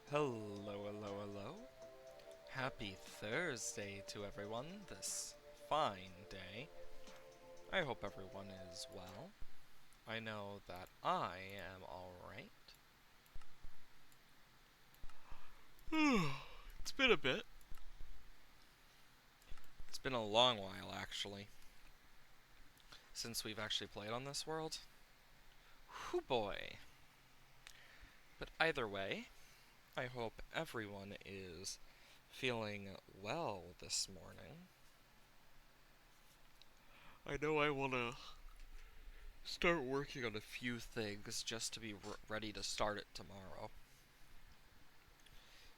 Hello, hello, hello. Happy Thursday to everyone this fine day. I hope everyone is well. I know that I am alright. It's been a bit. It's been a long while, actually, since we've actually played on this world. Whew boy. But either way, I hope everyone is feeling well this morning. I know I want to start working on a few things just to be ready to start it tomorrow.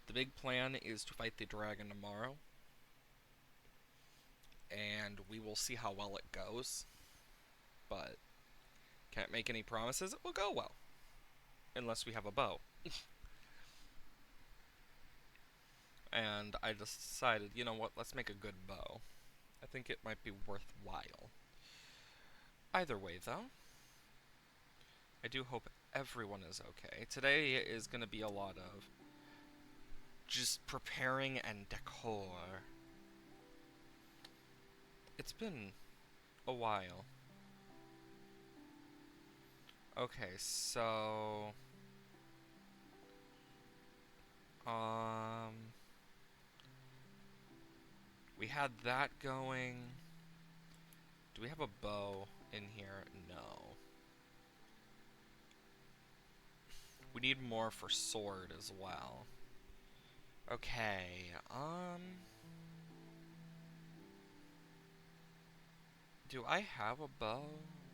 The big plan is to fight the dragon tomorrow, and we will see how well it goes. But can't make any promises it will go well, unless we have a bow. And I decided, you know what, let's make a good bow. I think it might be worthwhile. Either way, though, I do hope everyone is okay. Today is going to be a lot of just preparing and decor. It's been a while. Okay, so um we had that going. Do we have a bow in here? No. We need more for sword as well. Okay, do I have a bow?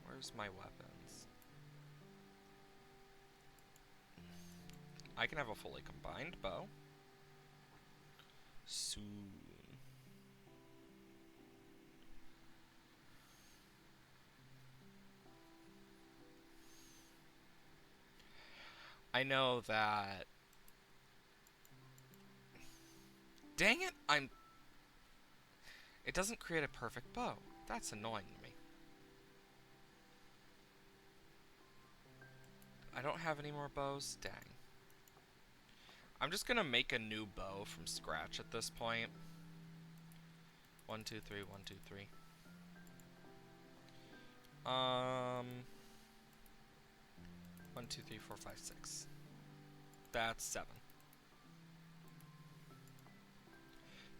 Where's my weapons? I can have a fully combined bow. Soon. I know that... Dang it! It doesn't create a perfect bow. That's annoying to me. I don't have any more bows? Dang. I'm just gonna make a new bow from scratch at this point. 1, 2, 3, 1, 2, 3. 1, 2, 3, 4, 5, 6. That's 7.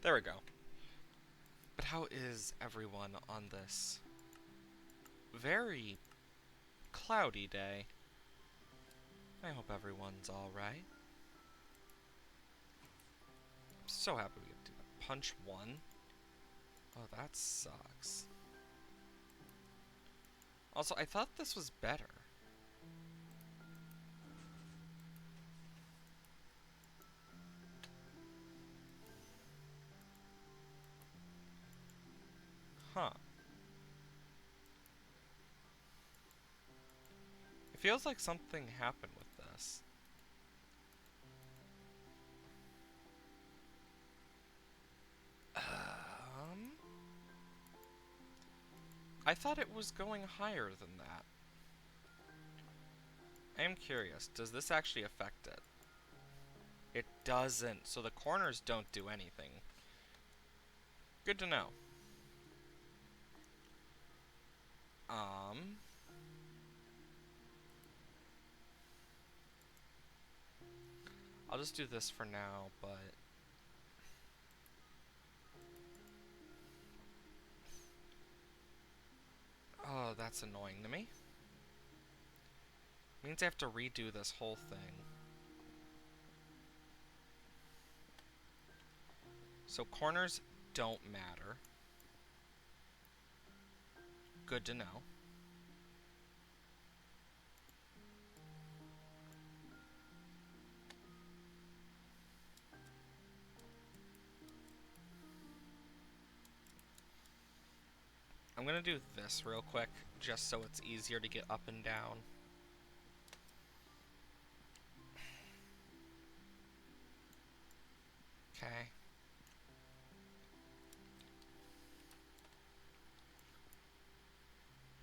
There we go. But how is everyone on this very cloudy day? I hope everyone's alright. I'm so happy we get to do that. Punch 1? Oh, that sucks. Also, I thought this was better. Huh. It feels like something happened with this. I thought it was going higher than that. I am curious, does this actually affect it? It doesn't, so the corners don't do anything. Good to know. Um... I'll just do this for now, but... Oh, that's annoying to me. Means I have to redo this whole thing. So corners don't matter. Good to know. I'm gonna do this real quick, just so it's easier to get up and down. Okay.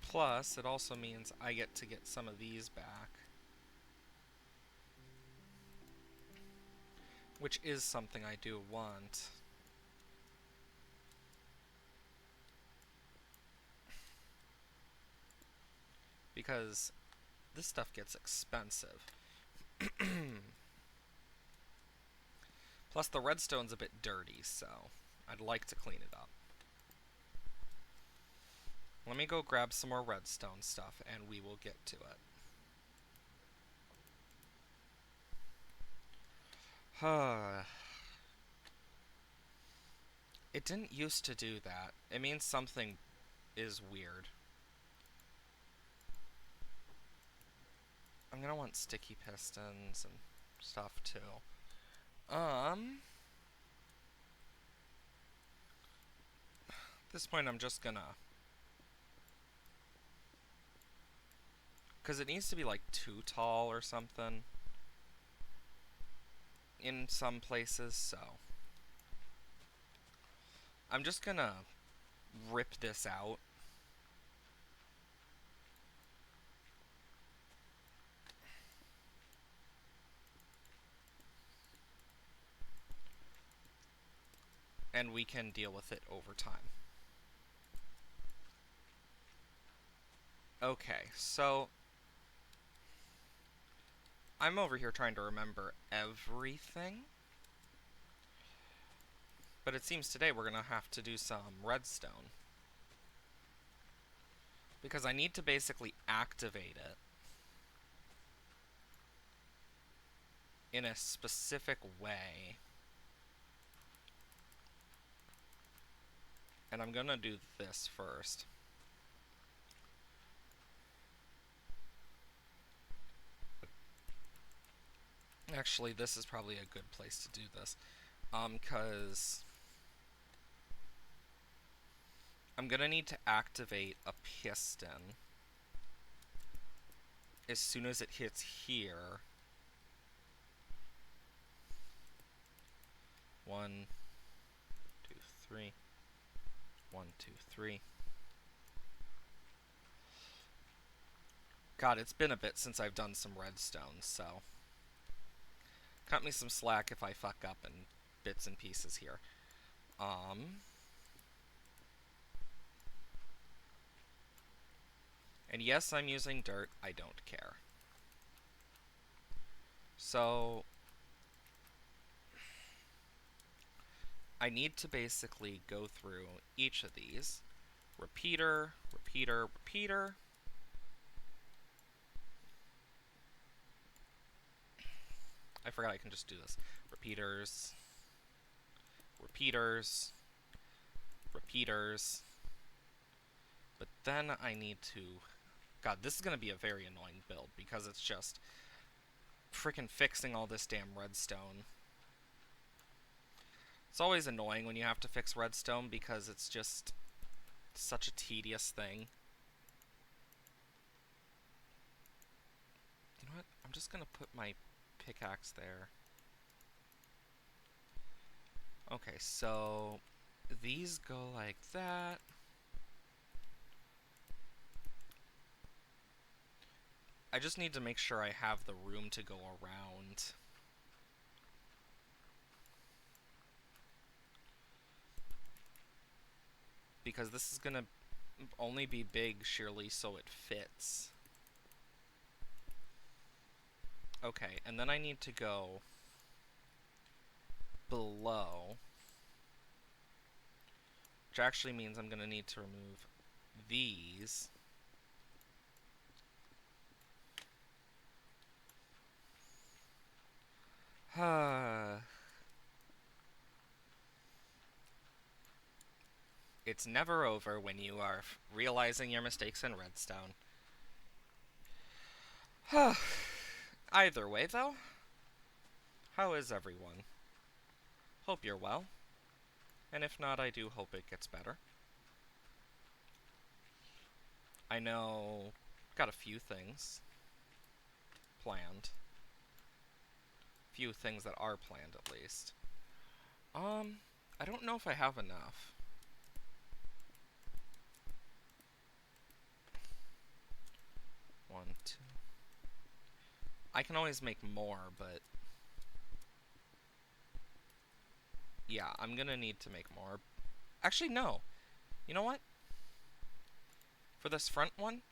Plus, it also means I get to get some of these back. which is something I do want. Because this stuff gets expensive. Plus the redstone's a bit dirty, so I'd like to clean it up. Let me go grab some more redstone stuff and we will get to it. It didn't used to do that. It means something is weird. I'm gonna want sticky pistons and stuff too. At this point I'm just gonna... Because it needs to be like too tall or something in some places, so... I'm just gonna rip this out. And we can deal with it over time. Okay, so... I'm over here trying to remember everything. But it seems today we're gonna have to do some redstone. Because I need to basically activate it in a specific way. And I'm gonna do this first. Actually, this is probably a good place to do this. 'Cause I'm gonna need to activate a piston as soon as it hits here. 1, 2, 3. 1, 2, 3. God, it's been a bit since I've done some redstone, so cut me some slack if I fuck up in bits and pieces here. And yes, I'm using dirt. I don't care. So I need to basically go through each of these. Repeater, repeater, repeater. I forgot I can just do this. Repeaters, repeaters, repeaters. But then I need to... God, this is going to be a very annoying build because it's just freaking fixing all this damn redstone. It's always annoying when you have to fix redstone because it's just such a tedious thing. You know what? I'm just going to put my pickaxe there. Okay, so these go like that. I just need to make sure I have the room to go around. Because this is gonna only be big, surely, so it fits. Okay, and then I need to go below. Which actually means I'm gonna need to remove these. It's never over when you are realizing your mistakes in redstone. Either way, though, how is everyone? Hope you're well. And if not, I do hope it gets better. I know... got a few things planned. Few things that are planned, at least. I don't know if I have enough. One, two... I can always make more, but... Yeah, I'm gonna need to make more. Actually, no. You know what? For this front one,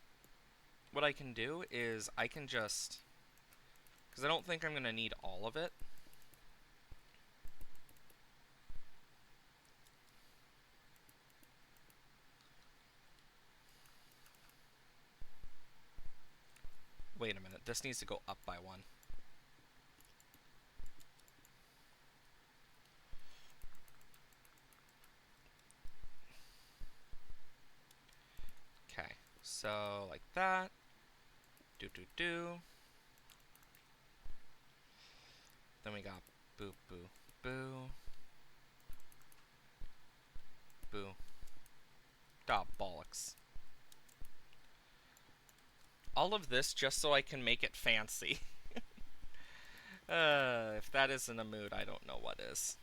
what I can do is I can just... Because I don't think I'm gonna need all of it. Wait a minute, this needs to go up by one. Okay, so like that. Do do do. Then we got boo boo boo. Boo. Ah, bollocks. All of this just so I can make it fancy. If that isn't a mood, I don't know what is.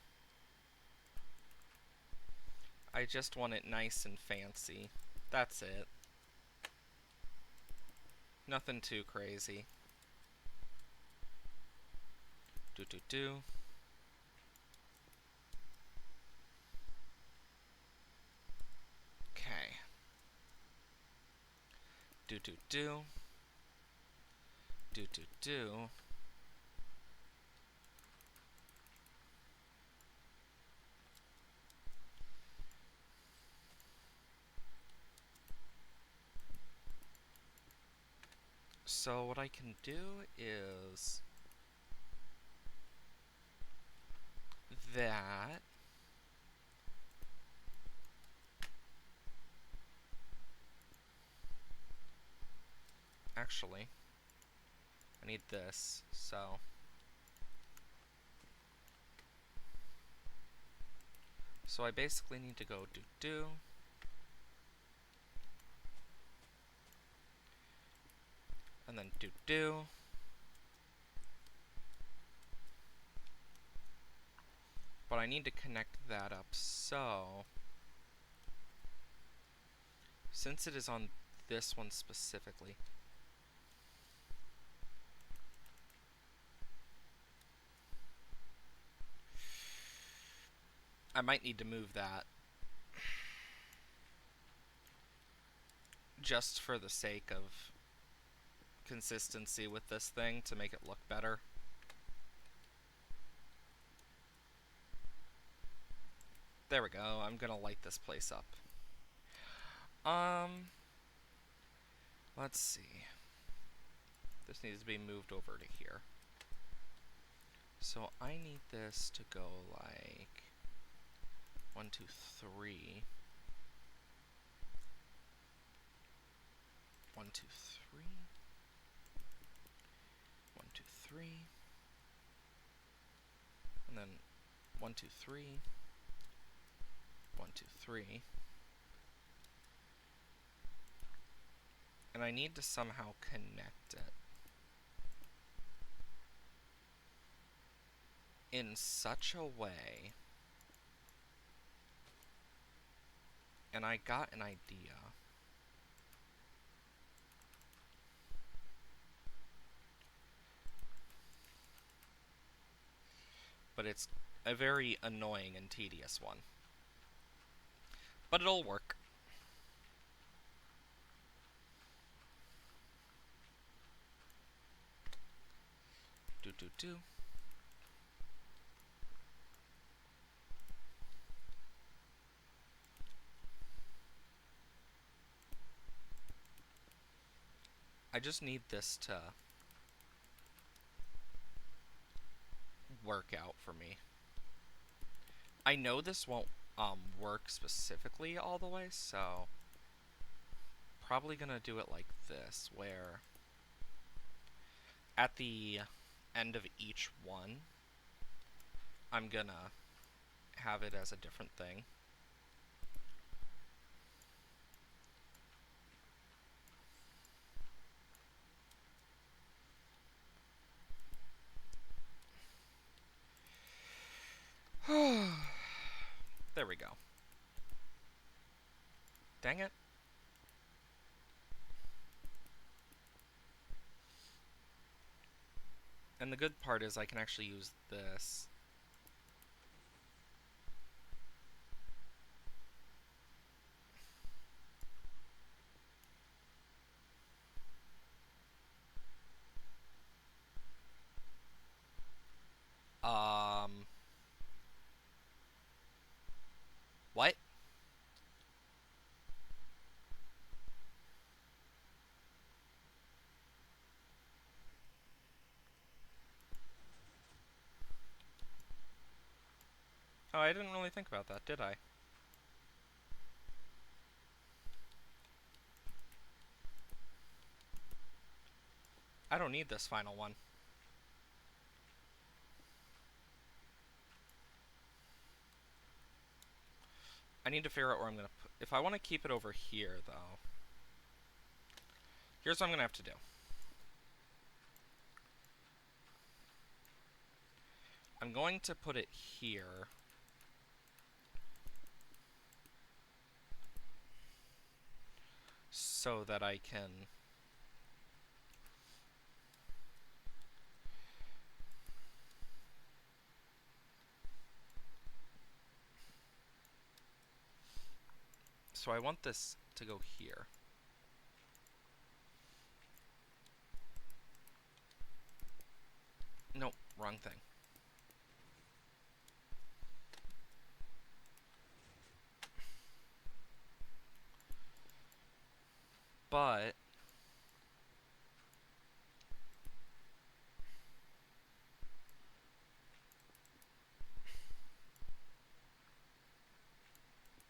I just want it nice and fancy. That's it. Nothing too crazy. Do do do. Okay. Do do do. Do do do. So what I can do is that. Actually, I need this, so. So I basically need to go do do. And then do do. But I need to connect that up, so. Since it is on this one specifically. I might need to move that. Just for the sake of consistency with this thing to make it look better. There we go. I'm gonna light this place up. Let's see. This needs to be moved over to here. So I need this to go like 1, 2, 3. 1, 2, 3. 1, 2, 3. And then 1, 2, 3. 1, 2, 3. And I need to somehow connect it in such a way. And I got an idea. But it's a very annoying and tedious one. But it'll work. Do do do. I just need this to work out for me. I know this won't work specifically all the way, so probably gonna do it like this, where at the end of each one, I'm gonna have it as a different thing. There we go. Dang it. And the good part is I can actually use this Oh, I didn't really think about that, did I? I don't need this final one. I need to figure out where I'm going to put... If I want to keep it over here, though... Here's what I'm going to have to do. I'm going to put it here. So that I can... So I want this to go here. Nope, wrong thing. But...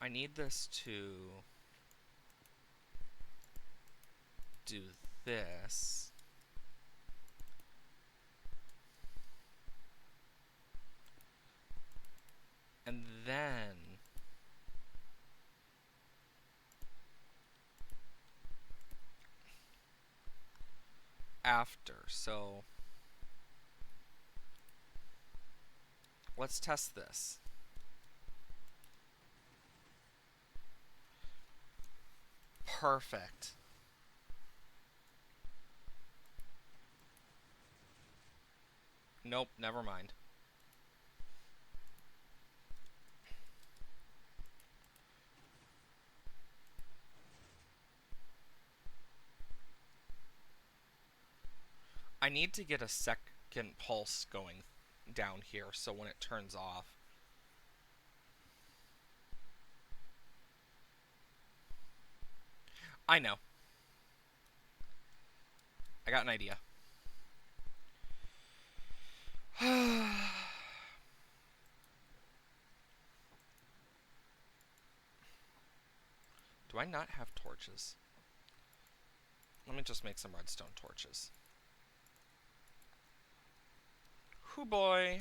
I need this to... do this. And then... after, so... Let's test this. Perfect. Nope, never mind. I need to get a second pulse going down here, so when it turns off... I know. I got an idea. Do I not have torches? Let me just make some redstone torches. Hoo boy!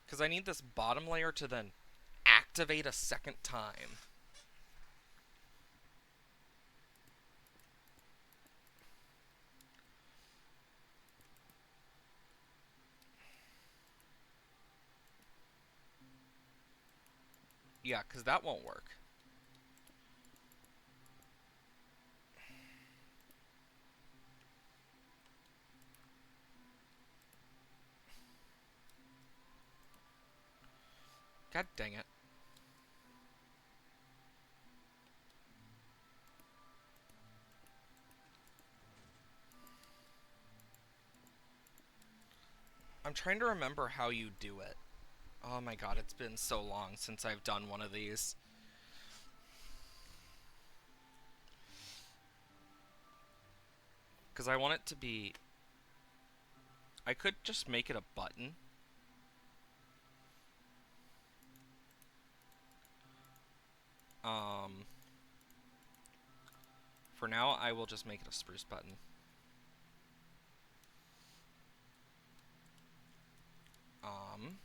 Because I need this bottom layer to then activate a second time. Yeah, because that won't work. God dang it. I'm trying to remember how you do it. Oh my god, it's been so long since I've done one of these. Because I want it to be... I could just make it a button. For now, I will just make it a spruce button. Um...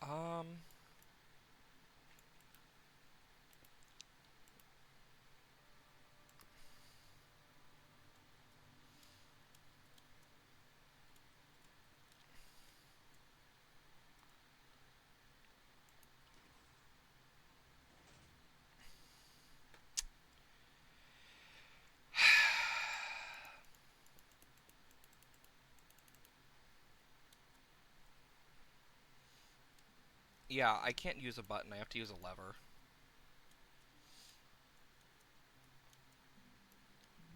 Um... Yeah, I can't use a button, I have to use a lever.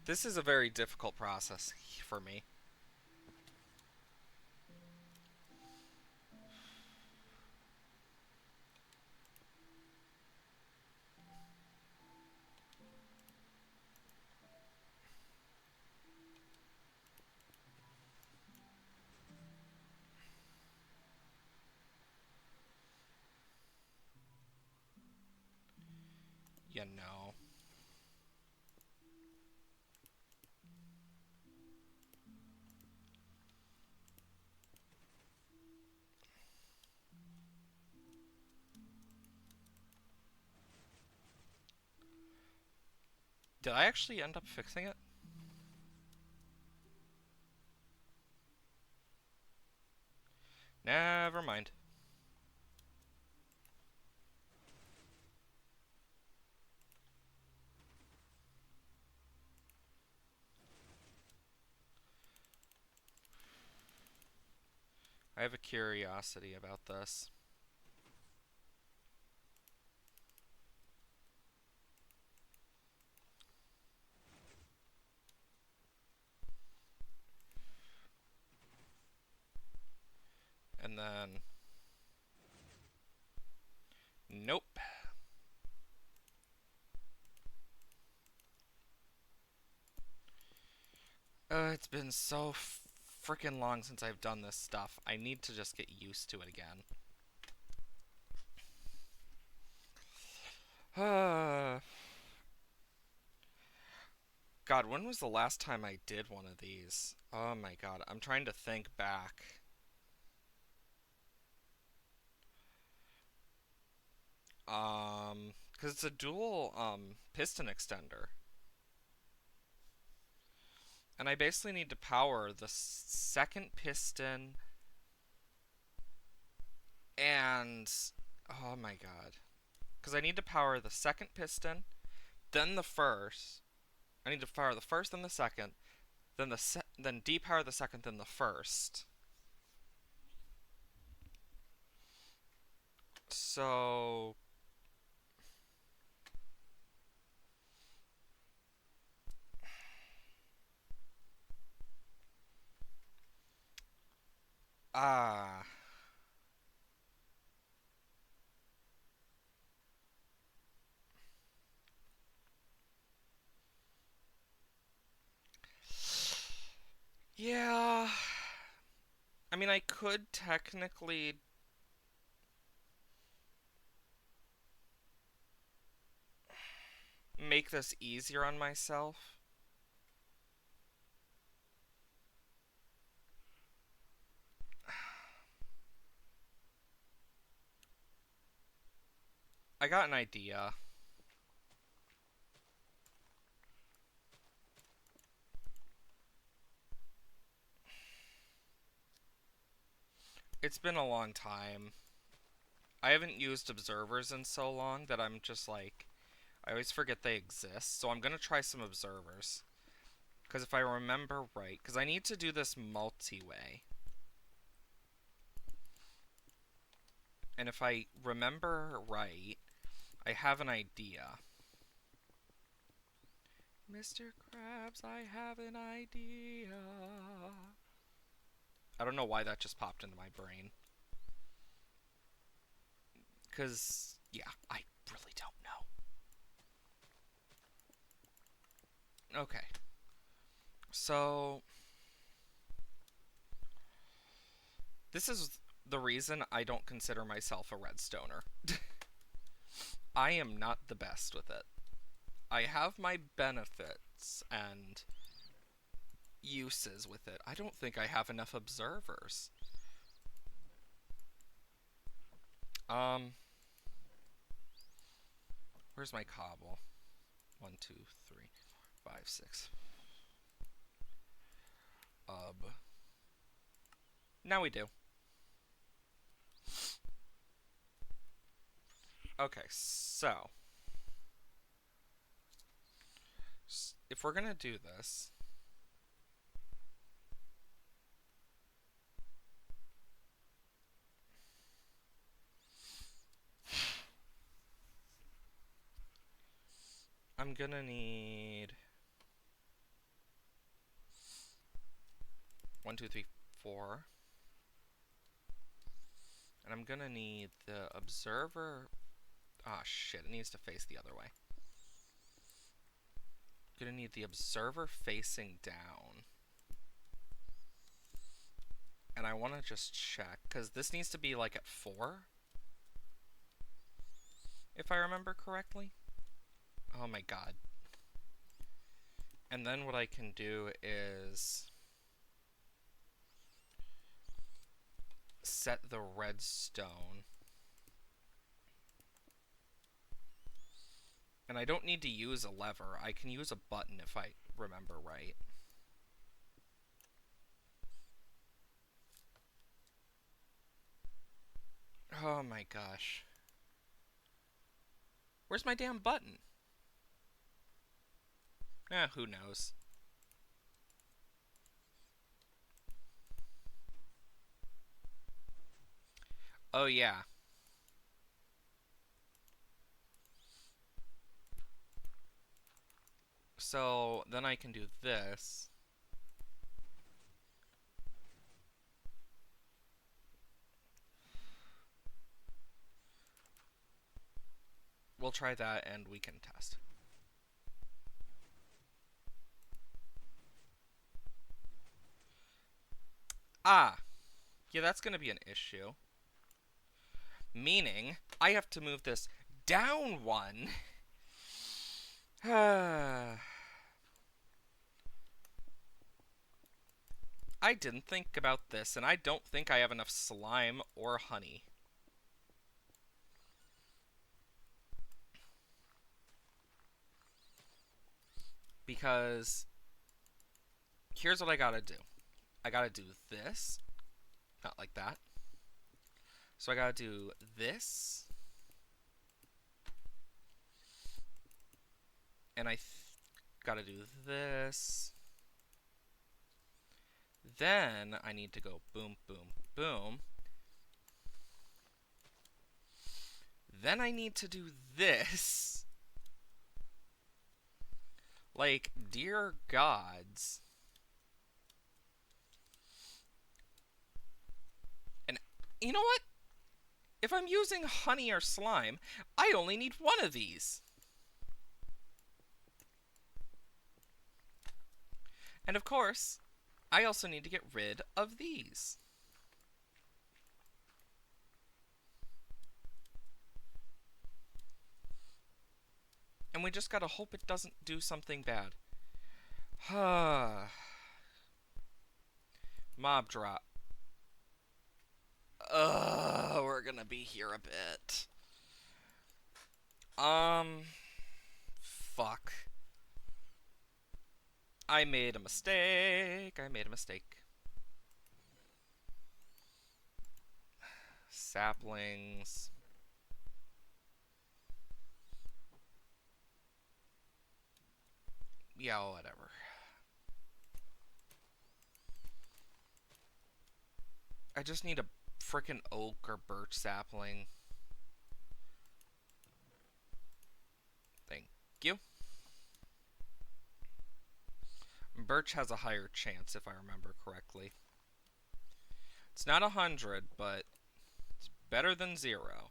This is a very difficult process for me. You know. Did I actually end up fixing it? Never mind. I have a curiosity about this. And then... Nope. It's been so freaking long since I've done this stuff. I need to just get used to it again. God, when was the last time I did one of these? Oh my god, I'm trying to think back. Because it's a dual, piston extender. And I basically need to power the second piston and... Oh my god. Because I need to power the second piston, then the first. I need to power the first, then the second, then depower the second, then the first. So... Ah... Yeah... I mean, I could technically make this easier on myself. I got an idea. It's been a long time. I haven't used observers in so long that I'm just like, I always forget they exist. So I'm gonna try some observers. Because if I remember right, because I need to do this multi-way. And if I remember right, I have an idea. Mr. Krabs, I have an idea. I don't know why that just popped into my brain. Because, yeah, I really don't know. Okay. So, this is the reason I don't consider myself a redstoner. I am not the best with it. I have my benefits and uses with it. I don't think I have enough observers. Um, where's my cobble? 1, 2, 3, 4, 5, 6. Now we do. Okay, so if we're gonna do this, I'm gonna need 1, 2, 3, 4. And I'm gonna need the observer. Ah, shit, it needs to face the other way. Gonna need the observer facing down. And I want to just check, because this needs to be like at 4, if I remember correctly. Oh my god. And then what I can do is set the redstone. And I don't need to use a lever. I can use a button if I remember right. Oh my gosh. Where's my damn button? Who knows? Oh yeah. So then I can do this. We'll try that and we can test. Ah! Yeah, that's gonna be an issue. Meaning, I have to move this down 1. I didn't think about this, and I don't think I have enough slime or honey. Because here's what I gotta do. I gotta do this. Not like that. So I gotta do this. And I gotta do this. Then I need to go boom, boom, boom. Then I need to do this. Like, dear gods. And you know what? If I'm using honey or slime, I only need 1 of these. And of course, I also need to get rid of these. And we just gotta hope it doesn't do something bad. Mob drop. We're gonna be here a bit. Fuck. I made a mistake. Saplings. Yeah, whatever. I just need a frickin' oak or birch sapling. Thank you. Birch has a higher chance, if I remember correctly. It's not 100, but it's better than 0.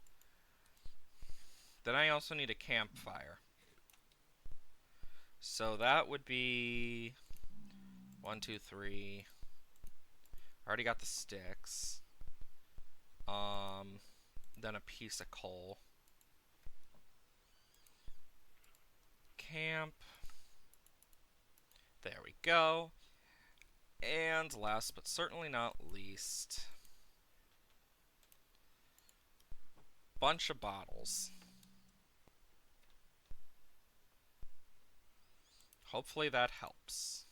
Then I also need a campfire. So that would be 1, 2, 3. I already got the sticks. Then a piece of coal. Camp. There we go. And last but certainly not least, bunch of bottles. Hopefully that helps.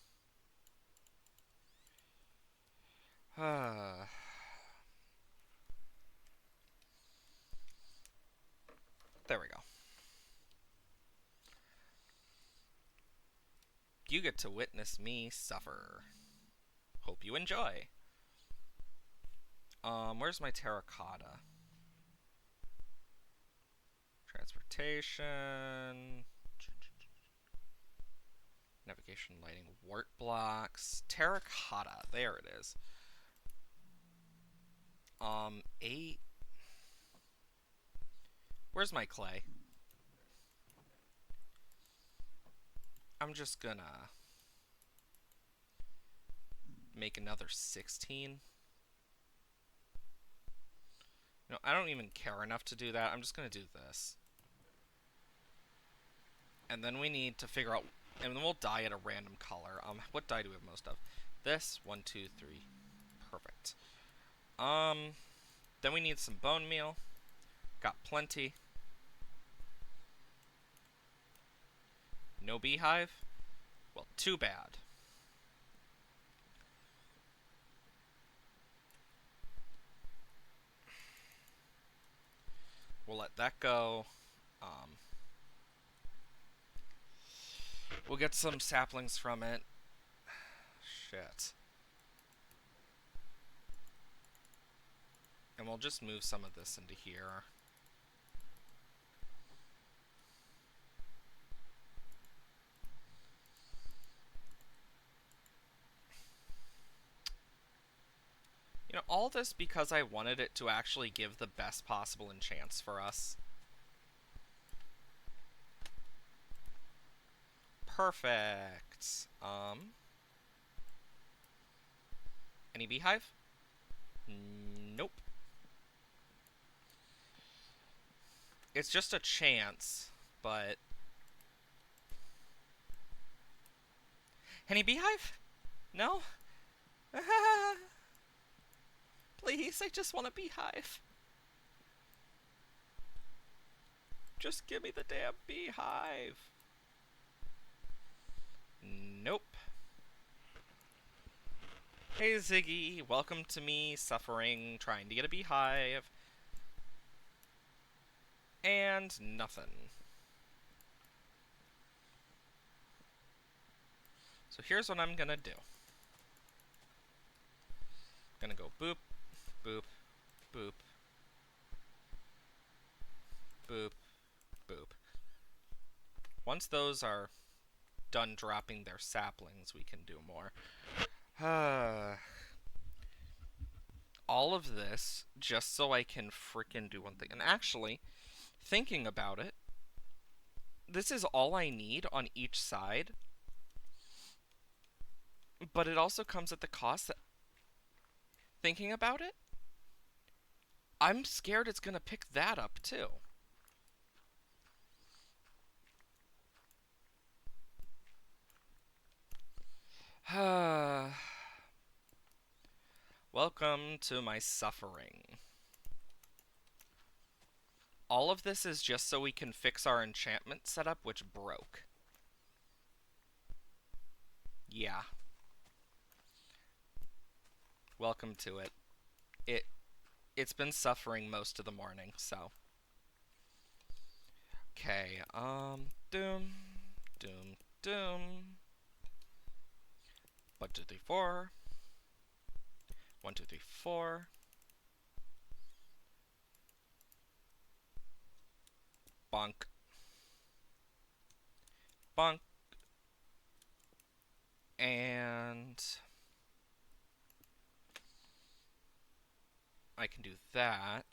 There we go. You get to witness me suffer. Hope you enjoy. Where's my terracotta? Transportation. Navigation, lighting, wart blocks, terracotta. There it is. 8. Where's my clay? I'm just gonna make another 16. No, I don't even care enough to do that. I'm just gonna do this. And then we need to figure out, and then we'll dye it a random color. What dye do we have most of? This, 1, 2, 3. Perfect. Then we need some bone meal. Got plenty. No beehive? Well, too bad. We'll let that go. We'll get some saplings from it. Shit. And we'll just move some of this into here. You know, all this because I wanted it to actually give the best possible enchants for us. Perfect. Any beehive? Nope. It's just a chance, but... Any beehive? No? Please, I just want a beehive. Just give me the damn beehive. Nope. Hey Ziggy, welcome to me suffering, trying to get a beehive. And nothing. So here's what I'm gonna do. Gonna go boop, boop, boop, boop, boop. Once those are done dropping their saplings, we can do more. All of this just so I can frickin' do one thing. And actually, thinking about it, this is all I need on each side. But it also comes at the cost that... Thinking about it, I'm scared it's gonna pick that up too. Welcome to my suffering. All of this is just so we can fix our enchantment setup, which broke. Yeah. Welcome to it. It's been suffering most of the morning, so. Okay, doom, doom, doom. 1, 2, 3, 4. 1, 2, 3, 4. Bonk. Bonk. And I can do that.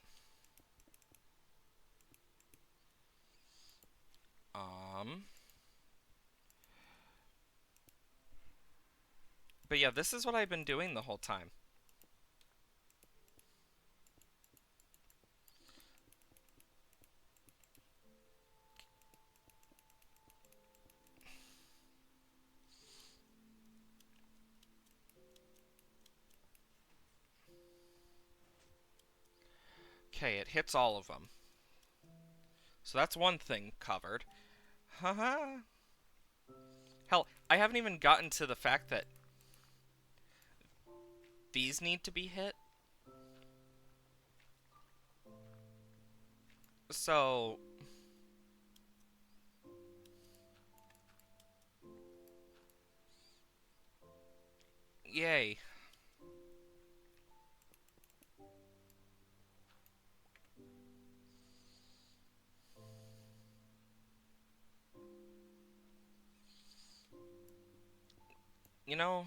But yeah, this is what I've been doing the whole time. Okay, it hits all of them. So that's one thing covered. Haha. Hell, I haven't even gotten to the fact that these need to be hit. So... Yay. You know,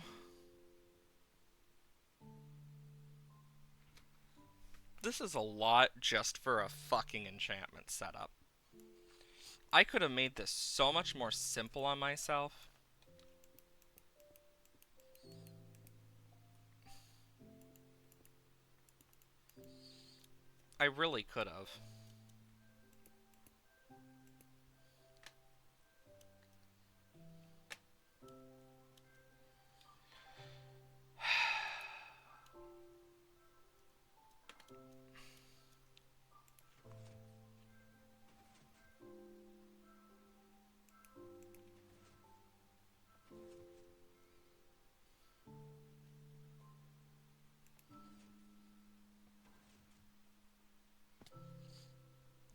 this is a lot just for a fucking enchantment setup. I could have made this so much more simple on myself. I really could have.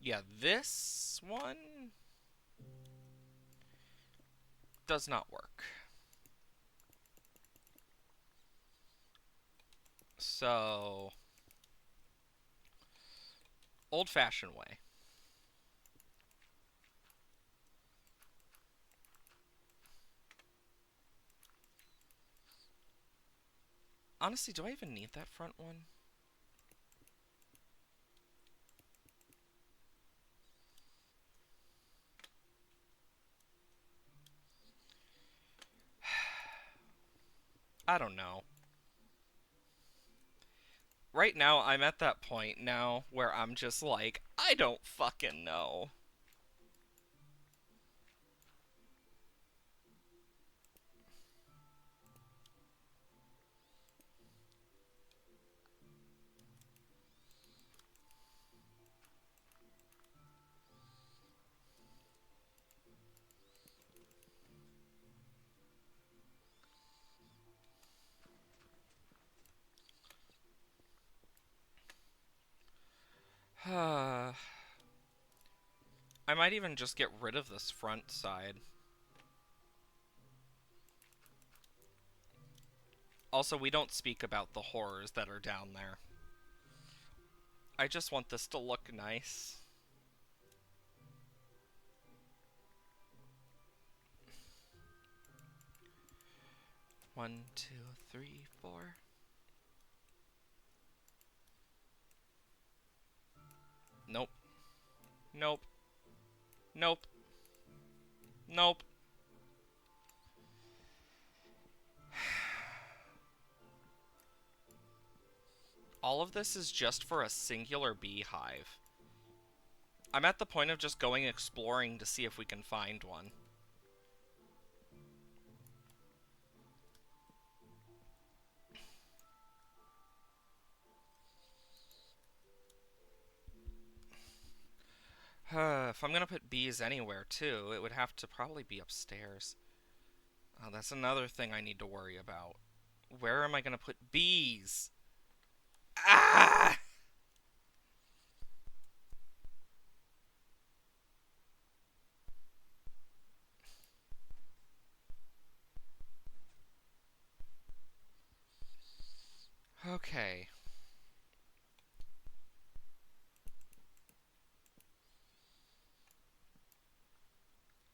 Yeah, this one does not work. So, old-fashioned way. Honestly, do I even need that front one? I don't know. Right now, I'm at that point now where I'm just like, I don't fucking know. I might even just get rid of this front side. Also, we don't speak about the horrors that are down there. I just want this to look nice. One, two, three, four. Nope. Nope. Nope. Nope. All of this is just for a singular beehive. I'm at the point of just going exploring to see if we can find one. If I'm gonna put bees anywhere, too, it would have to probably be upstairs. Oh, that's another thing I need to worry about. Where am I gonna put bees? Ah! Okay.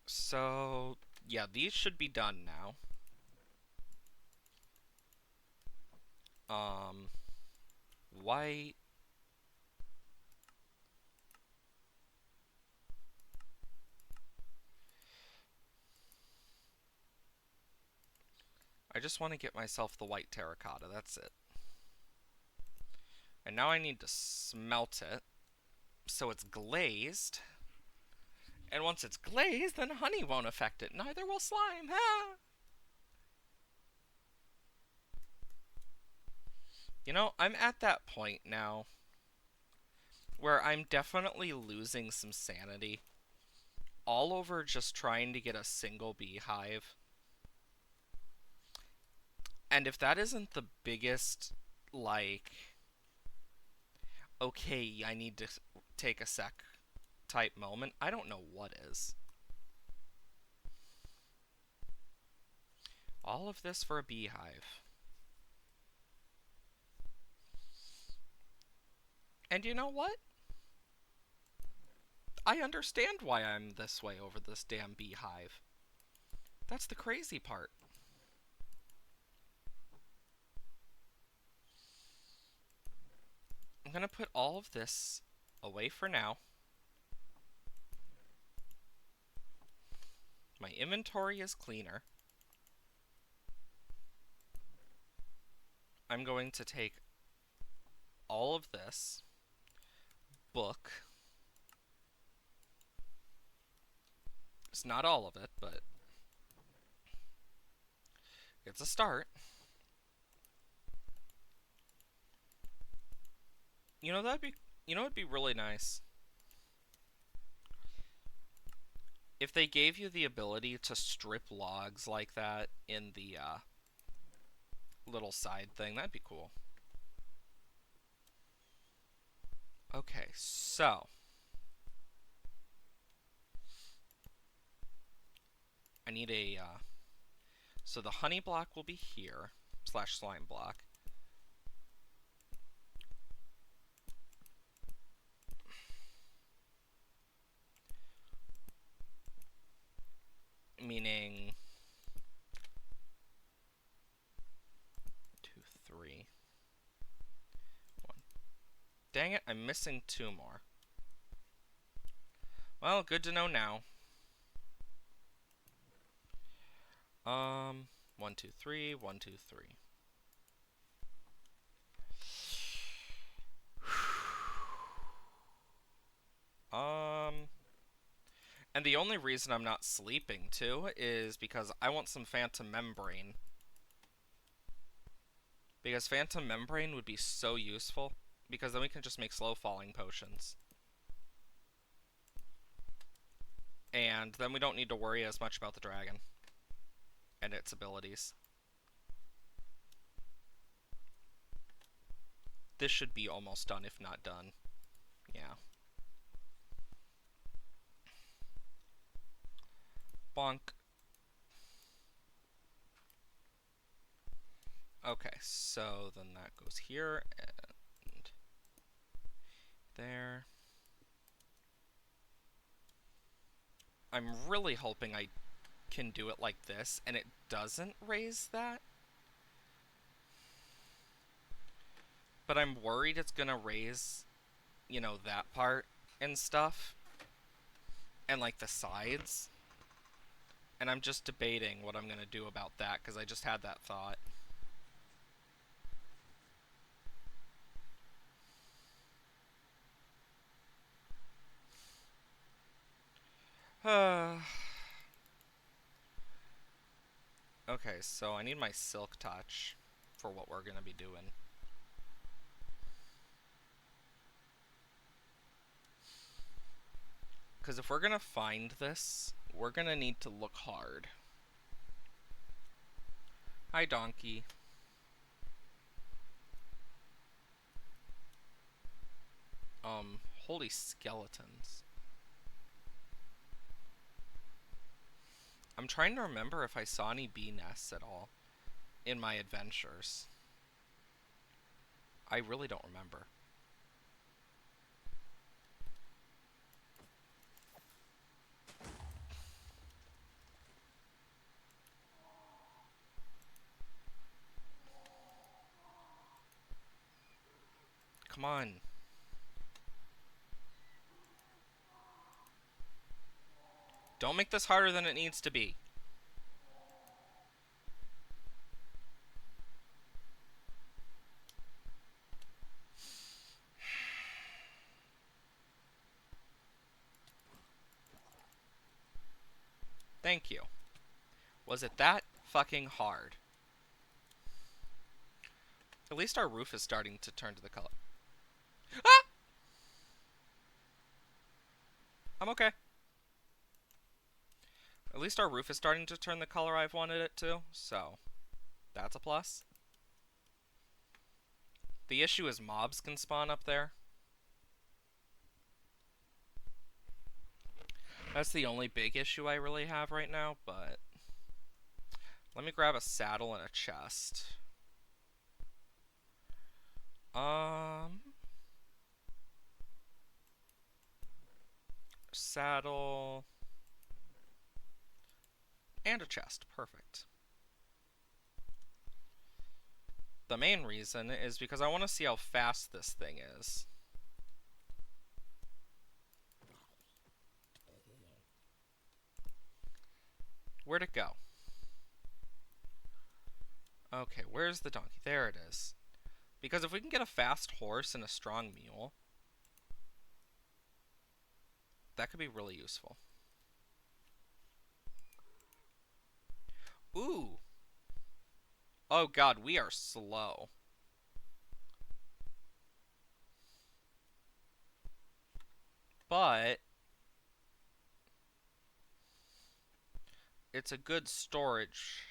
So, yeah, these should be done now. Um, white. I just want to get myself the white terracotta, that's it. And now I need to smelt it so it's glazed. And once it's glazed, then honey won't affect it. Neither will slime. Ah! You know, I'm at that point now where I'm definitely losing some sanity. All over just trying to get a single beehive. And if that isn't the biggest, like, okay, I need to take a sec type moment, I don't know what is. All of this for a beehive. And you know what? I understand why I'm this way over this damn beehive. That's the crazy part. gonna put all of this away for now. My inventory is cleaner. I'm going to take all of this book. It's not all of it, but it's a start. You know, it'd be really nice if they gave you the ability to strip logs like that in the little side thing. That'd be cool. Okay, so I need a so the honey block will be here / slime block. Meaning 2, 3, 1. Dang it, I'm missing 2 more. Well, good to know now. 1, 2, 3, 1, 2, 3. And the only reason I'm not sleeping, too, is because I want some Phantom Membrane. Because Phantom Membrane would be so useful, because then we can just make slow-falling potions. And then we don't need to worry as much about the dragon and its abilities. This should be almost done, if not done. Yeah. Bonk. Okay, so then that goes here and there. I'm really hoping I can do it like this and it doesn't raise that. But I'm worried it's gonna raise, you know, that part and stuff. And like the sides. And I'm just debating what I'm gonna do about that, because I just had that thought. Okay, so I need my Silk Touch for what we're gonna be doing. Because if we're gonna find this, we're gonna need to look hard. Hi, Donkey. Holy skeletons. I'm trying to remember if I saw any bee nests at all in my adventures. I really don't remember. Come on. Don't make this harder than it needs to be. Thank you. Was it that fucking hard? At least our roof is starting to turn to the color. Ah! I'm okay. At least our roof is starting to turn the color I've wanted it to, so that's a plus. The issue is mobs can spawn up there. That's the only big issue I really have right now, but let me grab a saddle and a chest. Saddle and a chest. Perfect. The main reason is because I want to see how fast this thing is. Where'd it go? Okay, where's the donkey? There it is. Because if we can get a fast horse and a strong mule, that could be really useful. Ooh! Oh god, we are slow. But it's a good storage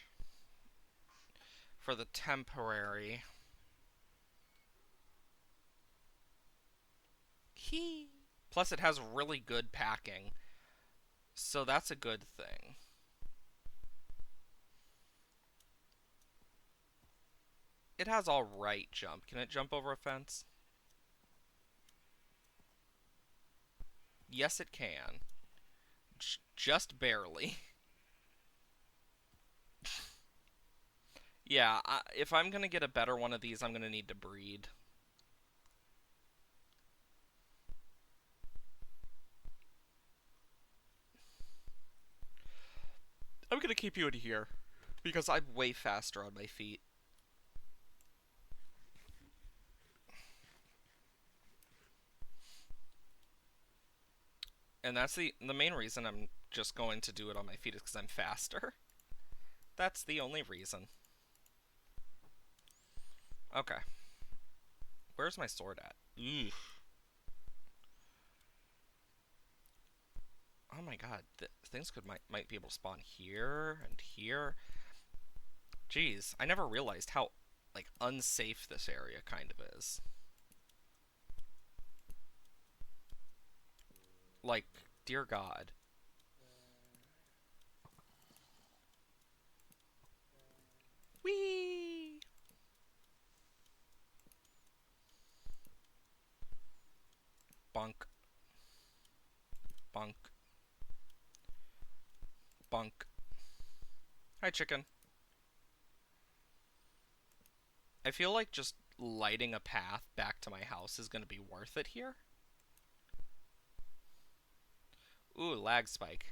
for the temporary. Hee. Plus it has really good packing. So that's a good thing. It has alright jump. Can it jump over a fence? Yes, it can. Just barely. Yeah, if I'm gonna get a better one of these, I'm gonna need to breed. I'm gonna keep you in here because I'm way faster on my feet. And that's the main reason I'm just going to do it on my feet is because I'm faster. That's the only reason. Okay. Where's my sword at? Ugh. Oh my god, things might be able to spawn here and here. Jeez, I never realized how like unsafe this area kind of is. Like, dear God. Whee! Bunk. Bunk. Bunk. Hi, chicken. I feel like just lighting a path back to my house is going to be worth it here. Ooh, lag spike.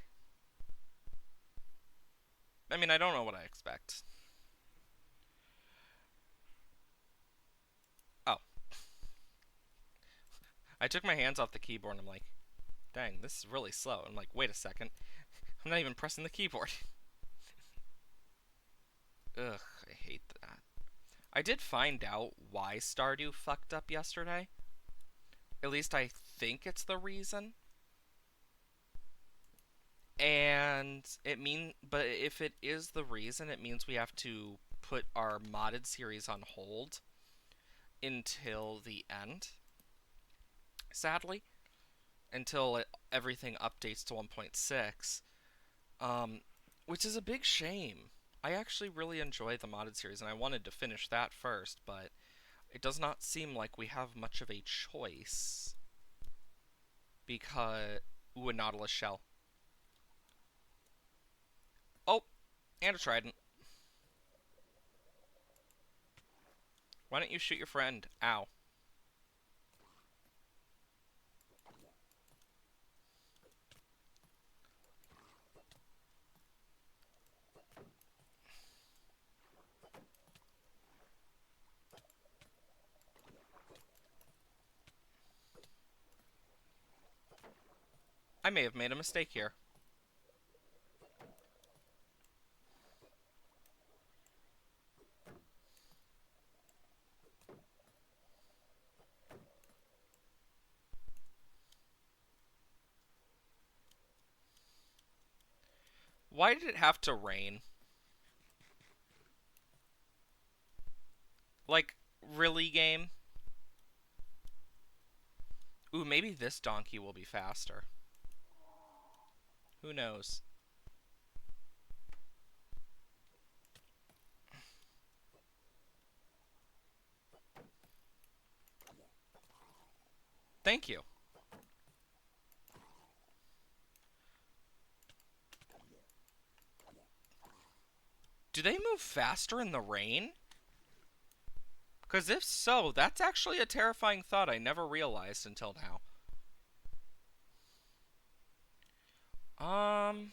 I mean, I don't know what I expect. Oh. I took my hands off the keyboard and I'm like, dang, this is really slow. I'm like, wait a second. I'm not even pressing the keyboard. Ugh, I hate that. I did find out why Stardew fucked up yesterday. At least I think it's the reason. But if it is the reason, it means we have to put our modded series on hold until the end. Sadly, until everything updates to 1.6, which is a big shame. I actually really enjoy the modded series, and I wanted to finish that first, but it does not seem like we have much of a choice because ooh, a Nautilus shell. Oh, and a trident. Why don't you shoot your friend? Ow. I may have made a mistake here. Why did it have to rain? Like, really, game? Ooh, maybe this donkey will be faster. Who knows? Thank you. Do they move faster in the rain? Because if so, that's actually a terrifying thought I never realized until now. Um,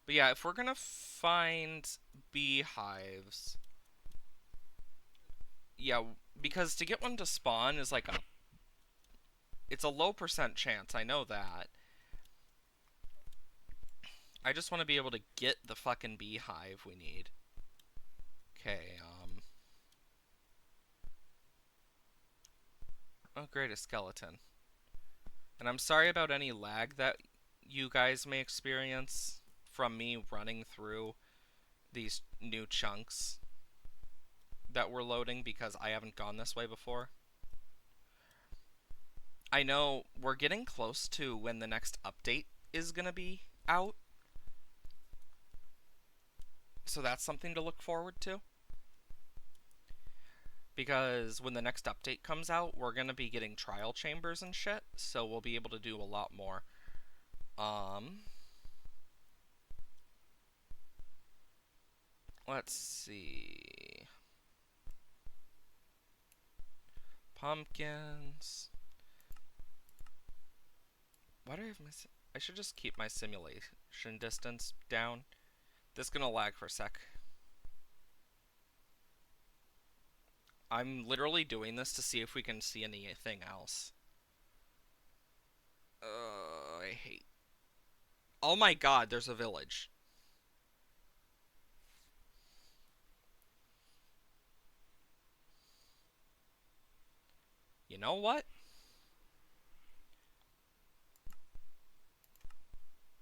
but yeah, if we're gonna find beehives, yeah, because to get one to spawn is like it's a low percent chance, I know that. I just want to be able to get the fucking beehive we need. Okay, oh great, a skeleton. And I'm sorry about any lag that you guys may experience from me running through these new chunks that we're loading because I haven't gone this way before. I know we're getting close to when the next update is going to be out, so that's something to look forward to. Because when the next update comes out, we're going to be getting trial chambers and shit, so we'll be able to do a lot more. Let's see. Pumpkins. Why do I have my... I should just keep my simulation distance down. This is gonna lag for a sec. I'm literally doing this to see if we can see anything else. I hate... Oh my god, there's a village. You know what?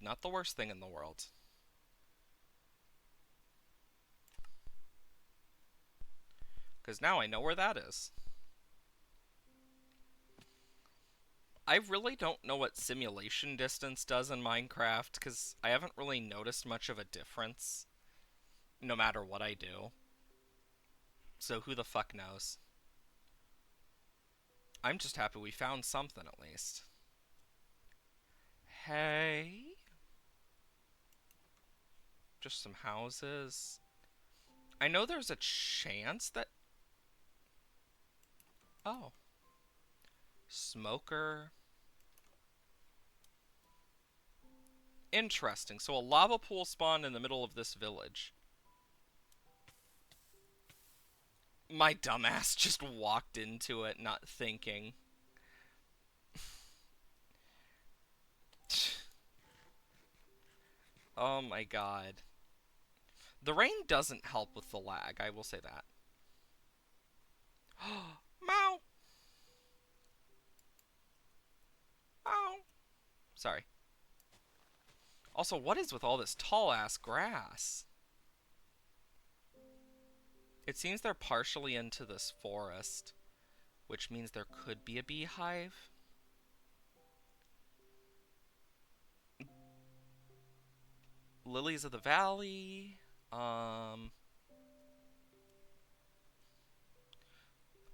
Not the worst thing in the world. Because now I know where that is. I really don't know what simulation distance does in Minecraft, because I haven't really noticed much of a difference, no matter what I do. So who the fuck knows? I'm just happy we found something at least. Hey? Just some houses. I know there's a chance that... Oh. Smoker. Interesting. So a lava pool spawned in the middle of this village. My dumbass just walked into it, not thinking. Oh my god. The rain doesn't help with the lag, I will say that. Meow! Meow! Sorry. Also, what is with all this tall-ass grass? It seems they're partially into this forest, which means there could be a beehive. Lilies of the Valley.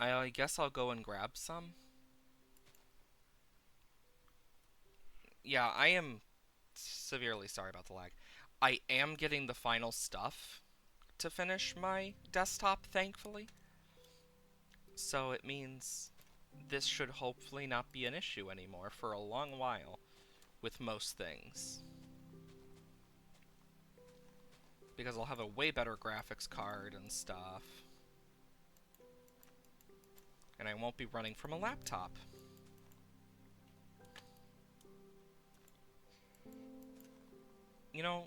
I guess I'll go and grab some. Yeah, I am severely sorry about the lag. I am getting the final stuff to finish my desktop, thankfully. So it means this should hopefully not be an issue anymore for a long while with most things. Because I'll have a way better graphics card and stuff. And I won't be running from a laptop. You know,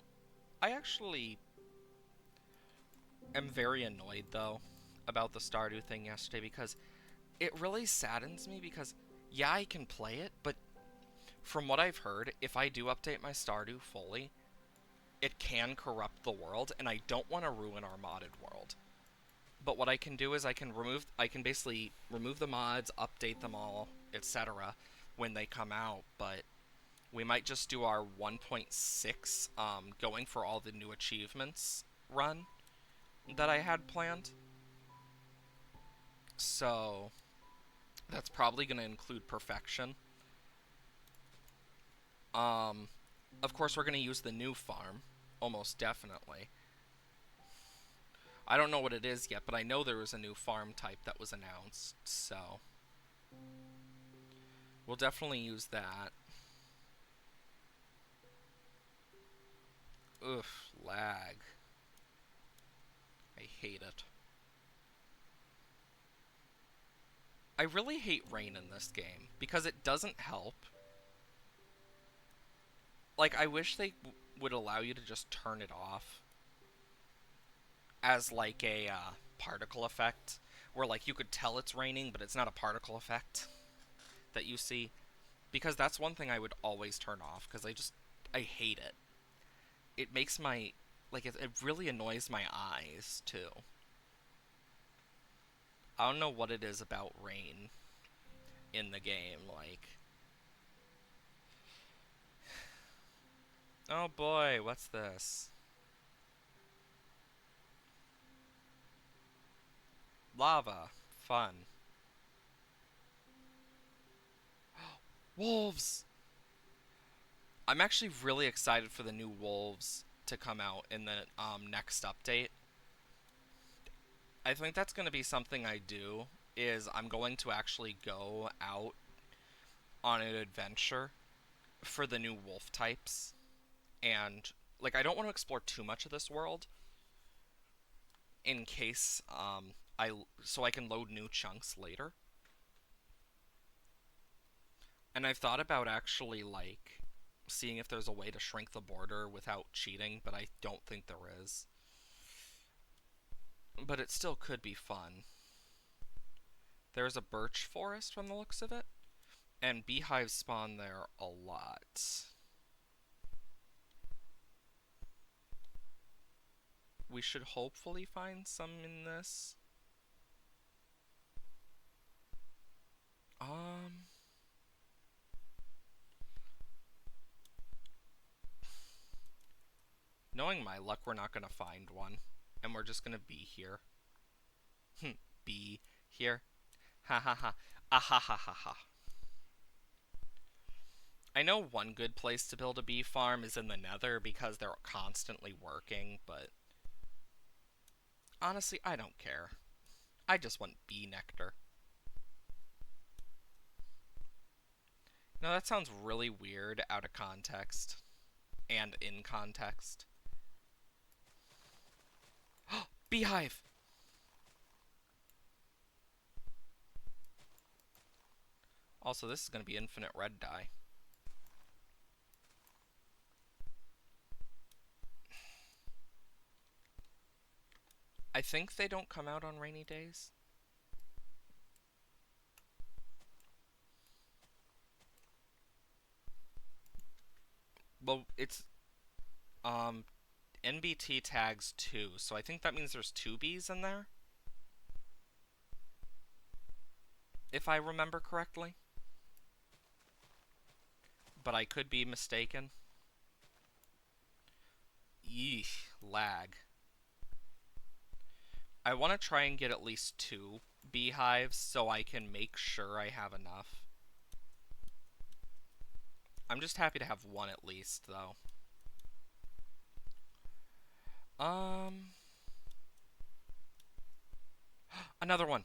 I actually am very annoyed, though, about the Stardew thing yesterday, because it really saddens me, because, yeah, I can play it, but from what I've heard, if I do update my Stardew fully, it can corrupt the world, and I don't want to ruin our modded world. But what I can do is I can basically remove the mods, update them all, etc. when they come out, but we might just do our 1.6 going for all the new achievements run that I had planned. So that's probably going to include perfection. Of course, we're going to use the new farm, almost definitely. I don't know what it is yet, but I know there was a new farm type that was announced, so we'll definitely use that. Oof, lag. I hate it. I really hate rain in this game because it doesn't help. Like, I wish they would allow you to just turn it off as like a particle effect, where like you could tell it's raining, but it's not a particle effect that you see. Because that's one thing I would always turn off because I hate it. It makes my it really annoys my eyes too. I don't know what it is about rain in the game. Like, oh boy, what's this? Lava. Fun. Wolves! I'm actually really excited for the new wolves to come out in the next update. I think that's going to be something I do, is I'm going to actually go out on an adventure for the new wolf types. And, like, I don't want to explore too much of this world in case so I can load new chunks later. And I've thought about actually, like, seeing if there's a way to shrink the border without cheating, but I don't think there is. But it still could be fun. There's a birch forest from the looks of it, and beehives spawn there a lot. We should hopefully find some in this. Um, Knowing my luck, we're not gonna find one, and we're just gonna be here. Be here. Ha ha ha. Ah ha ha ha ha. I know one good place to build a bee farm is in the Nether because they're constantly working, but honestly, I don't care. I just want bee nectar. Now that sounds really weird out of context and in context. Beehive! Also, this is going to be infinite red dye. I think they don't come out on rainy days. Well, it's NBT tags 2, so I think that means there's 2 bees in there, if I remember correctly. But I could be mistaken. Yeesh, lag. I want to try and get at least 2 beehives so I can make sure I have enough. I'm just happy to have 1 at least, though. Another one.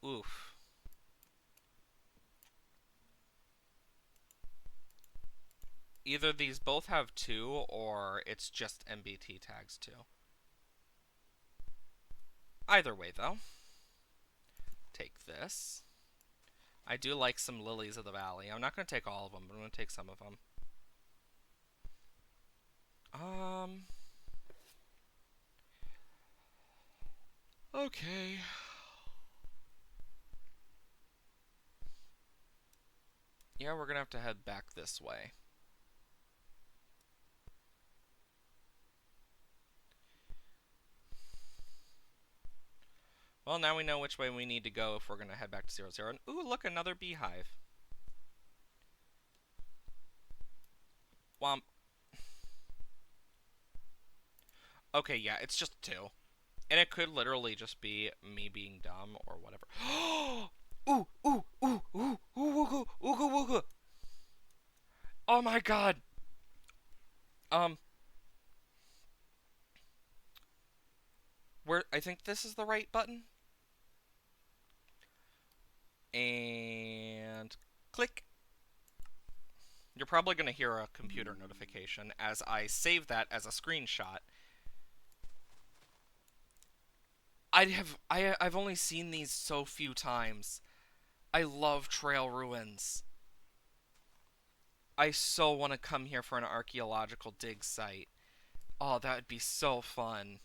Oof. Either these both have 2, or it's just NBT tags 2. Either way, though. Take this. I do like some lilies of the valley. I'm not going to take all of them, but I'm going to take some of them. Okay. Yeah, we're going to have to head back this way. Well, now we know which way we need to go if we're going to head back to 00. And ooh, look, another beehive. Womp. Okay, yeah, it's just 2. And it could literally just be me being dumb or whatever. Ooh, ooh, ooh, ooh, ooh, ooh, ooh, ooh, ooh. Oh my god! Um, I think this is the right button. And click. You're probably going to hear a computer notification as I save that as a screenshot. I've only seen these so few times. I love trail ruins. I so want to come here for an archaeological dig site. Oh, that would be so fun.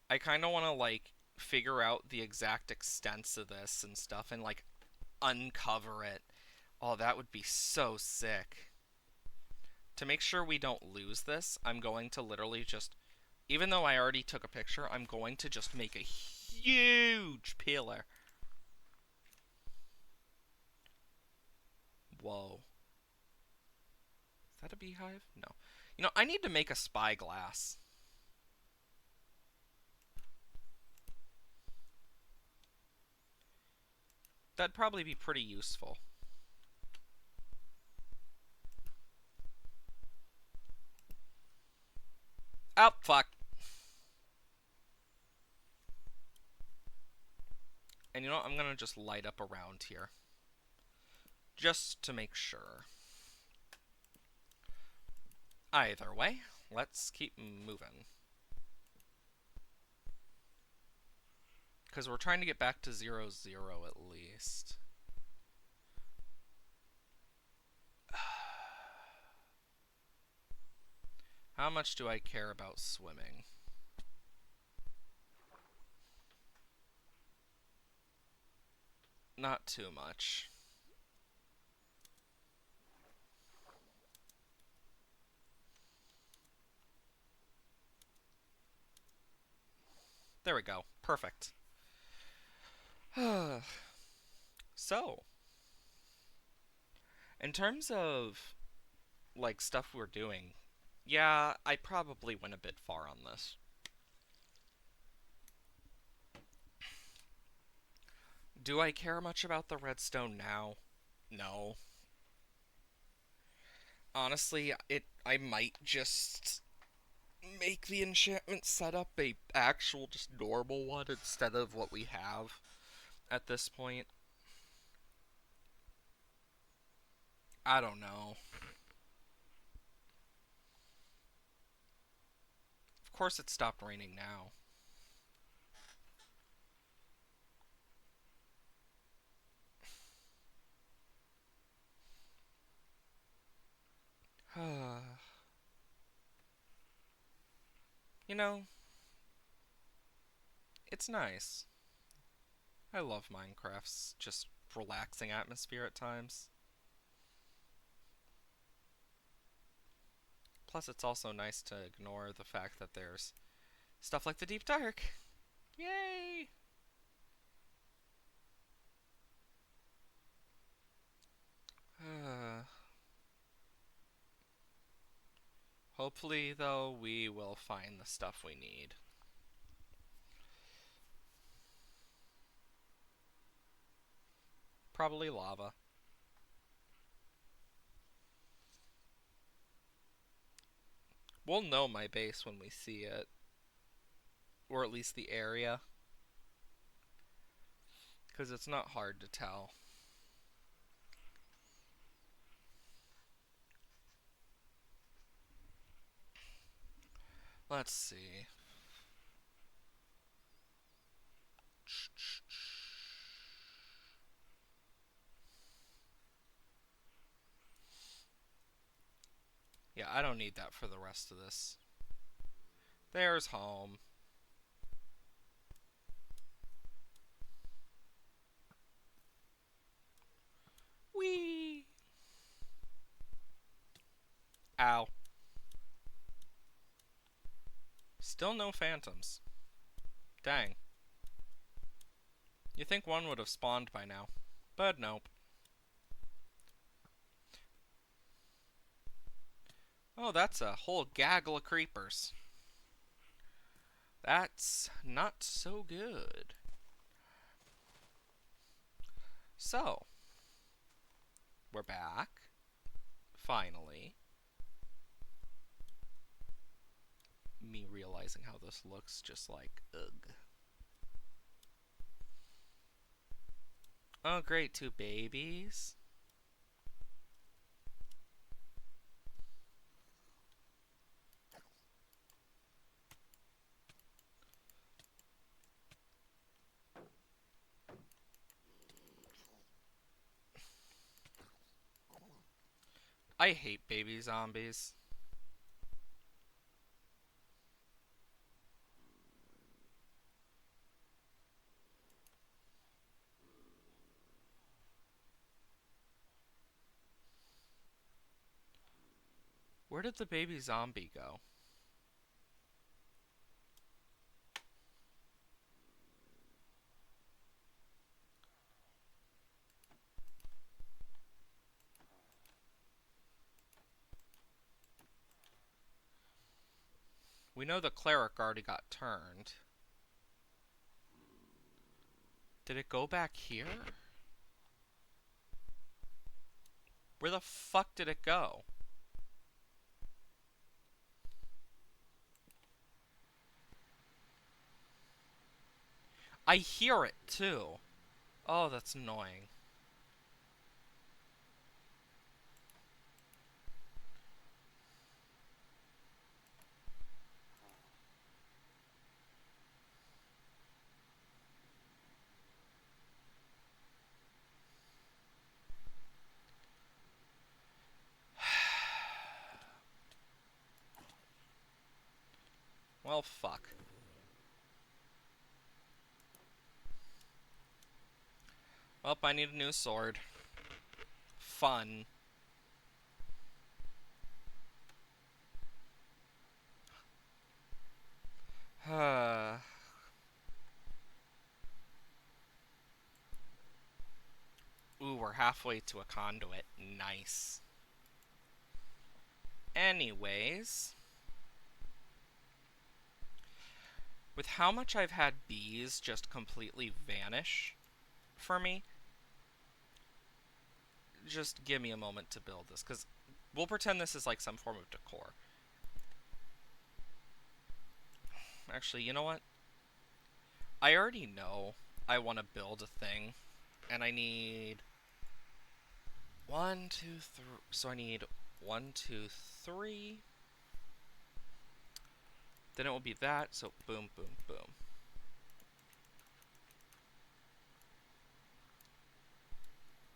I kind of want to like figure out the exact extents of this and stuff and like uncover it. Oh, that would be so sick. To make sure we don't lose this, I'm going to literally just, even though I already took a picture, I'm going to just make a huge pillar. Whoa. Is that a beehive? No. You know, I need to make a spyglass. That'd probably be pretty useful. Oh, fuck. And you know what? I'm gonna just light up around here. Just to make sure. Either way, let's keep moving. Because we're trying to get back to 0, 0 at least. How much do I care about swimming? Not too much. There we go. Perfect. So, in terms of like stuff we're doing, yeah, I probably went a bit far on this. Do I care much about the redstone now? No. Honestly, I might just make the enchantment setup a actual just normal one instead of what we have at this point. I don't know. Of course it stopped raining now. You know, it's nice. I love Minecraft's just relaxing atmosphere at times. Plus, it's also nice to ignore the fact that there's stuff like the Deep Dark. Yay! Hopefully, though, we will find the stuff we need. Probably lava. We'll know my base when we see it. Or at least the area. Because it's not hard to tell. Let's see. Yeah, I don't need that for the rest of this. There's home. Whee! Ow. Still no phantoms. Dang. You think one would have spawned by now. But nope. Oh, that's a whole gaggle of creepers. That's not so good. So, we're back. Finally. Me realizing how this looks just like, ugh. Oh, great, 2 babies. I hate baby zombies. Where did the baby zombie go? We know the cleric already got turned. Did it go back here? Where the fuck did it go? I hear it too. Oh, that's annoying. Well, fuck. Well, I need a new sword. Fun. Ooh, we're halfway to a conduit. Nice. Anyways, with how much I've had bees just completely vanish for me, just give me a moment to build this, because we'll pretend this is like some form of decor. Actually, you know what? I already know I want to build a thing, and I need 1, 2, 3. So I need 1, 2, 3. Then it will be that. So boom, boom, boom.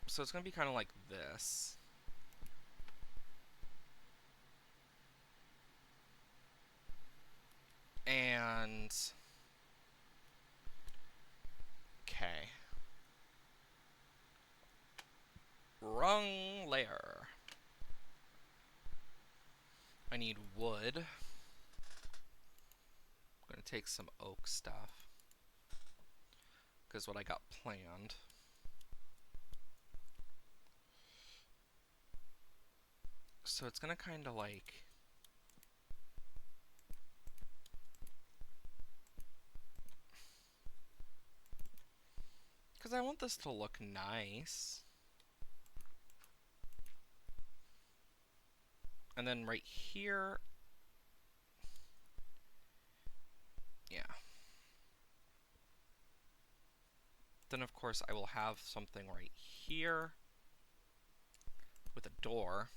So it's gonna be kind of like this. And okay. Wrong layer. I need wood. I'm gonna take some oak stuff, because what I got planned. So it's gonna kind of like, because I want this to look nice. And then right here, yeah. Then of course I will have something right here with a door.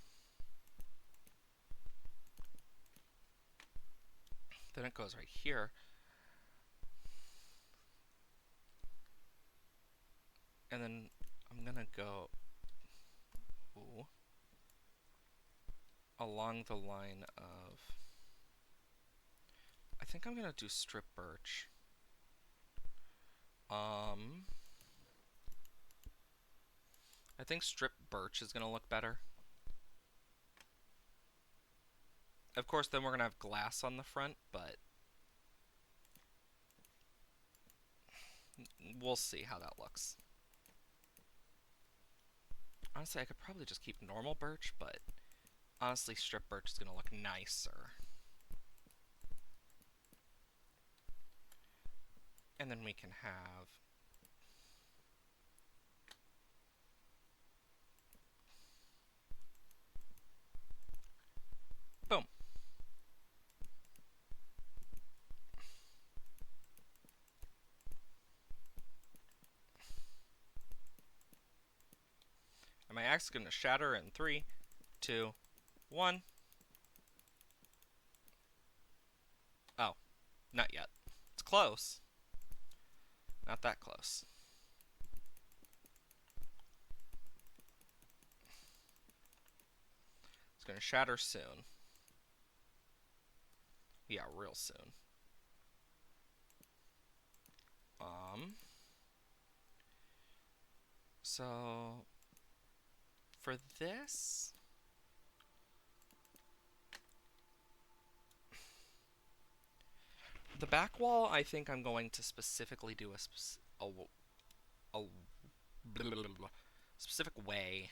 Then it goes right here. And then I'm gonna go along the line of, I think I'm gonna do strip birch. I think strip birch is gonna look better. Of course, then we're gonna have glass on the front, but we'll see how that looks. Honestly, I could probably just keep normal birch, but honestly, strip birch is gonna look nicer. And then we can have And my axe is going to shatter in 3, 2, 1. Oh, not yet. It's close. Not that close. It's going to shatter soon. Yeah, real soon. So for this, the back wall, I think I'm going to specifically do a blah, blah, blah, specific way.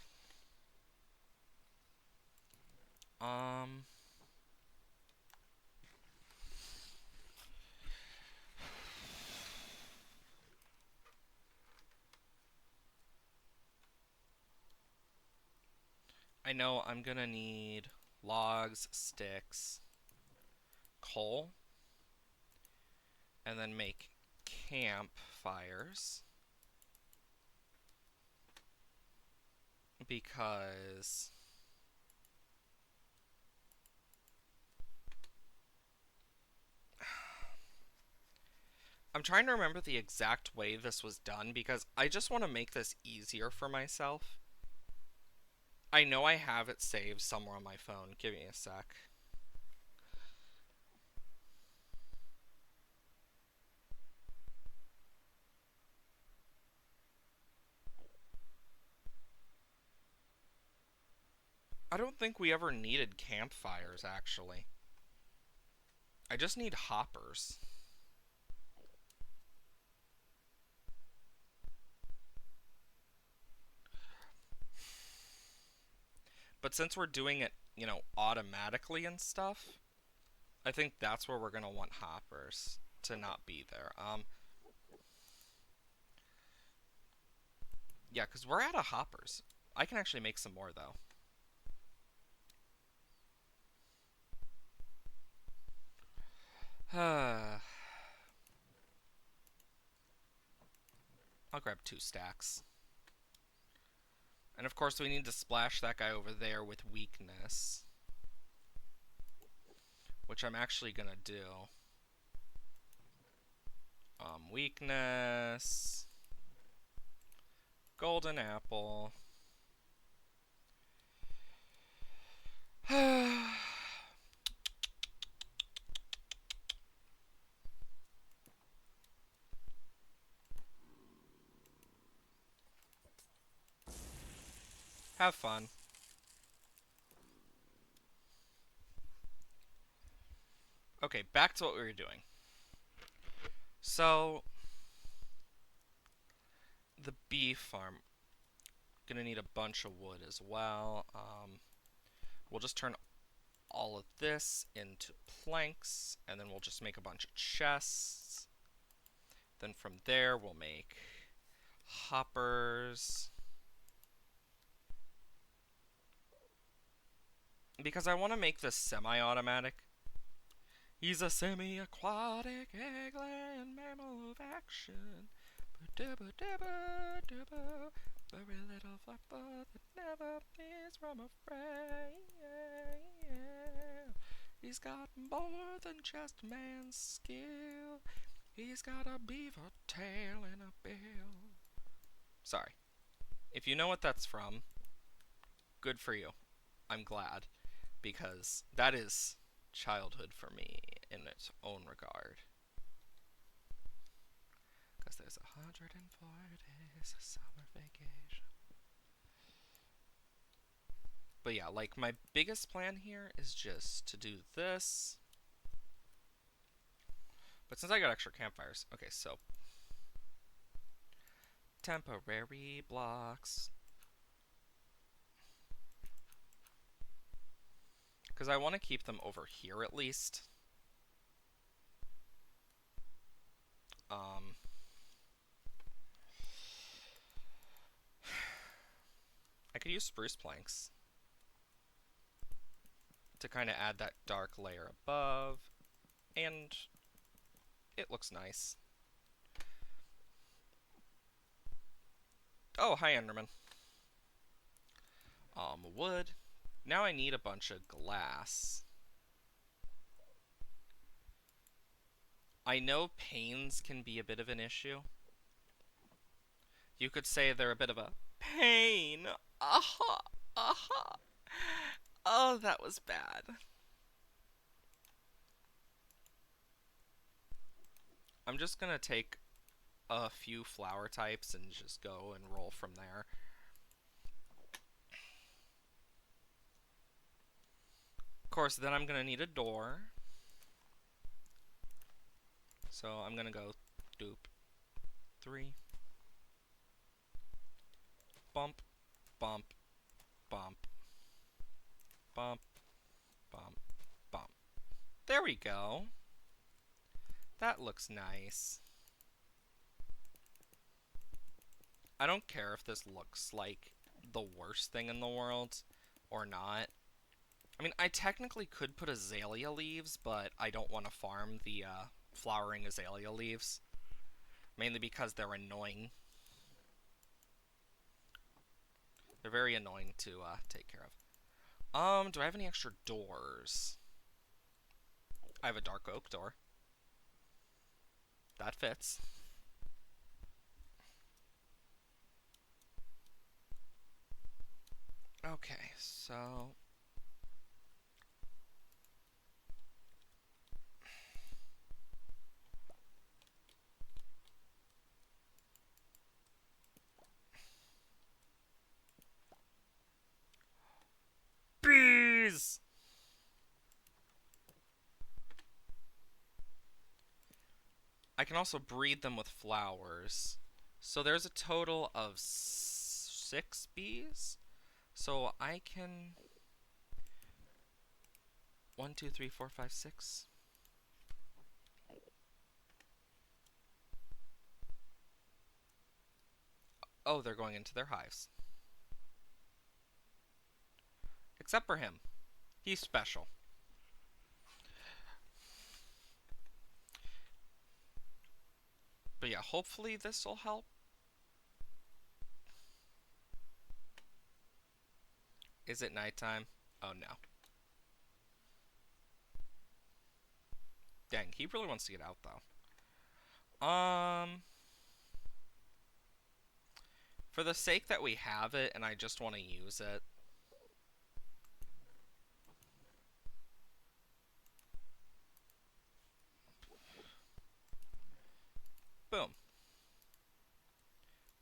I know I'm gonna need logs, sticks, coal, and then make campfires. Because I'm trying to remember the exact way this was done because I just want to make this easier for myself. I know I have it saved somewhere on my phone. Give me a sec. I don't think we ever needed campfires, actually. I just need hoppers. But since we're doing it, you know, automatically and stuff, I think that's where we're going to want hoppers to not be there. Yeah, because we're out of hoppers. I can actually make some more, though. I'll grab 2 stacks. And of course we need to splash that guy over there with weakness. Which I'm actually gonna do. Weakness. Golden apple. Have fun. Okay, back to what we were doing. So, the bee farm. Gonna need a bunch of wood as well. We'll just turn all of this into planks, and then we'll just make a bunch of chests. Then from there, we'll make hoppers. Because I want to make this semi-automatic. He's a semi-aquatic eggland mammal of action. Very little flapper that never is from a fray. He's got more than just man's skill. He's got a beaver tail and a bill. Sorry. If you know what that's from, good for you. I'm glad. Because that is childhood for me in its own regard. Because there's 104 days of summer vacation. But yeah, like my biggest plan here is just to do this. But since I got extra campfires, okay, so temporary blocks. Because I want to keep them over here at least. I could use spruce planks to kind of add that dark layer above, and it looks nice. Oh, hi Enderman. some wood. Now I need a bunch of glass. I know panes can be a bit of an issue. You could say they're a bit of a pain. Aha! Aha! Oh, that was bad. I'm just gonna take a few flower types and just go and roll from there. Of course, then I'm gonna need a door. So I'm gonna go doop 3. Bump, bump, bump, bump, bump, bump. There we go. That looks nice. I don't care if this looks like the worst thing in the world or not. I mean, I technically could put azalea leaves, but I don't want to farm the flowering azalea leaves. Mainly because they're annoying. They're very annoying to take care of. Do I have any extra doors? I have a dark oak door. That fits. Okay, so... Bees! I can also breed them with flowers. So there's a total of 6 bees. So I can... 1, 2, 3, 4, 5, 6. Oh, they're going into their hives. Except for him. He's special. But yeah, hopefully this will help. Is it nighttime? Oh no. Dang, he really wants to get out though. For the sake that we have it and I just want to use it. Boom.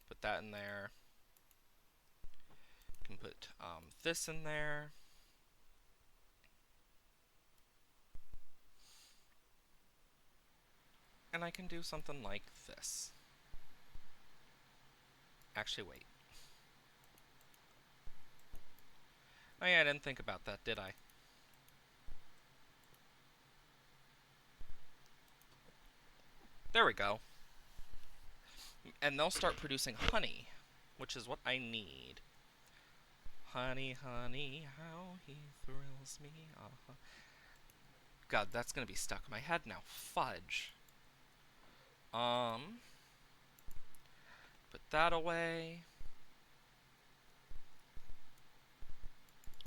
Put that in there. Can put this in there. And I can do something like this. Actually, wait. Oh yeah, I didn't think about that, did I? There we go. And they'll start producing honey, which is what I need. Honey, honey, how he thrills me. God, that's gonna be stuck in my head now. Fudge. Put that away.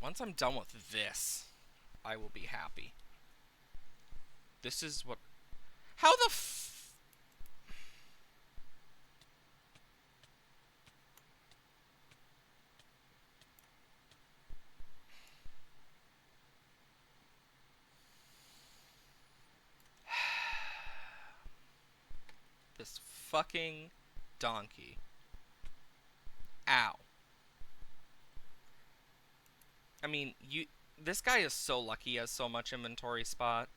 Once I'm done with this, I will be happy. This is what... How the f... This fucking donkey. Ow. I mean, this guy is so lucky he has so much inventory spot.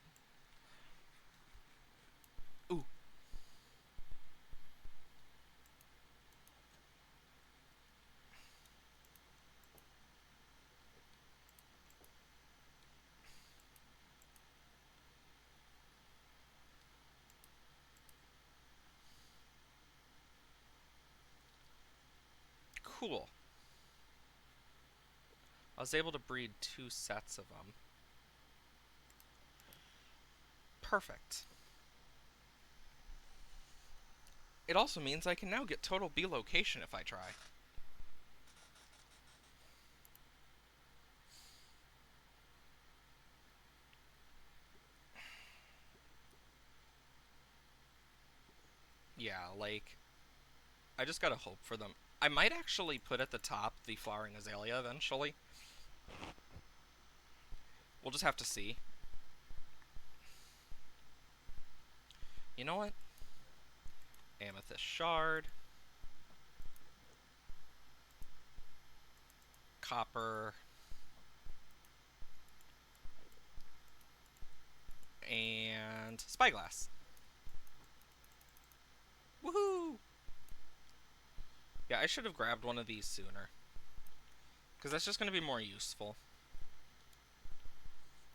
Ooh. Cool. I was able to breed 2 sets of them. Perfect. It also means I can now get total bee location if I try. Yeah, like, I just gotta hope for them. I might actually put at the top the flowering azalea eventually. We'll just have to see. You know what? Amethyst shard. Copper. And spyglass. Woohoo! Yeah, I should have grabbed one of these sooner. Because that's just going to be more useful.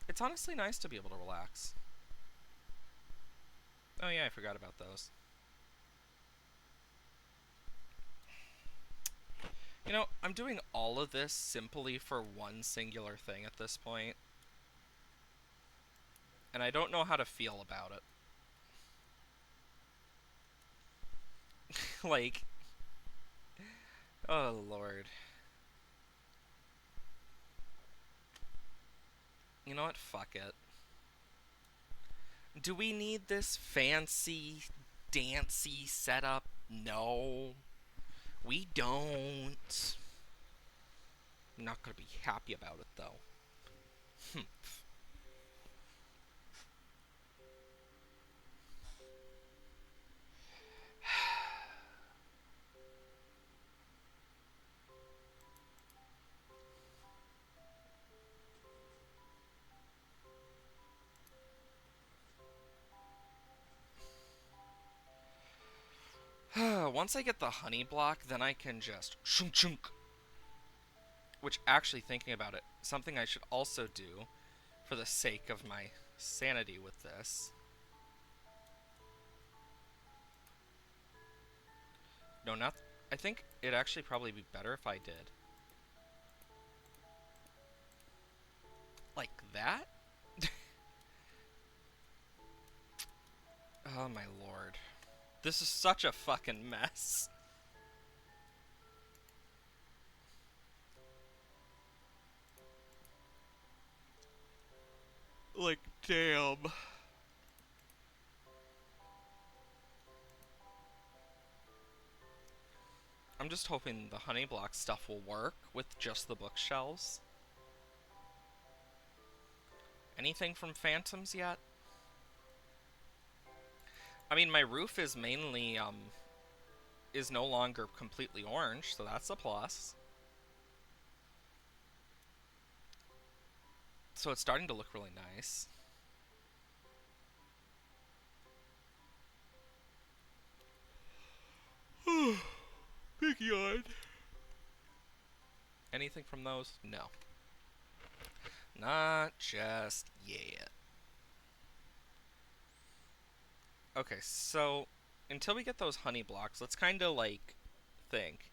It's honestly nice to be able to relax. Oh yeah, I forgot about those. You know, I'm doing all of this simply for one singular thing at this point. And I don't know how to feel about it. Like, oh lord. You know what? Fuck it. Do we need this fancy, dancy setup? No. We don't. I'm not gonna be happy about it though. Once I get the honey block, then I can just shunk shunk. Which, actually, thinking about it, something I should also do for the sake of my sanity with this. No, not. I think it'd actually probably be better if I did. Like that? Oh my lord. This is such a fucking mess. Like, damn. I'm just hoping the honey block stuff will work with just the bookshelves. Anything from Phantoms yet? I mean, my roof is mainly, is no longer completely orange, so that's a plus. So it's starting to look really nice. Big yawn. Anything from those? No. Not just yet. Okay, so until we get those honey blocks, let's kind of like think.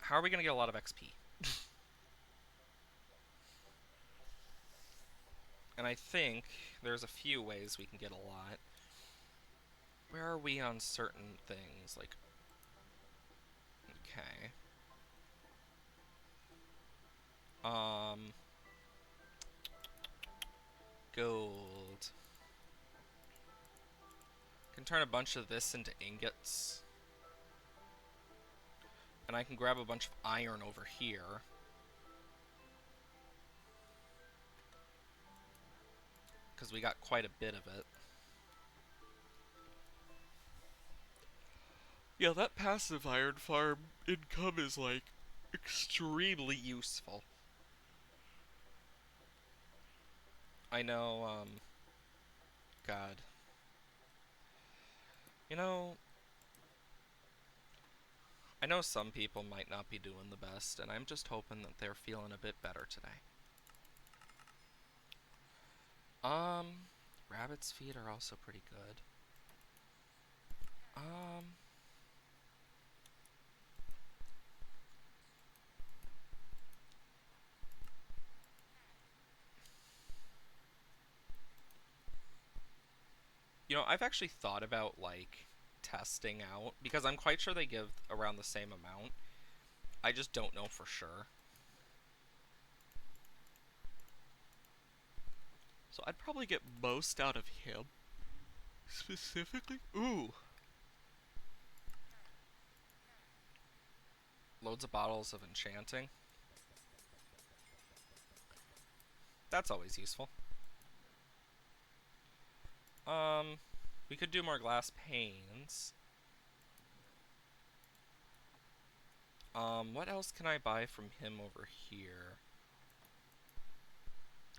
How are we going to get a lot of XP? And I think there's a few ways we can get a lot. Where are we on certain things? Like, okay. Gold. Can turn a bunch of this into ingots. And I can grab a bunch of iron over here. Because we got quite a bit of it. Yeah, that passive iron farm income is, like, extremely useful. I know, God. You know, I know some people might not be doing the best, and I'm just hoping that they're feeling a bit better today. Rabbit's feet are also pretty good. You know, I've actually thought about, like, testing out, because I'm quite sure they give around the same amount. I just don't know for sure. So I'd probably get most out of him. Specifically? Ooh. Loads of bottles of enchanting. That's always useful. We could do more glass panes. What else can I buy from him over here?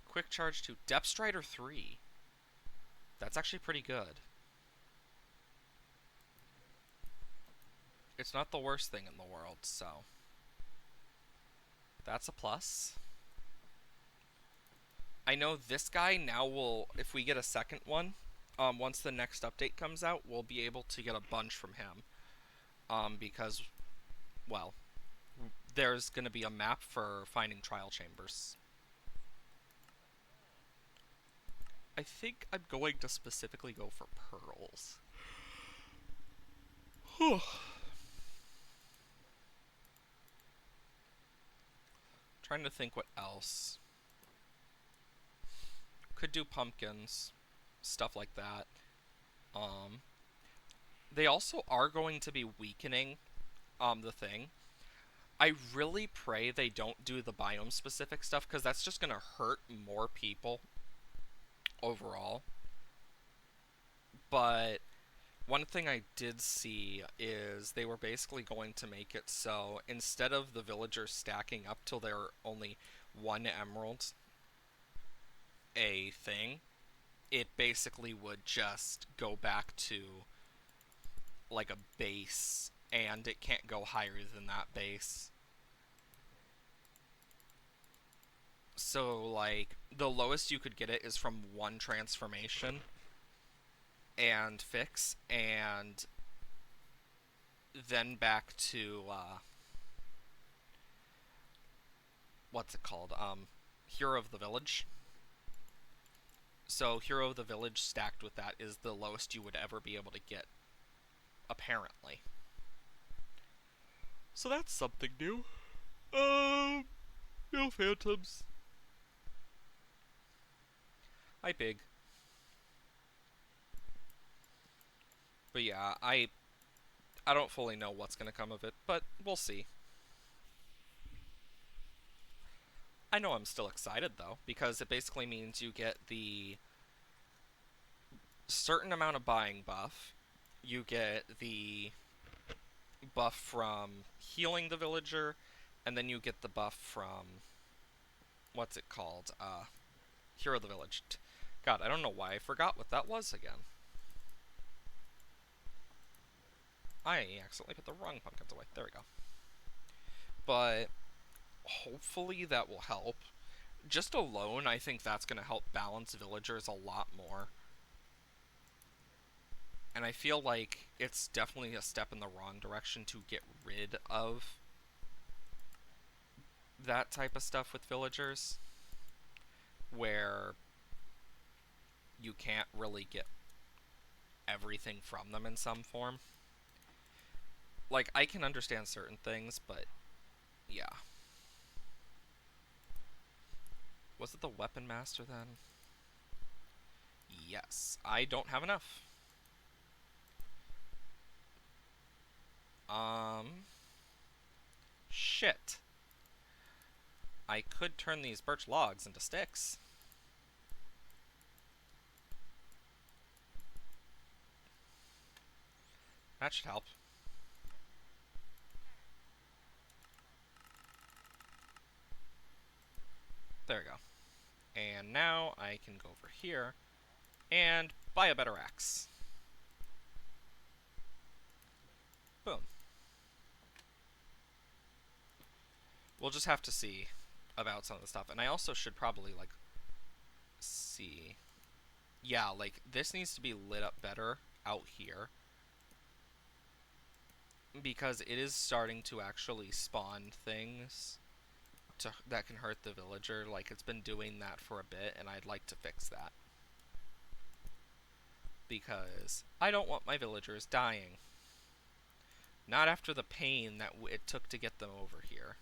Quick charge to Depth Strider 3. That's actually pretty good. It's not the worst thing in the world, so that's a plus. I know this guy now will, if we get a second one, once the next update comes out, we'll be able to get a bunch from him. Because, well, there's going to be a map for finding trial chambers. I think I'm going to specifically go for pearls. Trying to think what else. Could do pumpkins, stuff like that. They also are going to be weakening the thing. I really pray they don't do the biome specific stuff, because that's just going to hurt more people overall. But one thing I did see is they were basically going to make it so instead of the villagers stacking up till they're only one emerald a thing, it basically would just go back to like a base, and it can't go higher than that base. So, like, the lowest you could get it is from one transformation and fix, and then back to, what's it called? Hero of the Village. So, Hero of the Village stacked with that is the lowest you would ever be able to get, apparently. So that's something new. No phantoms. Hi, Big. But yeah, I don't fully know what's gonna come of it, but we'll see. I know I'm still excited though, because it basically means you get the certain amount of buying buff, you get the buff from healing the villager, and then you get the buff from what's it called? Hero of the Village. God, I don't know why I forgot what that was again. I accidentally put the wrong pumpkins away. There we go. But hopefully that will help. Just alone, I think that's going to help balance villagers a lot more. And I feel like it's definitely a step in the wrong direction to get rid of that type of stuff with villagers, where you can't really get everything from them in some form. Like, I can understand certain things, but yeah. Was it the Weapon Master then? Yes. I don't have enough. Shit. I could turn these birch logs into sticks. That should help. There we go. And now I can go over here and buy a better axe. Boom. We'll just have to see about some of the stuff. And I also should probably, like, see. Yeah, like, this needs to be lit up better out here, because it is starting to actually spawn things that can hurt the villager. Like, it's been doing that for a bit, and I'd like to fix that. Because I don't want my villagers dying. Not after the pain that it took to get them over here.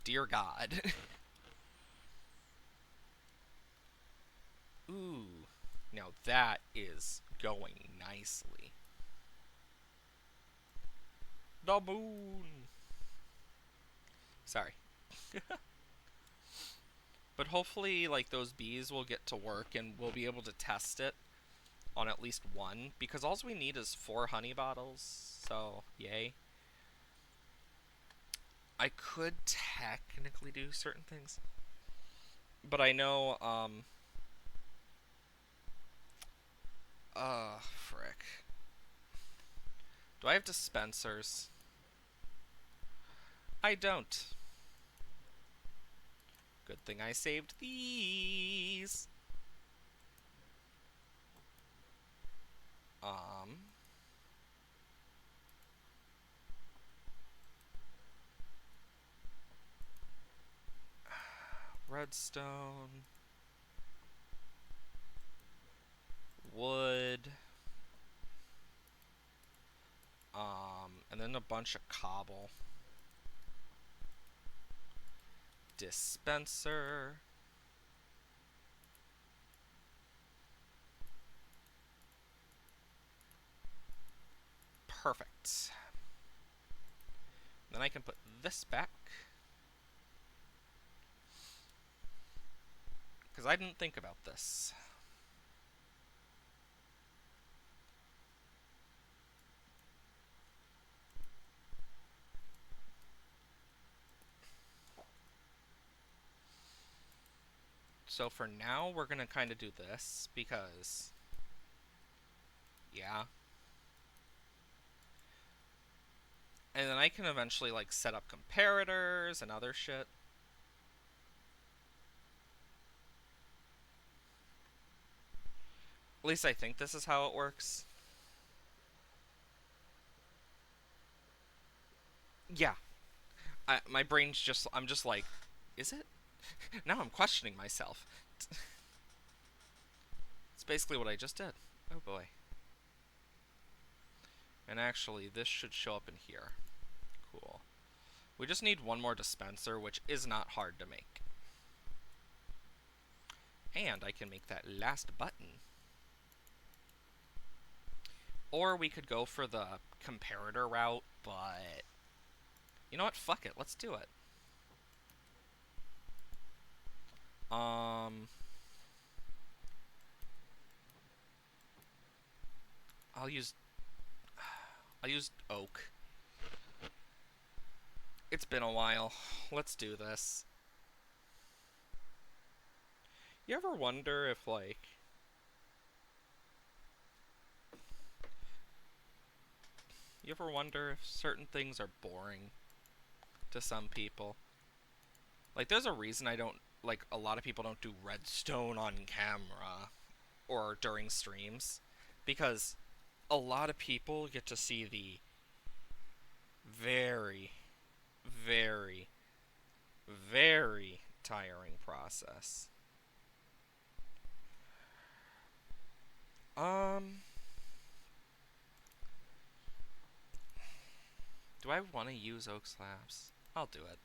Dear God. Ooh. Now that is going nicely. The moon! Sorry. But hopefully, like, those bees will get to work and we'll be able to test it on at least one, because all we need is 4 honey bottles, so yay. I could technically do certain things, but I know, frick. Do I have dispensers? I don't. Good thing I saved these. Um, redstone, wood, and then a bunch of cobble. Dispenser. Perfect. Then I can put this back, because I didn't think about this. So for now, we're going to kind of do this, because, yeah. And then I can eventually, like, set up comparators and other shit. At least I think this is how it works. Yeah. My brain's just, I'm just like, is it? Now I'm questioning myself. It's basically what I just did. Oh boy. And actually, this should show up in here. Cool. We just need one more dispenser, which is not hard to make. And I can make that last button. Or we could go for the comparator route, but... You know what? Fuck it. Let's do it. I'll use oak. It's been a while. Let's do this. You ever wonder if, like... You ever wonder if certain things are boring to some people? Like, there's a reason I don't... Like, a lot of people don't do redstone on camera or during streams. Because a lot of people get to see the very, very, very tiring process. Do I want to use oak slabs? I'll do it.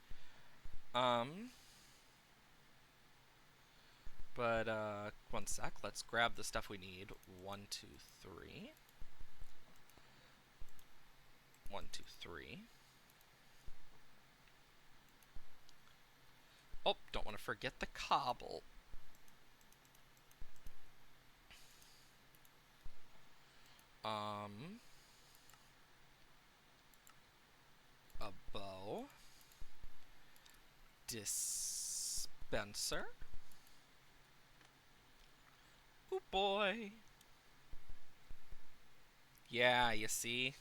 But, one sec. Let's grab the stuff we need. 1, 2, 3. 1, 2, 3. Oh, don't want to forget the cobble. A bow. Dispenser. Oh boy. Yeah, you see?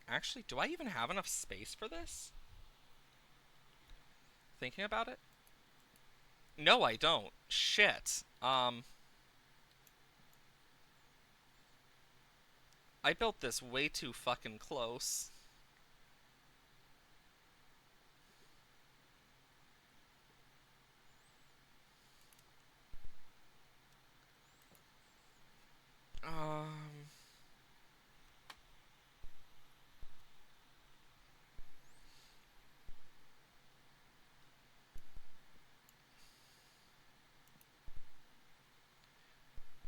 Actually, do I even have enough space for this? Thinking about it? No, I don't. Shit. I built this way too fucking close. Um...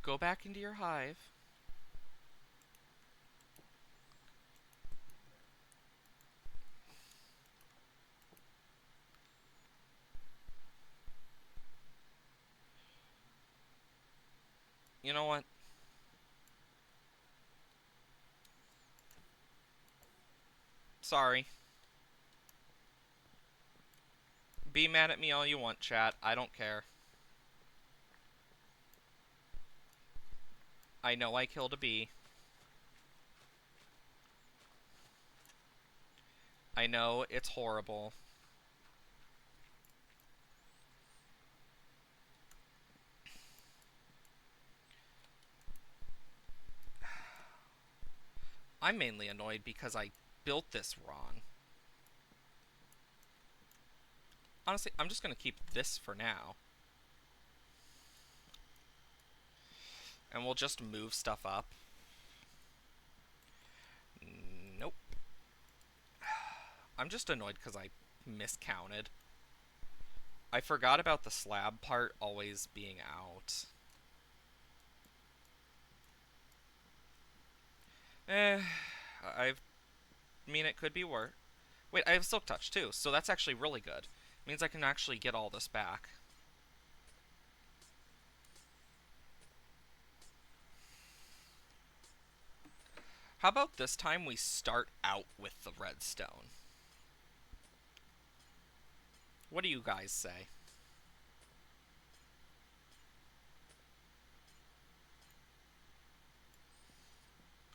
Go back into your hive. You know what? Sorry. Be mad at me all you want, chat. I don't care. I know I killed a bee. I know it's horrible. I'm mainly annoyed because I built this wrong. Honestly, I'm just gonna keep this for now. And we'll just move stuff up. Nope. I'm just annoyed because I miscounted. I forgot about the slab part always being out. I mean, it could be worse. Wait, I have Silk Touch too, so that's actually really good. It means I can actually get all this back. How about this time we start out with the redstone? What do you guys say?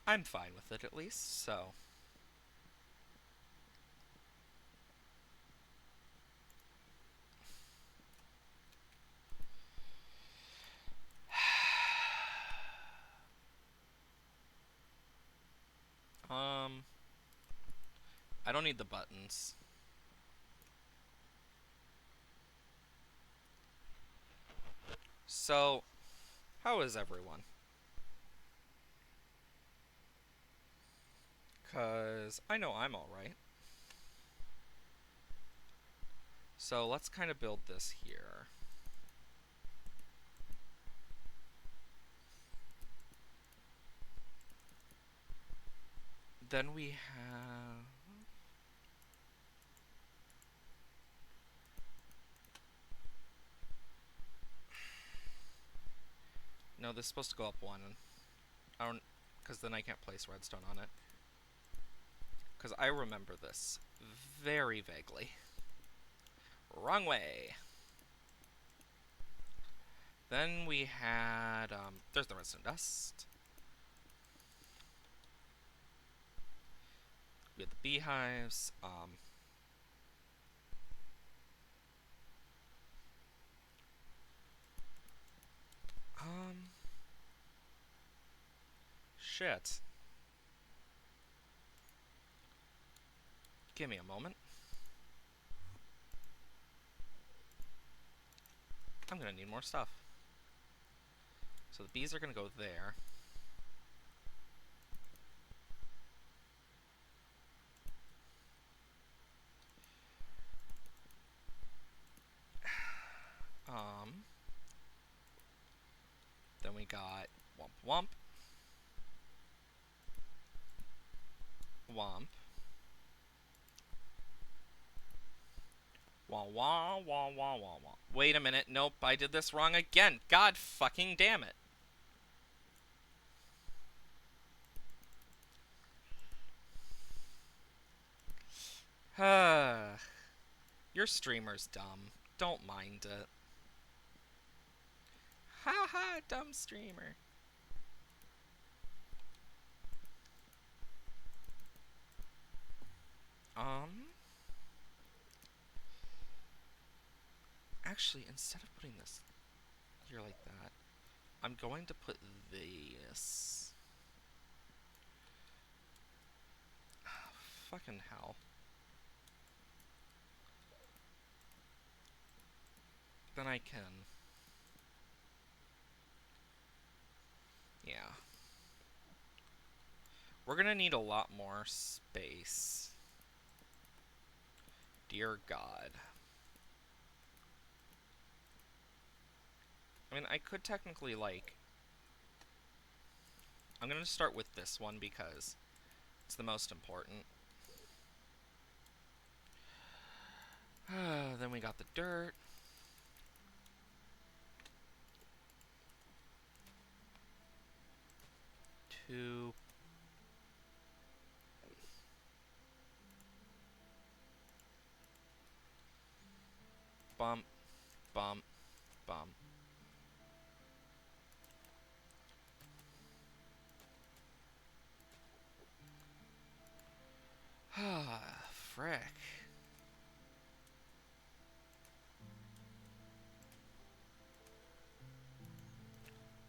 I'm fine with it at least, so. I don't need the buttons. So, how is everyone? 'Cause I know I'm alright. So let's kind of build this here. Then we have... No, this is supposed to go up one. I don't... Because then I can't place redstone on it. Because I remember this very vaguely. Wrong way. Then we had... there's the redstone dust. We had the beehives. Shit. Give me a moment. I'm gonna need more stuff. So the bees are gonna go there. Then we got Womp Womp. Womp. Wah wah wah wah wah wah. Wait a minute, nope, I did this wrong again. God fucking damn it. Your streamer's dumb. Don't mind it. Ha ha, dumb streamer. Actually, instead of putting this here like that, I'm going to put this. Fucking hell. Then I can... Yeah. We're gonna need a lot more space. Dear God. I mean, I could technically, like, I'm going to start with this one because it's the most important. Then we got the dirt. Two. Bump, bump, bump. Frick.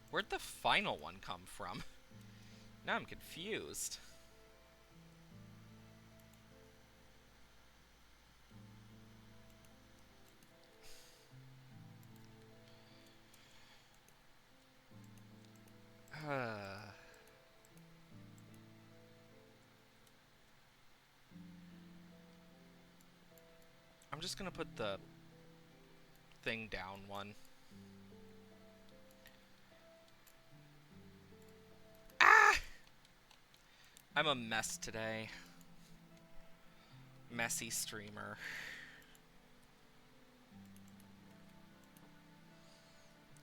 Where'd the final one come from? Now I'm confused. I'm just gonna put the thing down one. Ah! I'm a mess today. Messy streamer.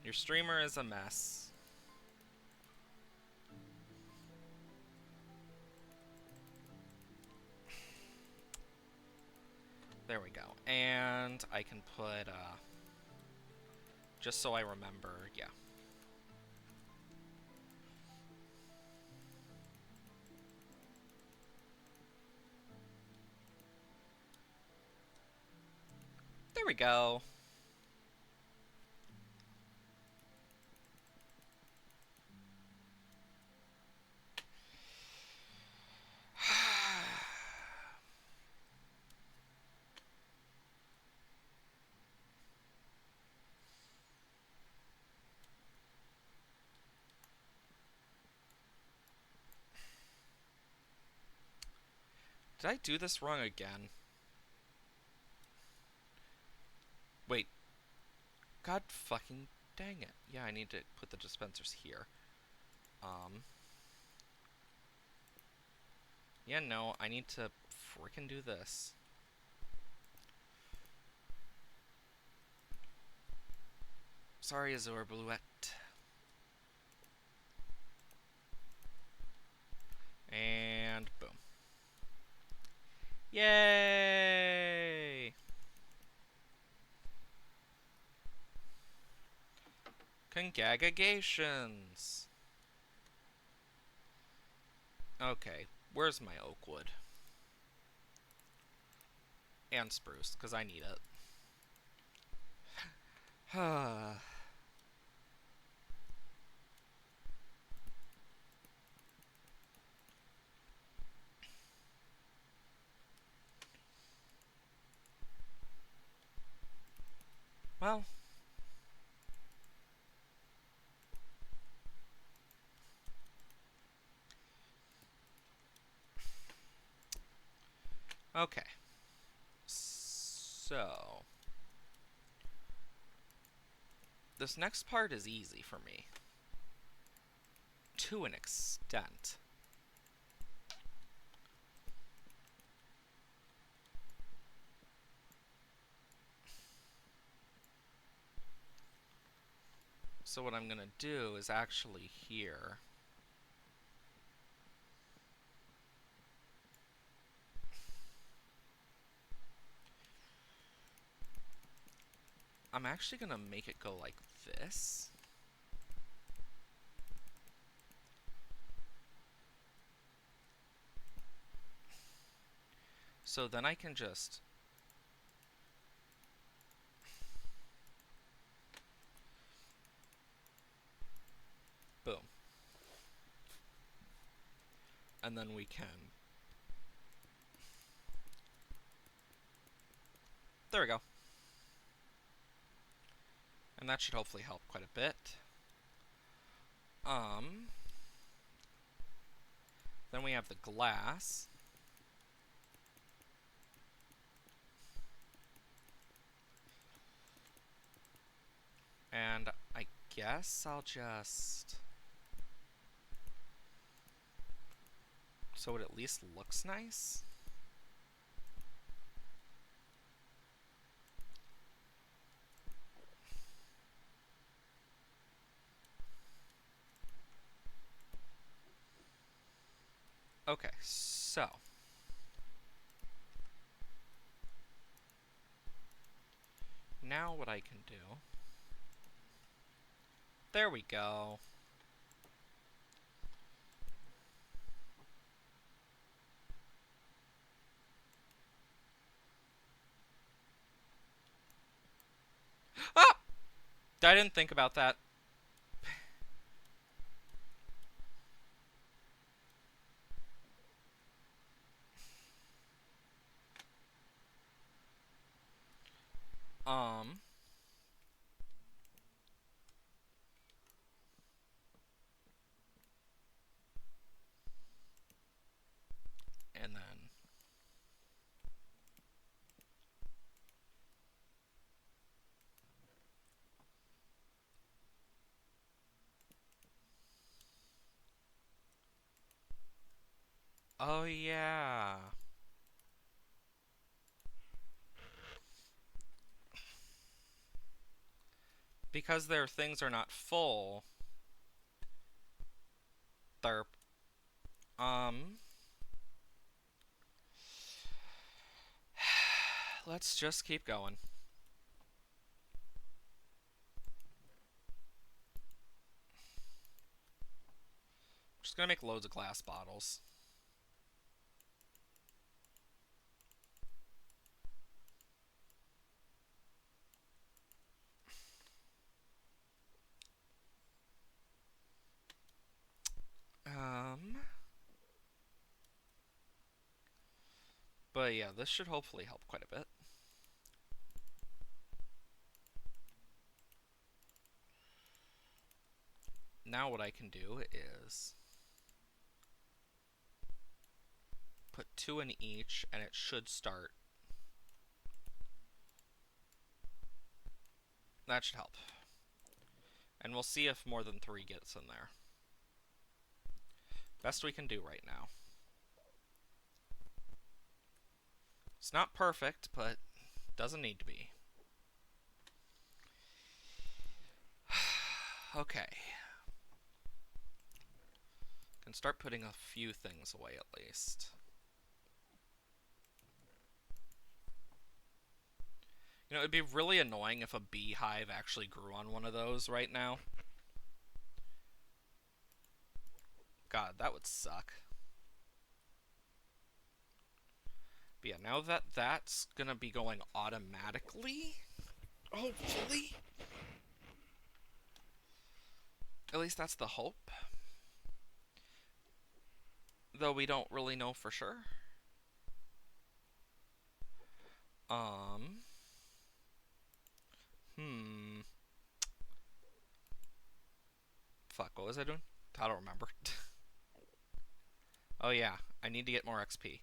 Your streamer is a mess. There we go. And I can put, just so I remember, yeah. There we go. Did I do this wrong again? Wait. God fucking dang it. Yeah, I need to put the dispensers here. Yeah, no, I need to freaking do this. Sorry, Azure Bluette. And boom. Yay! Congratulations! Okay, where's my oak wood? And spruce, because I need it. Well. Okay. So. This next part is easy for me. To an extent. So what I'm gonna do is actually here. I'm actually gonna make it go like this. So then I can just boom. And then we can. There we go. And that should hopefully help quite a bit. Then we have the glass. And I guess I'll just so it at least looks nice. Okay, so now what I can do, there we go. Ah! I didn't think about that. Um, and then oh yeah. Because their things are not full, they're let's just keep going. Just gonna make loads of glass bottles. Um, but yeah, this should hopefully help quite a bit. Now what I can do is put 2 in each, and it should start. That should help. And we'll see if more than 3 gets in there. Best we can do right now. It's not perfect, but doesn't need to be. Okay. Can start putting a few things away at least. You know, it'd be really annoying if a beehive actually grew on one of those right now. God, that would suck. But yeah, now that that's gonna be going automatically, hopefully. At least that's the hope. Though we don't really know for sure. Um. Fuck, what was I doing? I don't remember. Oh yeah, I need to get more XP.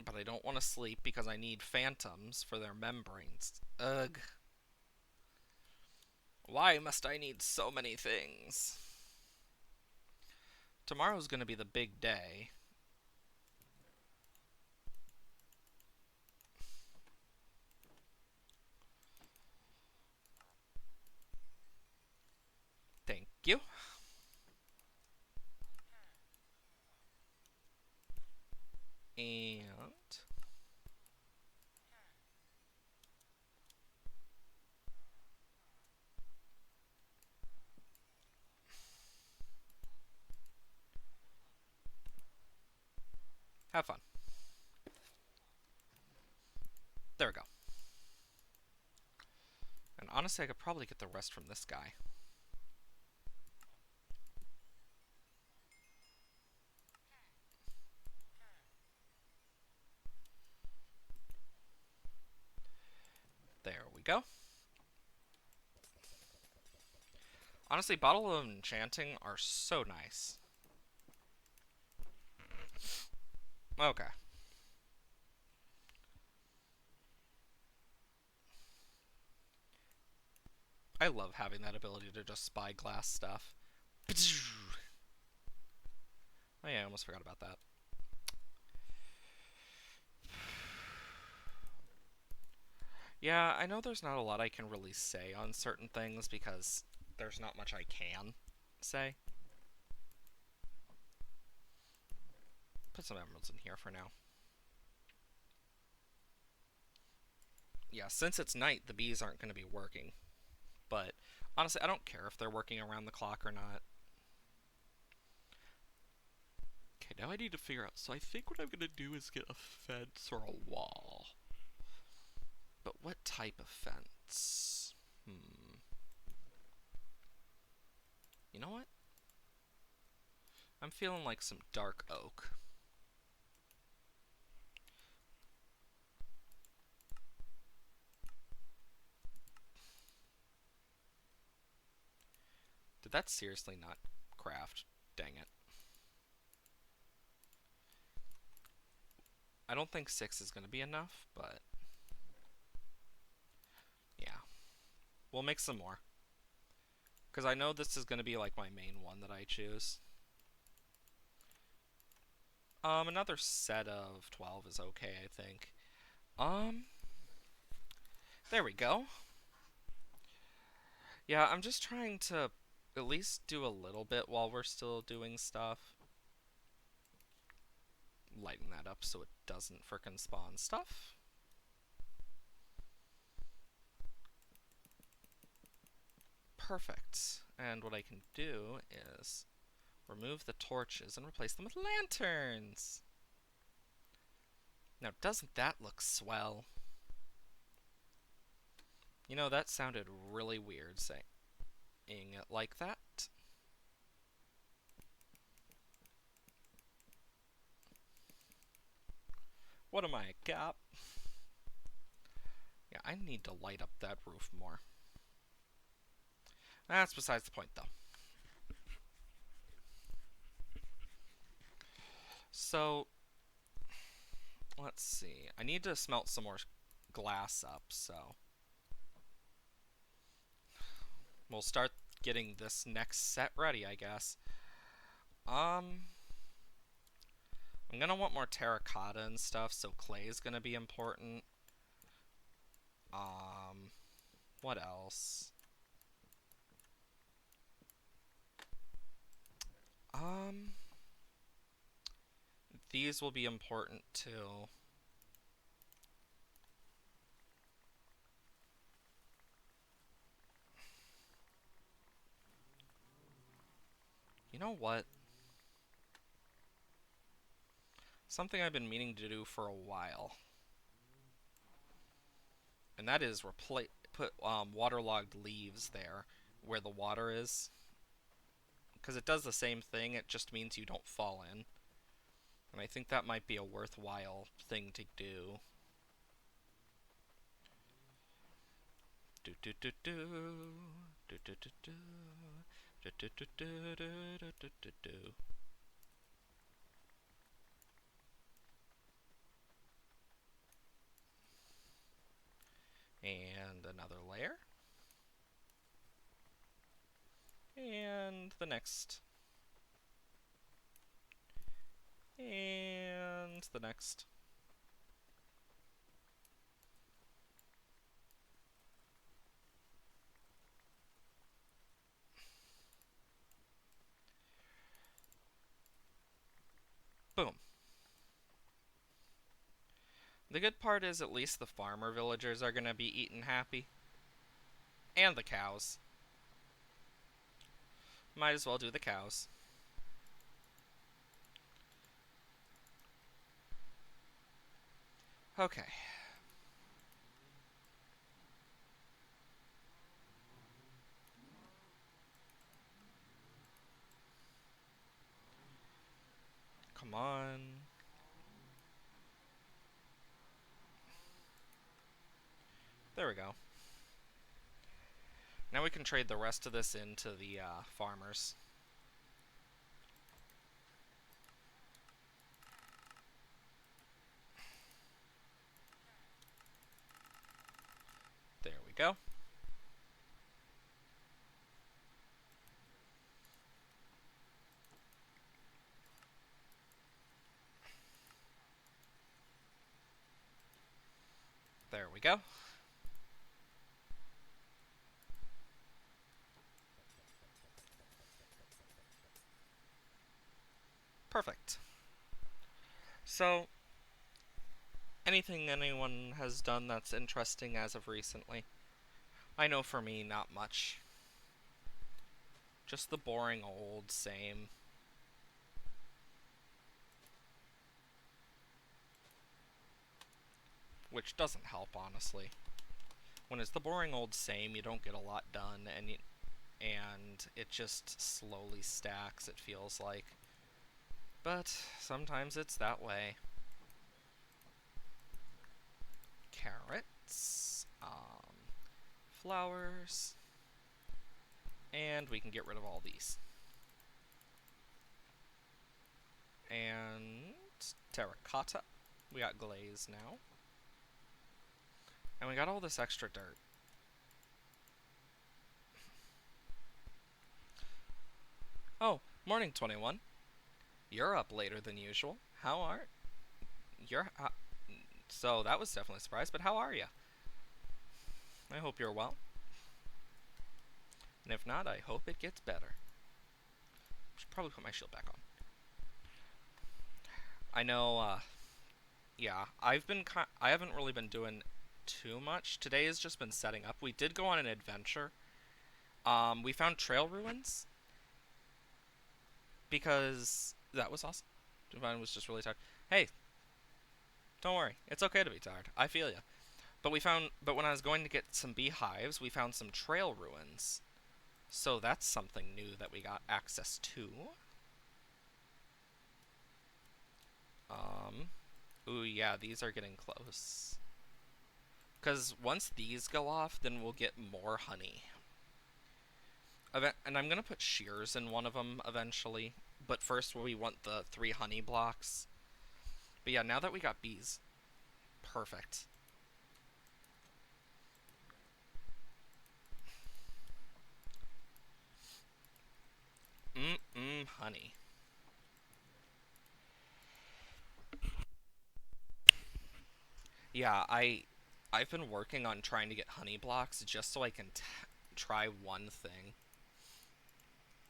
But I don't want to sleep because I need phantoms for their membranes. Ugh. Why must I need so many things? Tomorrow's gonna be the big day. Thank you. And have fun. There we go. And honestly, I could probably get the rest from this guy. There we go. Honestly, Bottle of Enchanting are so nice. Okay. I love having that ability to just spyglass stuff. Oh yeah, I almost forgot about that. Yeah, I know there's not a lot I can really say on certain things because there's not much I can say. Put some emeralds in here for now. Yeah, since it's night, the bees aren't going to be working. But honestly, I don't care if they're working around the clock or not. Okay, now I need to figure out. So I think what I'm going to do is get a fence or a wall. But what type of fence? You know what? I'm feeling like some dark oak. Did that seriously not craft? Dang it. I don't think 6 is going to be enough, but yeah. We'll make some more. Because I know this is going to be like my main one that I choose. Another set of 12 is okay, I think. There we go. Yeah, I'm just trying to at least do a little bit while we're still doing stuff. Lighten that up so it doesn't frickin' spawn stuff. Perfect. And what I can do is remove the torches and replace them with lanterns. Now, doesn't that look swell? You know, that sounded really weird saying it like that. What am I, a cop? Yeah, I need to light up that roof more. That's besides the point, though. So, let's see. I need to smelt some more glass up, so we'll start getting this next set ready, I guess. I'm gonna want more terracotta and stuff, so clay is gonna be important. What else? These will be important too. You know what? Something I've been meaning to do for a while. And that is put waterlogged leaves there where the water is. Because it does the same thing, it just means you don't fall in. And I think that might be a worthwhile thing to do. Do do do do do do do do do do do do do do do do. And another layer. And the next. And the next. Boom. The good part is at least the farmer villagers are gonna be eating happy. And the cows. Might as well do the cows. Okay. Come on. There we go. Now we can trade the rest of this into the farmers. There we go. There we go. Perfect. So, anything anyone has done that's interesting as of recently? I know for me, not much. Just the boring old same. Which doesn't help, honestly. When it's the boring old same, you don't get a lot done, and it just slowly stacks, it feels like. But sometimes it's that way. Carrots. Flowers. And we can get rid of all these. And terracotta. We got glaze now. And we got all this extra dirt. Oh, morning 21. You're up later than usual. How are... You're... So that was definitely a surprise, but how are you? I hope you're well. And if not, I hope it gets better. Should probably put my shield back on. I know, yeah, I haven't really been doing too much. Today has just been setting up. We did go on an adventure. We found trail ruins. Because that was awesome. Divine was just really tired. Hey, don't worry. It's okay to be tired. I feel ya. But when I was going to get some beehives, we found some trail ruins. So that's something new that we got access to. Ooh, yeah, these are getting close. Because once these go off, then we'll get more honey. And I'm going to put shears in one of them eventually. But first, we want the 3 honey blocks. But yeah, now that we got bees, perfect. Honey. Yeah, I've been working on trying to get honey blocks just so I can try one thing.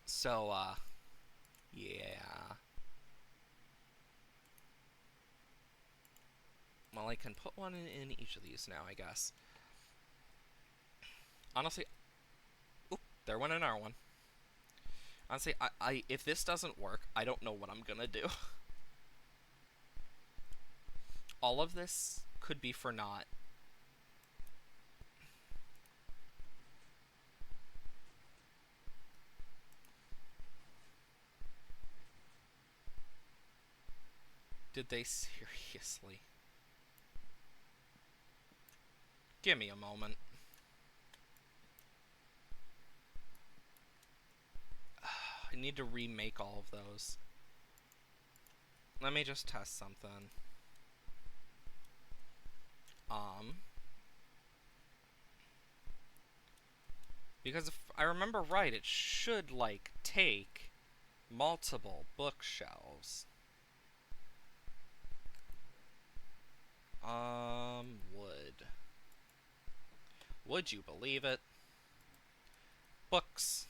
So, yeah. Well, I can put one in each of these now, I guess. Honestly, oop, there went an R1. Honestly, if this doesn't work, I don't know what I'm gonna do. All of this could be for naught. Did they seriously? Give me a moment. I need to remake all of those. Let me just test something. Because if I remember right, it should, like, take multiple bookshelves. Wood. Would you believe it? Books.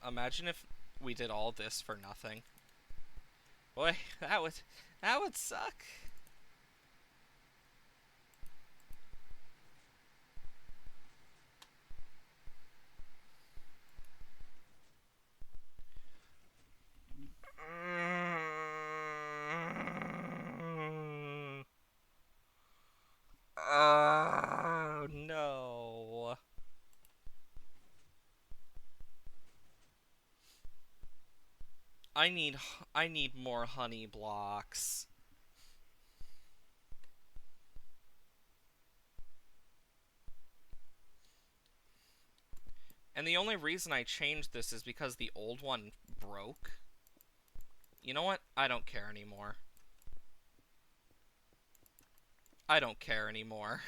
Imagine if we did all this for nothing. Boy, that would suck. Oh no. I need more honey blocks. And the only reason I changed this is because the old one broke. You know what? I don't care anymore. I don't care anymore.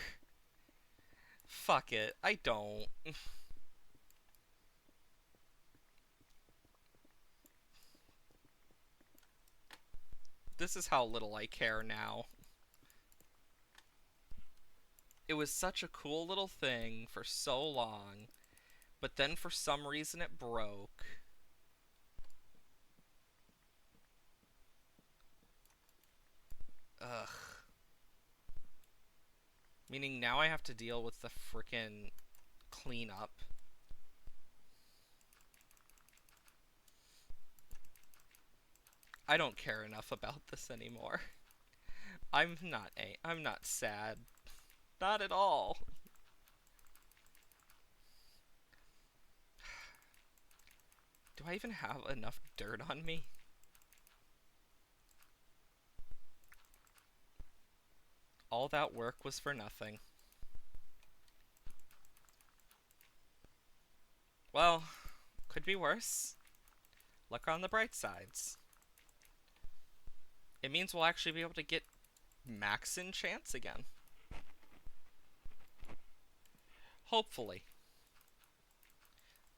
Fuck it. I don't. This is how little I care now. It was such a cool little thing for so long, but then for some reason it broke. Ugh. Meaning now I have to deal with the frickin' cleanup. I don't care enough about this anymore. I'm not sad. Not at all. Do I even have enough dirt on me? All that work was for nothing. Well, could be worse. Look on the bright sides. It means we'll actually be able to get max enchants again. Hopefully.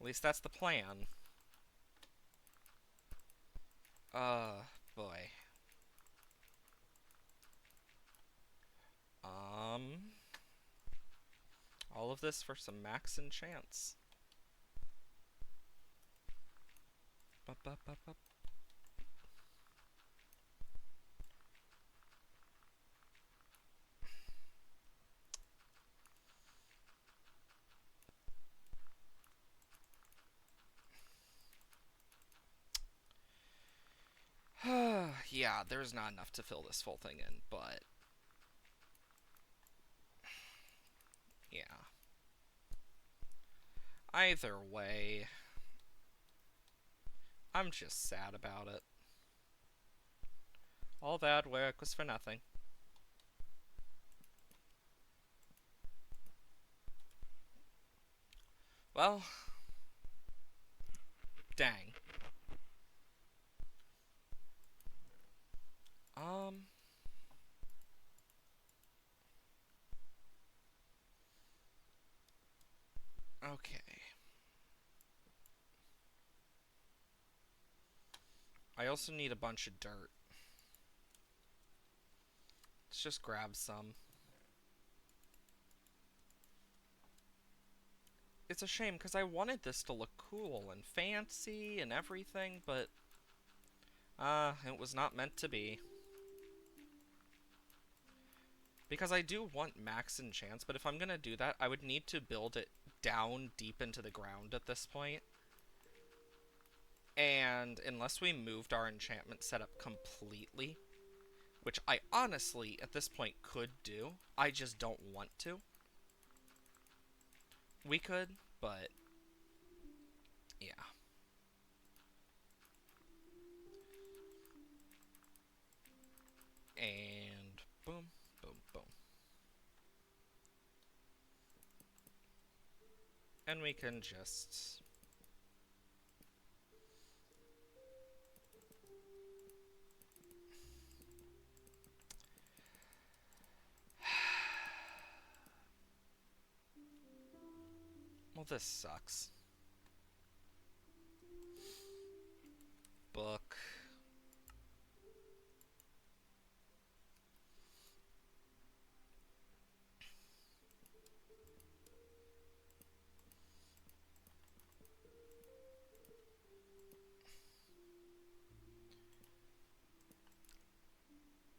At least that's the plan. Boy. All of this for some max enchants. Bup, bup, bup, bup. Yeah, there's not enough to fill this full thing in, but yeah. Either way, I'm just sad about it. All that work was for nothing. Well, dang. Okay. I also need a bunch of dirt. Let's just grab some. It's a shame, because I wanted this to look cool and fancy and everything, but it was not meant to be. Because I do want max enchants, but if I'm gonna do that, I would need to build it down deep into the ground at this point. And unless we moved our enchantment setup completely, which I honestly, at this point, could do, I just don't want to. We could, but yeah. And boom, boom, boom. And we can just... Well, this sucks. Book.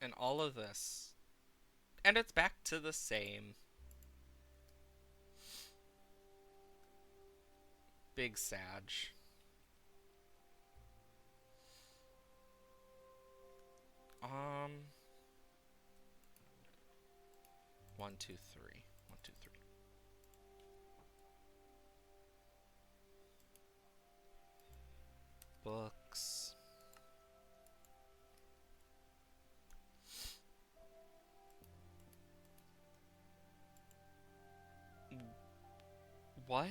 And all of this. And it's back to the same. Big Sag. 1, 2, 3. 1, 2, 3. Books. What?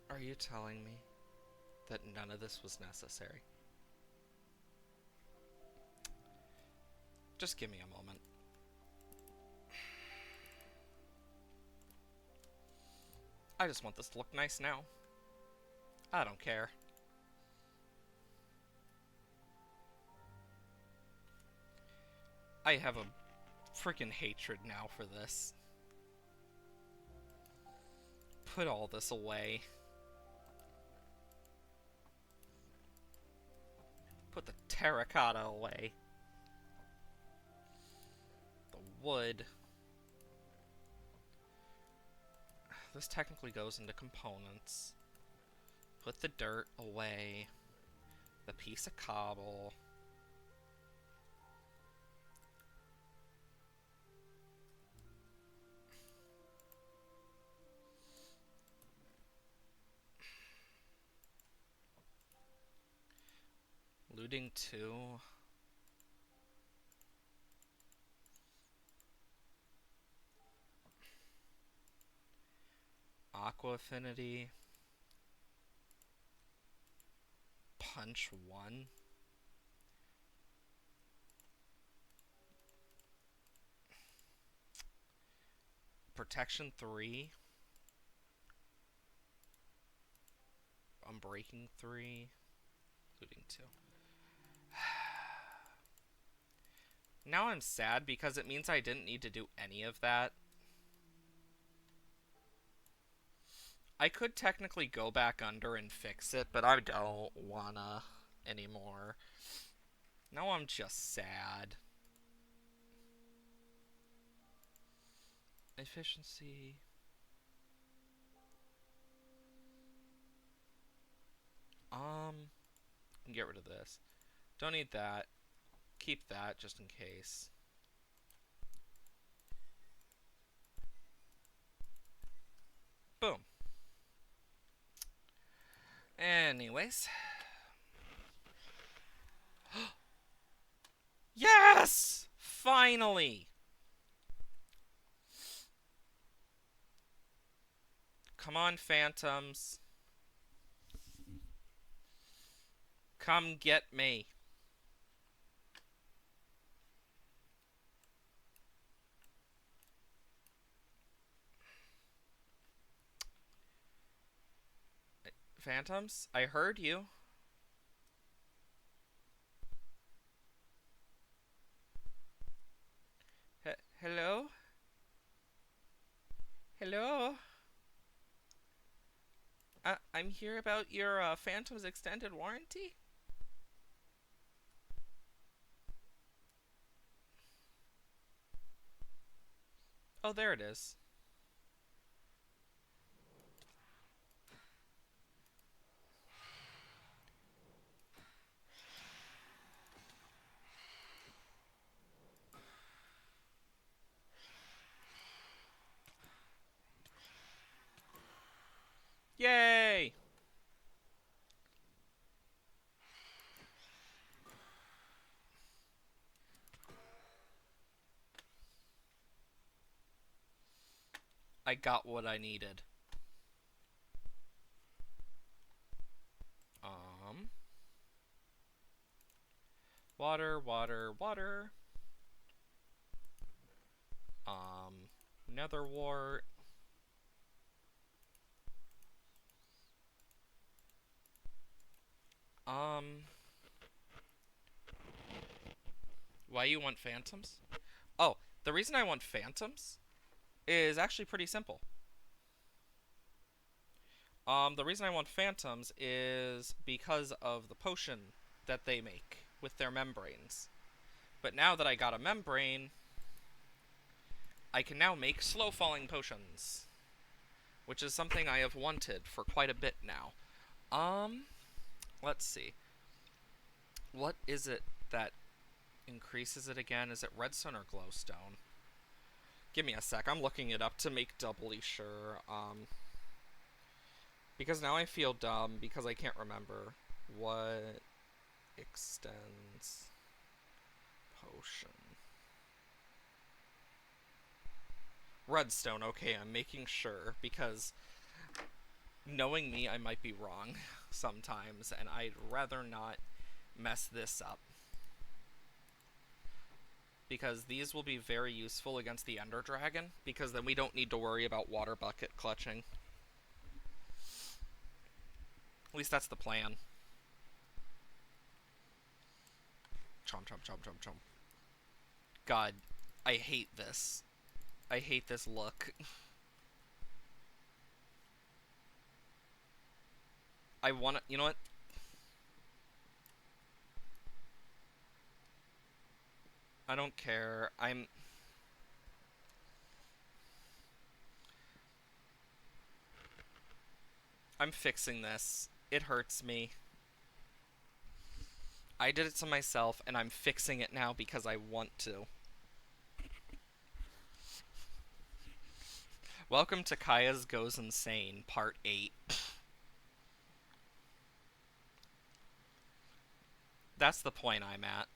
Are you telling me that none of this was necessary? Just give me a moment. I just want this to look nice now. I don't care. I have a freaking hatred now for this. Put all this away. Put the terracotta away. The wood. This technically goes into components. Put the dirt away. The piece of cobble. Looting 2. Aqua Affinity. Punch 1. Protection 3. Unbreaking 3. Looting 2. Now I'm sad because it means I didn't need to do any of that. I could technically go back under and fix it, but I don't wanna anymore. Now I'm just sad. Efficiency. Get rid of this. Don't need that. Keep that just in case. Boom. Anyways. Yes! Finally! Come on, phantoms. Come get me. Phantoms, I heard you. Hello? Hello? I'm here about your Phantom's extended warranty? Oh, there it is. Yay! I got what I needed. Water, water, water. Nether wart. Why you want phantoms? Oh, the reason I want phantoms is actually pretty simple. The reason I want phantoms is because of the potion that they make with their membranes. But now that I got a membrane, I can now make slow-falling potions, which is something I have wanted for quite a bit now. Let's see. What is it that increases it again? Is it redstone or glowstone? Give me a sec. I'm looking it up to make doubly sure. Because now I feel dumb because I can't remember what extends potion. Redstone. Okay, I'm making sure because knowing me, I might be wrong sometimes, and I'd rather not mess this up. because these will be very useful against the Ender Dragon, because then we don't need to worry about water bucket clutching. At least that's the plan. Chomp, chomp, chomp, chomp, chomp. God, I hate this. I hate this look. I want to... You know what? I don't care. I'm fixing this. It hurts me. I did it to myself, and I'm fixing it now because I want to. Welcome to Kaya's Goes Insane, Part 8. That's the point I'm at.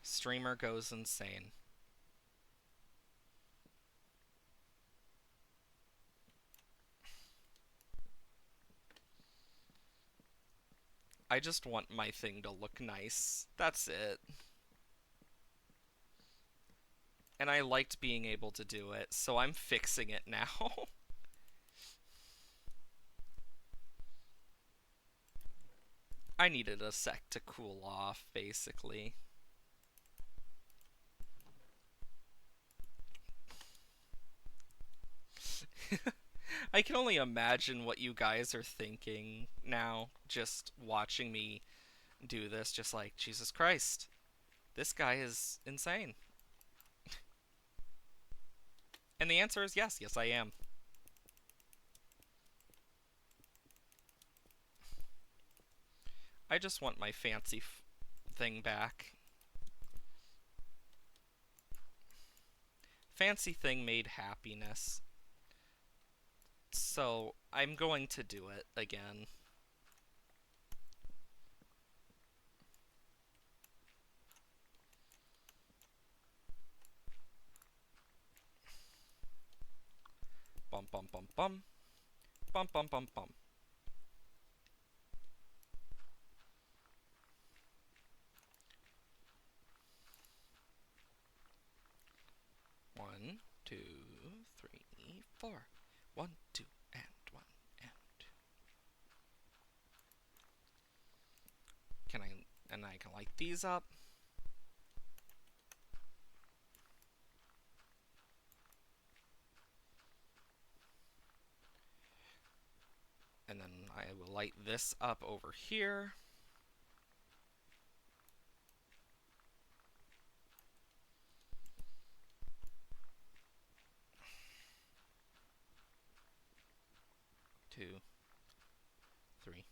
Streamer goes insane. I just want my thing to look nice. That's it. And I liked being able to do it, so I'm fixing it now. I needed a sec to cool off, basically. I can only imagine what you guys are thinking now, just watching me do this, just like, Jesus Christ, this guy is insane. And the answer is yes, yes I am. I just want my fancy thing back. Fancy thing made happiness. So, I'm going to do it again. Bum bum bum bum. Bum bum bum bum. One, two, three, four. 1, 2, and 1, and 2. I can light these up. And then I will light this up over here. Two, three.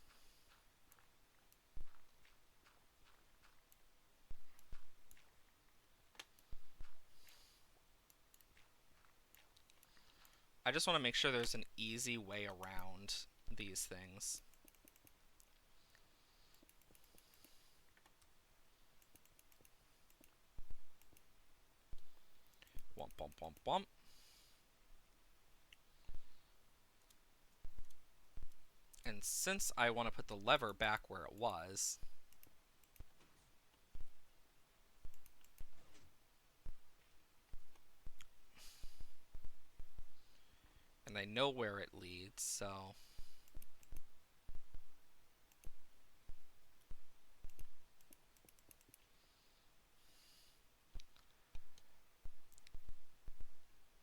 I just want to make sure there's an easy way around these things. Womp, womp, womp, womp. And since I want to put the lever back where it was, and I know where it leads, so...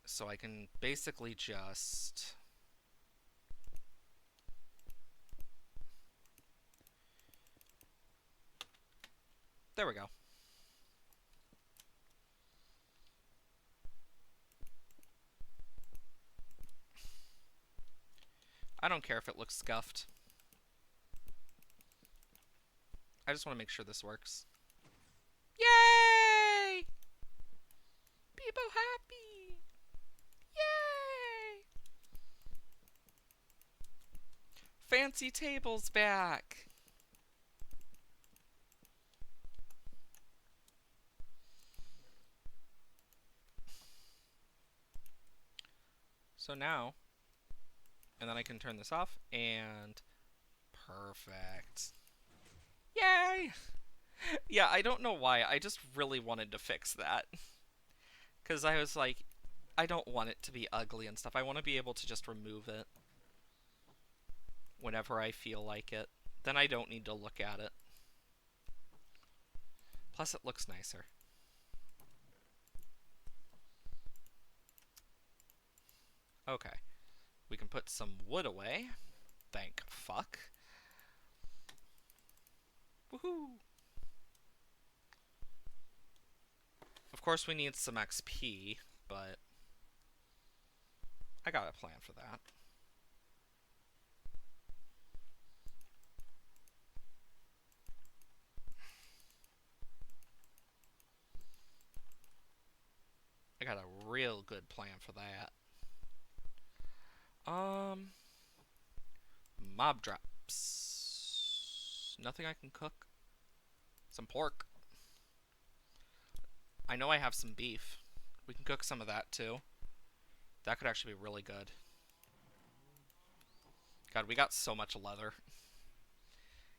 So I can basically just... There we go. I don't care if it looks scuffed. I just want to make sure this works. Yay! People happy! Yay! Fancy tables back! So now, And then I can turn this off, and perfect. Yay! Yeah, I don't know why. I just really wanted to fix that. Because I was like, I don't want it to be ugly and stuff. I want to be able to just remove it whenever I feel like it. Then I don't need to look at it. Plus, it looks nicer. Okay. We can put some wood away. Thank fuck. Woohoo! Of course, we need some XP, but I got a plan for that. I got a real good plan for that. Mob drops. Nothing I can cook. Some pork. I know I have some beef. We can cook some of that too. That could actually be really good. God, we got so much leather.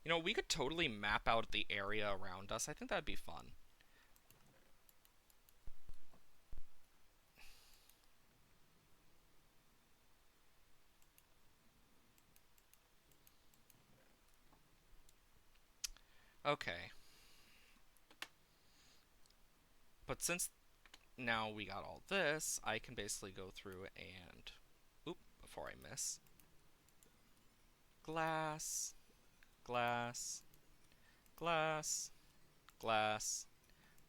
You know, we could totally map out the area around us. I think that'd be fun. Okay. But since now we got all this, I can basically go through and... Oop, before I miss. Glass. Glass. Glass. Glass.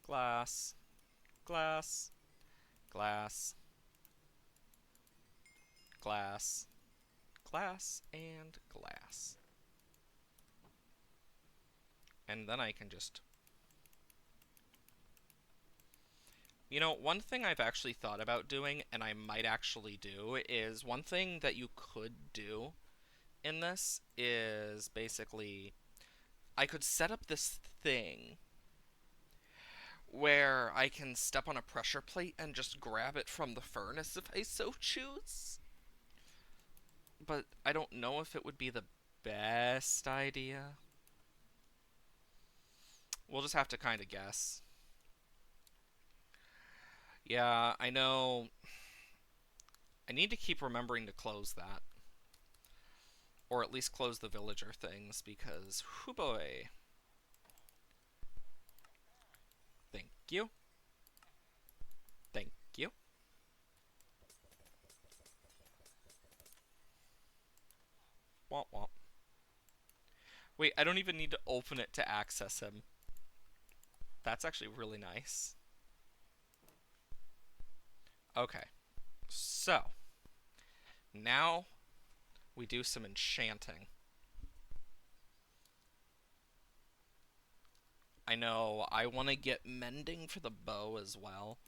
Glass. Glass. Glass. Glass. Glass. And glass. And then I can just... You know, one thing I've actually thought about doing, and I might actually do, is one thing that you could do in this is basically I could set up this thing where I can step on a pressure plate and just grab it from the furnace if I so choose. But I don't know if it would be the best idea. We'll just have to kind of guess. Yeah, I know. I need to keep remembering to close that. Or at least close the villager things, because, whoo boy. Thank you. Thank you. Womp womp. Wait, I don't even need to open it to access him. That's actually really nice. Okay, so now we do some enchanting. I know I want to get mending for the bow as well.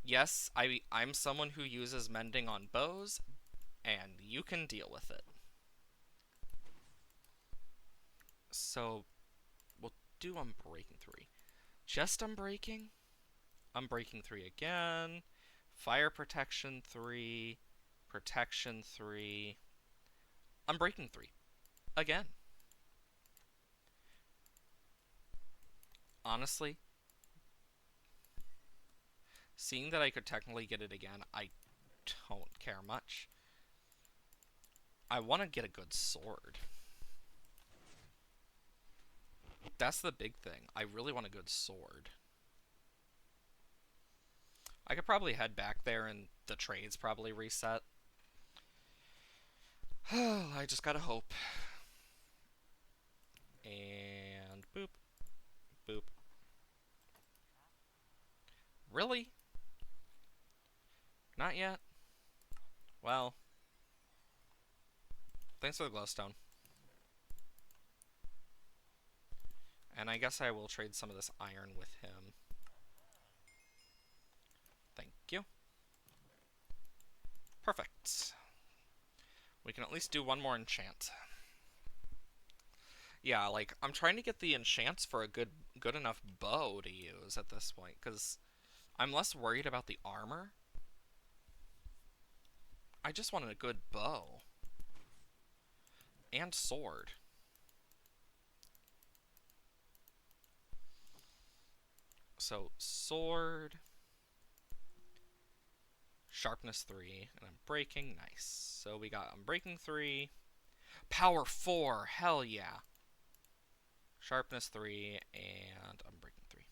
Yes, I'm someone who uses mending on bows, and you can deal with it. So we'll do Unbreaking 3. Just Unbreaking? Unbreaking 3 again. Fire Protection 3. Protection 3. Unbreaking 3. Again. Honestly, seeing that I could technically get it again, I don't care much. I want to get a good sword. That's the big thing. I really want a good sword. I could probably head back there and the trades probably reset. I just gotta hope. And boop. Boop. Really? Not yet? Well, thanks for the glowstone. And I guess I will trade some of this iron with him. Thank you. Perfect. We can at least do one more enchant. Yeah, like, I'm trying to get the enchants for a good enough bow to use at this point, because I'm less worried about the armor. I just wanted a good bow. And sword. So, sword, sharpness 3, and I'm breaking. Nice. So we got Unbreaking 3, power 4, hell yeah. Sharpness 3, and Unbreaking 3.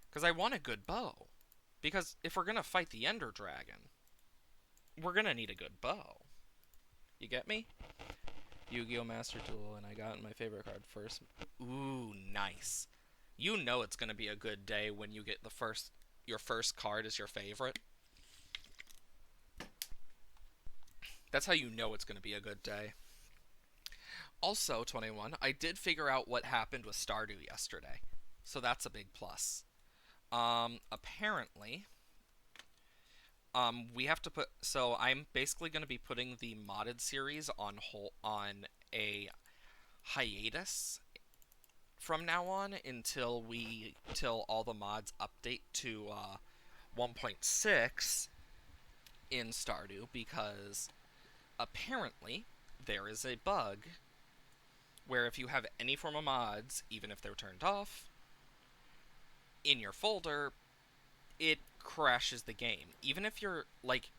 Because I want a good bow. Because if we're going to fight the Ender Dragon, we're going to need a good bow. You get me? Yu-Gi-Oh! Master Duel, and I got my favorite card first. Ooh, nice. You know it's going to be a good day when you get your first card is your favorite. That's how you know it's going to be a good day. Also, 21, I did figure out what happened with Stardew yesterday. So that's a big plus. Apparently, we have to put. So I'm basically going to be putting the modded series on a hiatus from now on until all the mods update to 1.6 in Stardew, because apparently there is a bug where if you have any form of mods, even if they're turned off, in your folder, it crashes the game. Even if you're back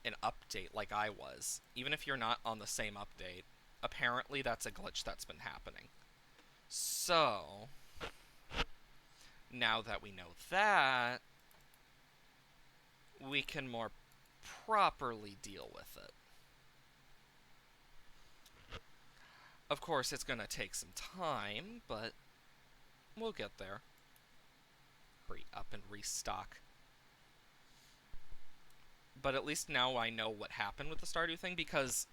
an update like I was, even if you're not on the same update, apparently that's a glitch that's been happening. So, now that we know that, we can more properly deal with it. Of course, it's gonna take some time, but we'll get there. Hurry up and restock. But at least now I know what happened with the Stardew thing, because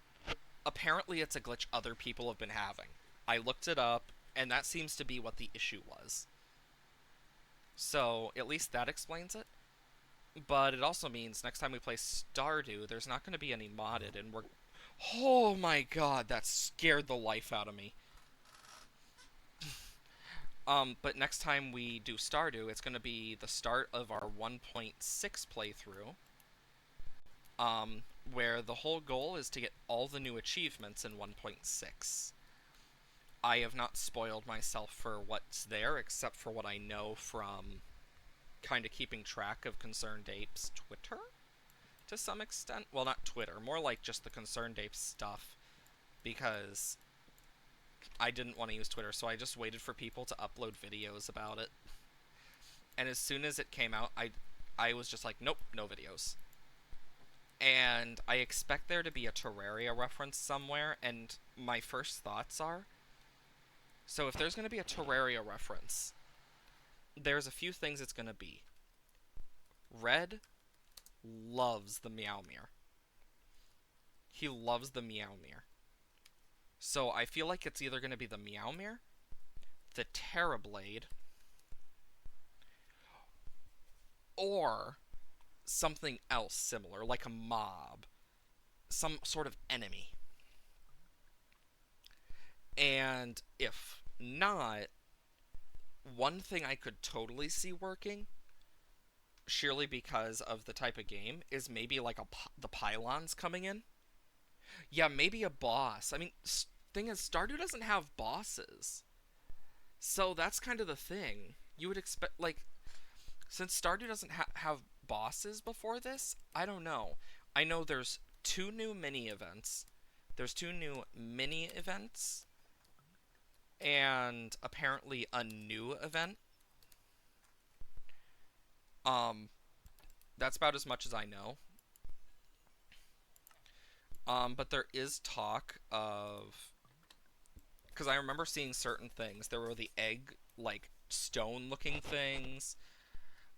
apparently it's a glitch other people have been having. I looked it up, and that seems to be what the issue was. So, at least that explains it. But it also means next time we play Stardew, there's not going to be any modded, and we're... Oh my god, that scared the life out of me. But next time we do Stardew, it's going to be the start of our 1.6 playthrough. Where the whole goal is to get all the new achievements in 1.6. I have not spoiled myself for what's there, except for what I know from kind of keeping track of Concerned Apes Twitter, to some extent. Well, not Twitter, more like just the Concerned Apes stuff, because I didn't want to use Twitter, so I just waited for people to upload videos about it. And as soon as it came out, I was just like, nope, no videos. And I expect there to be a Terraria reference somewhere, and my first thoughts are, so if there's going to be a Terraria reference, there's a few things it's going to be. Red loves the Meowmere. He loves the Meowmere. So I feel like it's either going to be the Meowmere, the Terrorblade, or something else similar, like a mob. Some sort of enemy. And if not, one thing I could totally see working, surely because of the type of game, is maybe like the pylons coming in. Yeah, maybe a boss. I mean, thing is, Stardew doesn't have bosses. So that's kind of the thing. You would expect, like, since Stardew doesn't have bosses before this, I don't know. I know there's two new mini events. There's two new mini events. And apparently a new event. That's about as much as I know. But there is talk of... Because I remember seeing certain things. There were the egg, like, stone-looking things.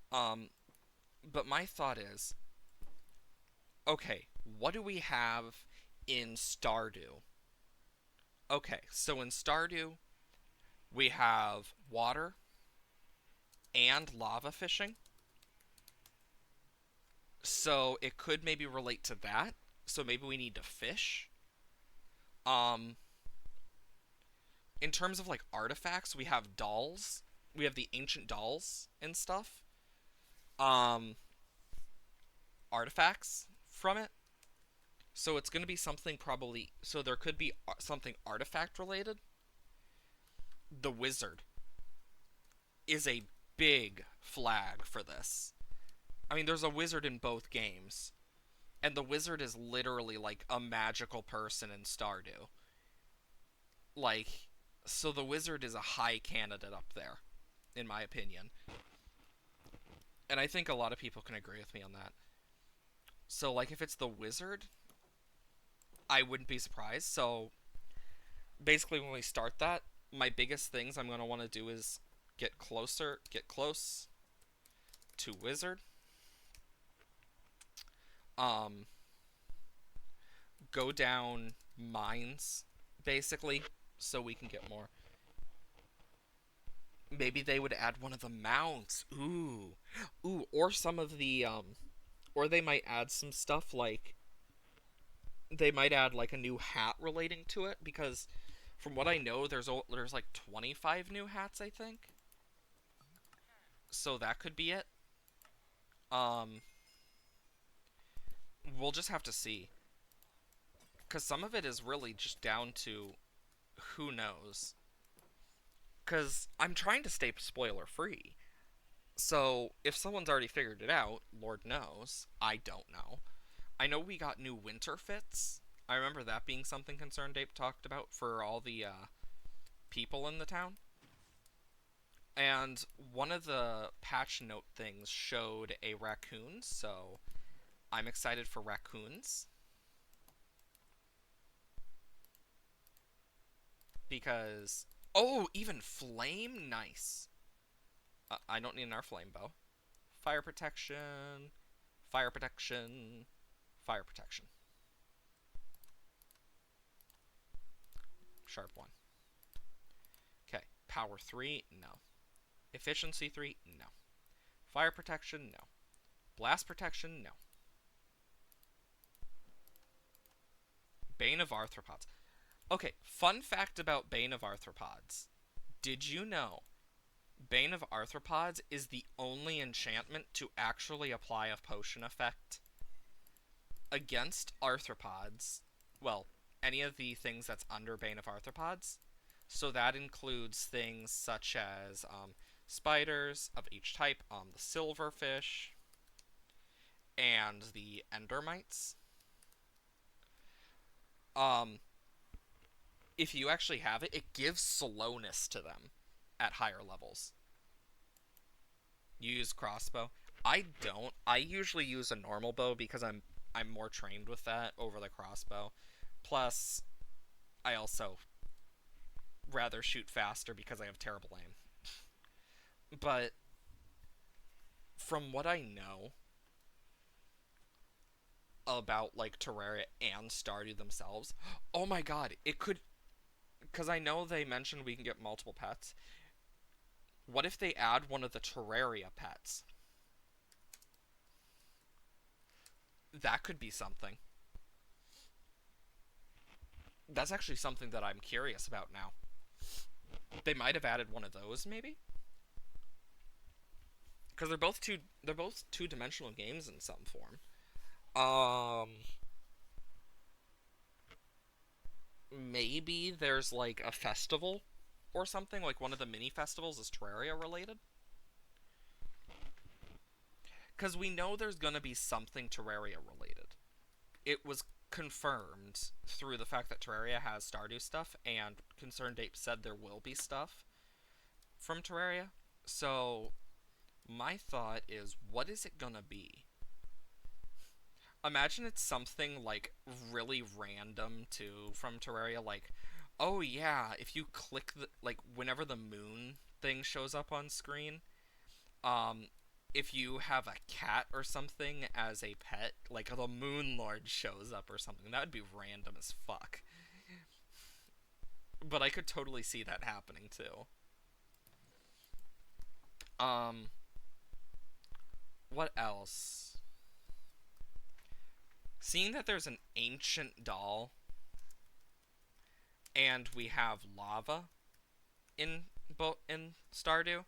But my thought is... Okay, what do we have in Stardew? Okay, so in Stardew, we have water and lava fishing. So it could maybe relate to that. So maybe we need to fish. In terms of, like, artifacts, we have dolls. We have the ancient dolls and stuff. artifacts from it. So it's going to be something probably. So there could be something artifact related. The wizard is a big flag for this. I mean, there's a wizard in both games, and the wizard is literally like a magical person in Stardew. Like, so the wizard is a high candidate up there, in my opinion. And I think a lot of people can agree with me on that. So, like, if it's the wizard, I wouldn't be surprised. So, basically, when we start that, my biggest things I'm going to want to do is get close to wizard. Um, go down mines, basically, so we can get more. Maybe they would add one of the mounts. Ooh, or some of the or they might add some stuff like they might add like a new hat relating to it because from what I know there's like 25 new hats I think. So that could be it. Um we'll just have to see cuz some of it is really just down to who knows. Cuz I'm trying to stay spoiler free. So if someone's already figured it out, Lord knows, I don't know. I know we got new winter fits. I remember that being something Concerned Ape talked about for all the people in the town. And one of the patch note things showed a raccoon, so I'm excited for raccoons. Because. Oh, even flame? Nice. I don't need another flame bow. Fire protection. Fire protection. Fire protection. Sharp 1. Okay. Power 3? No. Efficiency 3? No. Fire protection? No. Blast protection? No. Bane of Arthropods. Okay, fun fact about Bane of Arthropods. Did you know Bane of Arthropods is the only enchantment to actually apply a potion effect against arthropods? Well, any of the things that's under Bane of Arthropods. So that includes things such as spiders of each type, the silverfish, and the endermites. Um, if you actually have it, it gives slowness to them at higher levels. You use crossbow. I don't. I usually use a normal bow because I'm more trained with that over the crossbow. Plus, I also rather shoot faster because I have terrible aim. But from what I know about like Terraria and Stardew themselves, oh my god, it could because I know they mentioned we can get multiple pets. What if they add one of the Terraria pets? That could be something. That's actually something that I'm curious about now. They might have added one of those, maybe? Because they're both two-dimensional games in some form. Maybe there's like a festival or something, like one of the mini festivals is Terraria related. Because we know there's gonna be something Terraria related. It was confirmed through the fact that Terraria has Stardew stuff, and Concerned Ape said there will be stuff from Terraria. So, my thought is, what is it gonna be? Imagine it's something like really random too from Terraria, like, oh yeah, if you click the like whenever the moon thing shows up on screen, um, if you have a cat or something as a pet, like the Moon Lord shows up or something, that would be random as fuck. But I could totally see that happening too. Um, what else? Seeing that there's an ancient doll and we have lava in Stardew,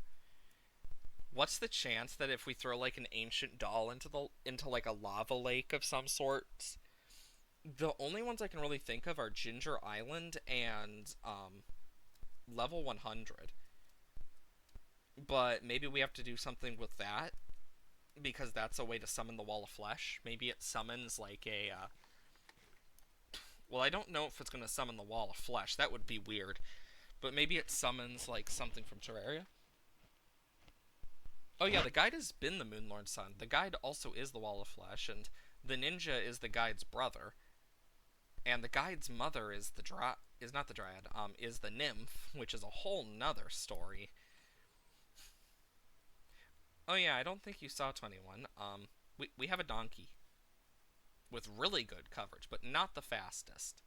What's the chance that if we throw like an ancient doll into like a lava lake of some sort? The only ones I can really think of are Ginger Island and level 100. But maybe we have to do something with that because that's a way to summon the Wall of Flesh. Maybe it summons like a well, I don't know if it's going to summon the Wall of Flesh. That would be weird. But maybe it summons like something from Terraria. Oh yeah, the guide has been the Moonlord Sun. The guide also is the Wall of Flesh, and the ninja is the guide's brother, and the guide's mother is is not the dryad, is the nymph, which is a whole nother story. Oh yeah, I don't think you saw 21. We have a donkey with really good coverage, but not the fastest.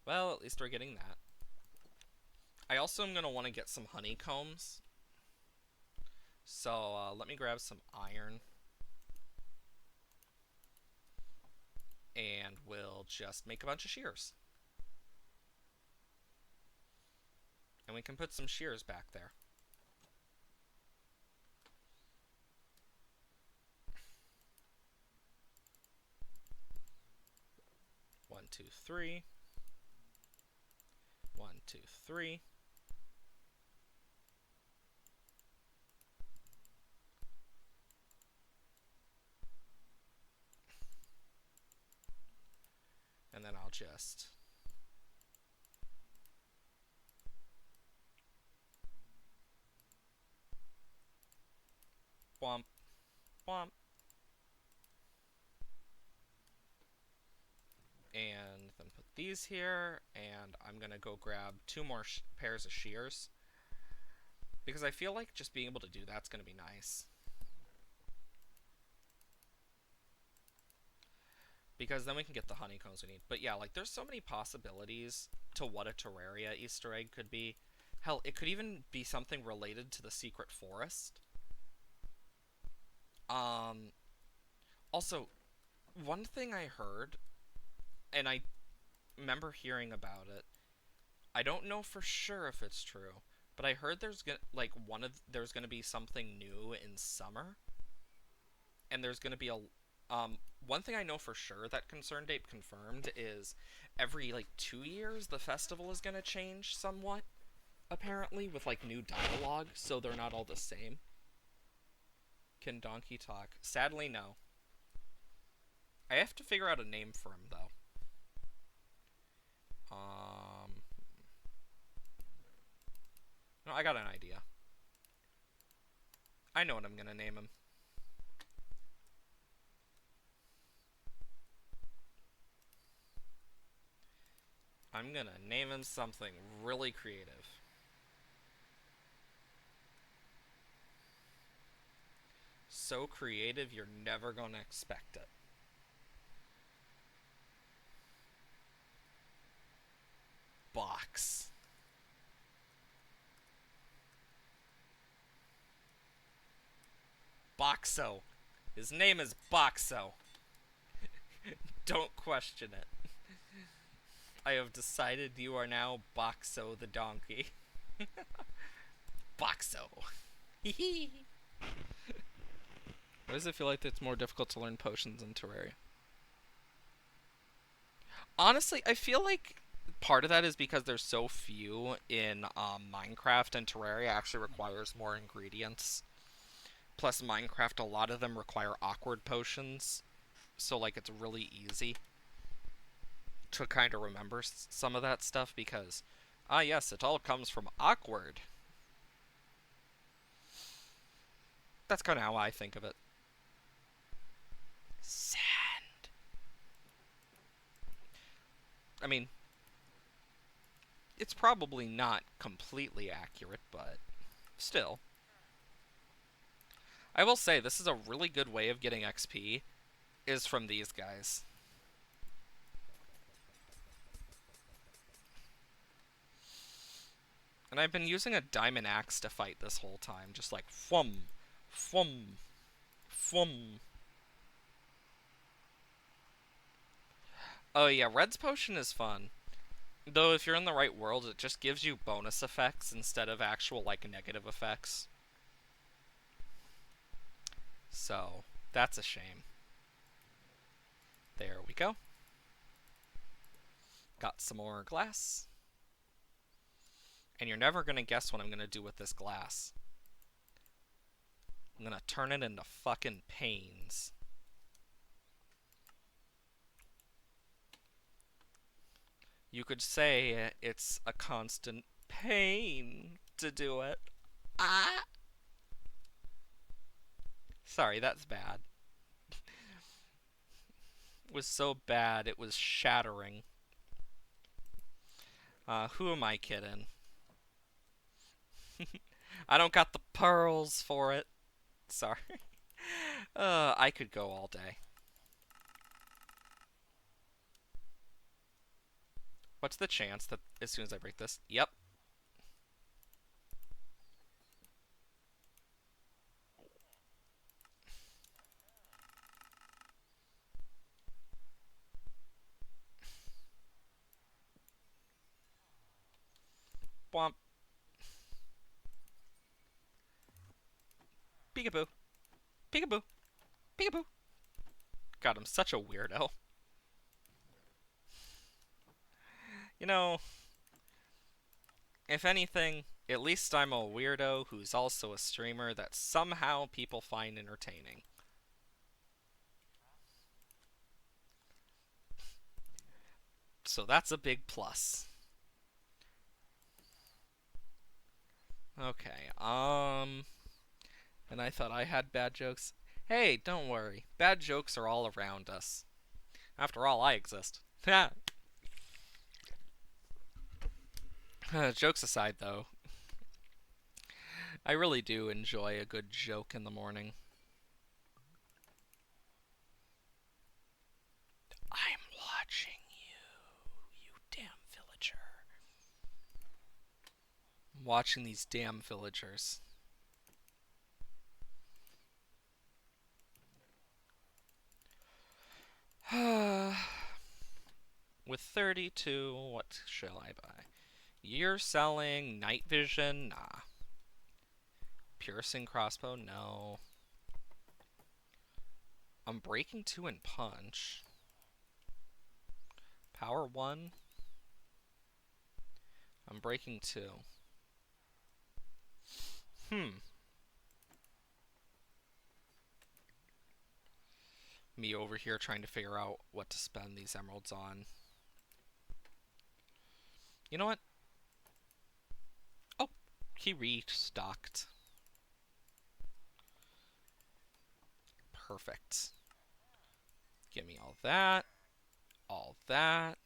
Well, at least we're getting that. I also am gonna want to get some honeycombs. So let me grab some iron. And we'll just make a bunch of shears. And we can put some shears back there. One, two, three. 1, 2, 3. And then I'll just womp, womp. And then put these here, and I'm gonna go grab 2 more pairs of shears. Because I feel like just being able to do that's gonna be nice. Because then we can get the honeycombs we need. But yeah, like there's so many possibilities to what a Terraria Easter egg could be. Hell, it could even be something related to the secret forest. Also, one thing I heard, and I remember hearing about it, I don't know for sure if it's true, but I heard there's gonna be something new in summer, and there's gonna be a one thing I know for sure that ConcernedApe confirmed is every like 2 years the festival is gonna change somewhat, apparently, with like new dialogue, so they're not all the same. Can Donkey talk? Sadly, no. I have to figure out a name for him though. No, I got an idea. I know what I'm gonna name him. I'm gonna name him something really creative. So creative, you're never gonna expect it. Box. Boxo. His name is Boxo. Don't question it. I have decided you are now Boxo the donkey. Boxo. Why does it feel like it's more difficult to learn potions in Terraria? Honestly, I feel like part of that is because there's so few in Minecraft, and Terraria actually requires more ingredients. Plus, Minecraft, a lot of them require awkward potions, so like it's really easy to kind of remember some of that stuff because, yes, it all comes from awkward. That's kind of how I think of it. Sand. I mean, it's probably not completely accurate, but still. I will say, this is a really good way of getting XP, is from these guys. And I've been using a diamond axe to fight this whole time, just like fwum, fwum, fwum. Oh yeah, Red's potion is fun. Though if you're in the right world, it just gives you bonus effects instead of actual, like, negative effects. So, that's a shame. There we go. Got some more glass. And you're never gonna guess what I'm gonna do with this glass. I'm gonna turn it into fucking panes. You could say it's a constant pain to do it. Ah! Sorry, that's bad. It was so bad, it was shattering. Who am I kidding? I don't got the pearls for it. Sorry. I could go all day. What's the chance that as soon as I break this? Yep. Womp. Peekaboo. Peekaboo. Peekaboo. God, I'm such a weirdo. You know, if anything, at least I'm a weirdo who's also a streamer that somehow people find entertaining. So that's a big plus. Okay, and I thought I had bad jokes. Hey, don't worry. Bad jokes are all around us. After all, I exist. Jokes aside, though, I really do enjoy a good joke in the morning. I'm watching you, you damn villager. I'm watching these damn villagers. With 32, what shall I buy? You're selling night vision? Nah. Piercing crossbow? No. I'm breaking 2 in punch. Power 1? I'm breaking 2. Me over here trying to figure out what to spend these emeralds on. You know what? Oh, he restocked. Perfect. Give me all that. All that.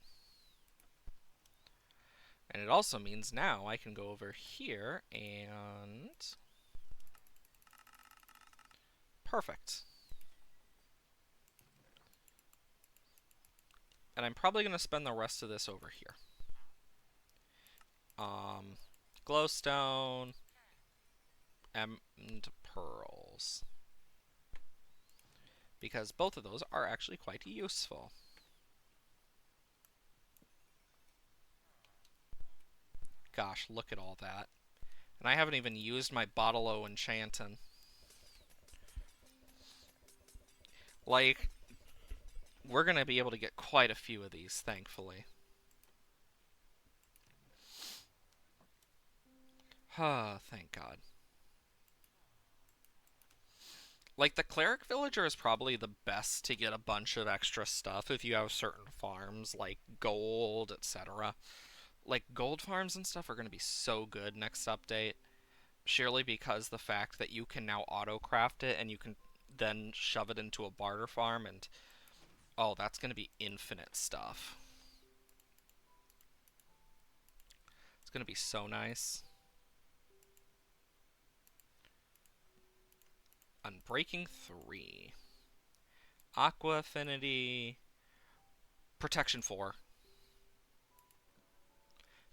And it also means now I can go over here and... Perfect. And I'm probably going to spend the rest of this over here. Glowstone and pearls. Because both of those are actually quite useful. Gosh, look at all that. And I haven't even used my Bottle O Enchantin'. Like, we're going to be able to get quite a few of these, thankfully. Ah, thank God. Like, the Cleric Villager is probably the best to get a bunch of extra stuff if you have certain farms, like gold, etc. Like, gold farms and stuff are going to be so good next update. Surely because the fact that you can now auto-craft it and you can then shove it into a barter farm and... Oh, that's going to be infinite stuff. It's going to be so nice. Unbreaking 3. Aqua Affinity. Protection 4.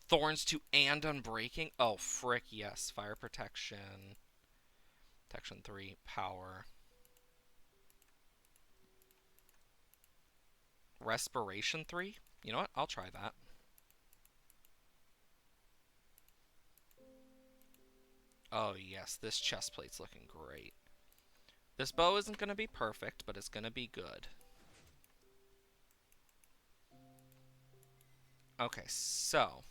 Thorns 2 and Unbreaking? Oh, frick, yes. Fire Protection. Protection 3. Power. Respiration 3? You know what? I'll try that. Oh, yes, this chest plate's looking great. This bow isn't going to be perfect, but it's going to be good. Okay, so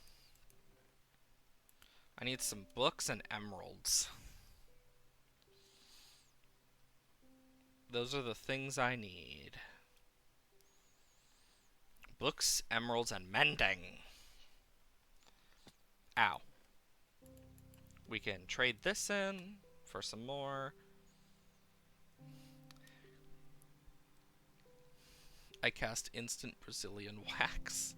I need some books and emeralds. Those are the things I need. Books, emeralds, and mending. Ow. We can trade this in for some more. I cast instant Brazilian wax.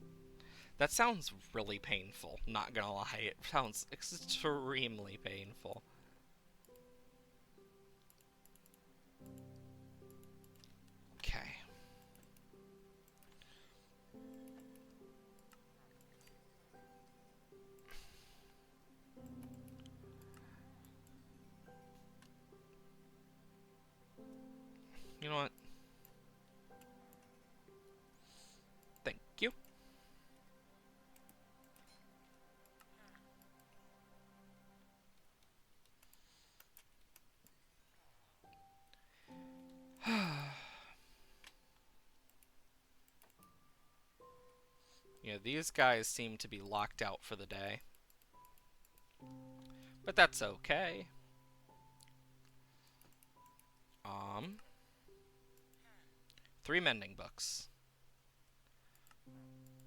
That sounds really painful, not gonna lie. It sounds extremely painful. Okay. You know what? Thank you. Yeah, these guys seem to be locked out for the day. But that's okay. Um, 3 mending books.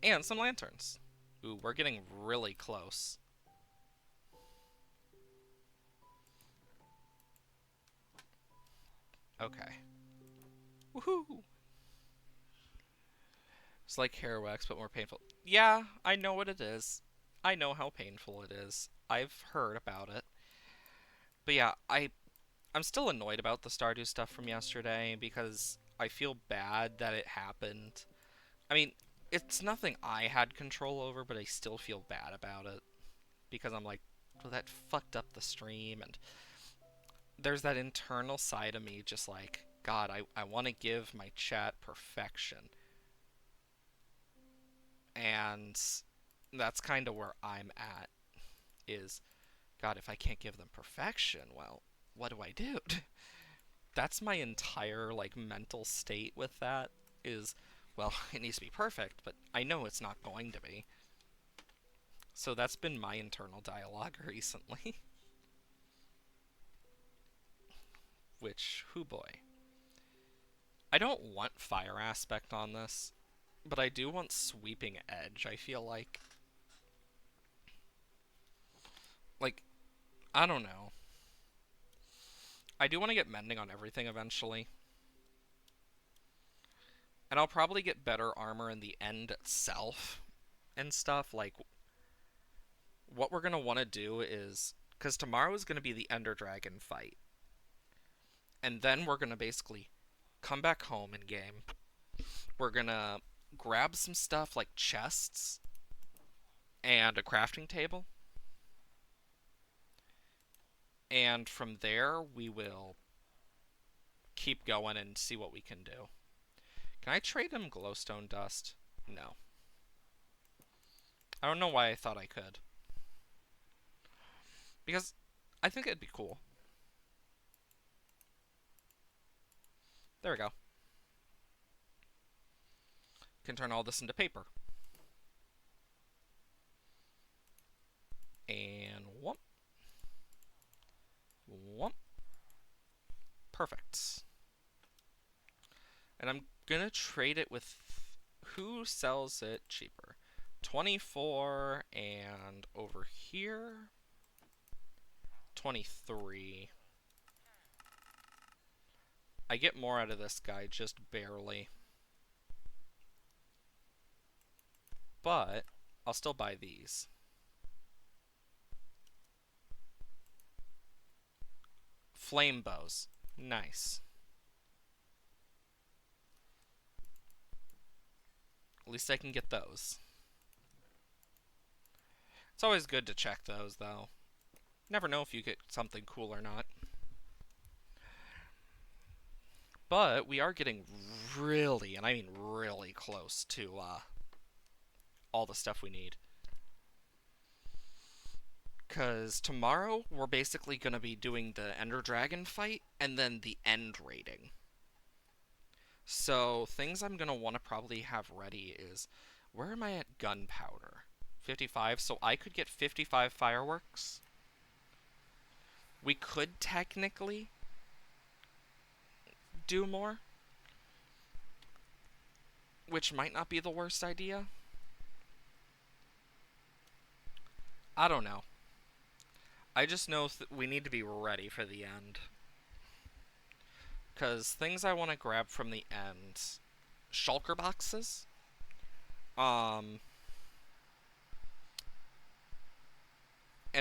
And some lanterns. Ooh, we're getting really close. Okay. Woohoo! It's like hair wax, but more painful. Yeah, I know what it is. I know how painful it is. I've heard about it. But yeah, I'm still annoyed about the Stardew stuff from yesterday because I feel bad that it happened. I mean, it's nothing I had control over, but I still feel bad about it because I'm like, well, that fucked up the stream, and there's that internal side of me just like, God, I want to give my chat perfection. And that's kind of where I'm at is, God, if I can't give them perfection, well, what do I do? That's my entire like mental state with that is, well, it needs to be perfect, but I know it's not going to be. So that's been my internal dialogue recently. Which, hoo boy. I don't want fire aspect on this, but I do want sweeping edge, I feel like. Like, I don't know. I do want to get mending on everything eventually. And I'll probably get better armor in the end itself and stuff. Like, what we're going to want to do is, because tomorrow is going to be the Ender Dragon fight. And then we're going to basically come back home in game. We're going to grab some stuff like chests and a crafting table. And from there, we will keep going and see what we can do. Can I trade him glowstone dust? No. I don't know why I thought I could. Because I think it'd be cool. There we go. Can turn all this into paper. And whoop. Whoop. Perfect. And I'm gonna trade it with who sells it cheaper. 24 and over here 23. I get more out of this guy, just barely. But I'll still buy these. Flame bows. Nice. At least I can get those. It's always good to check those, though. Never know if you get something cool or not. But we are getting really, and I mean really close to all the stuff we need. Because tomorrow we're basically going to be doing the Ender Dragon fight and then the end raiding. So things I'm going to want to probably have ready is, where am I at gunpowder? 55, so I could get 55 fireworks. We could technically do more, which might not be the worst idea. I don't know. I just know we need to be ready for the end. Because things I want to grab from the end. Shulker boxes. And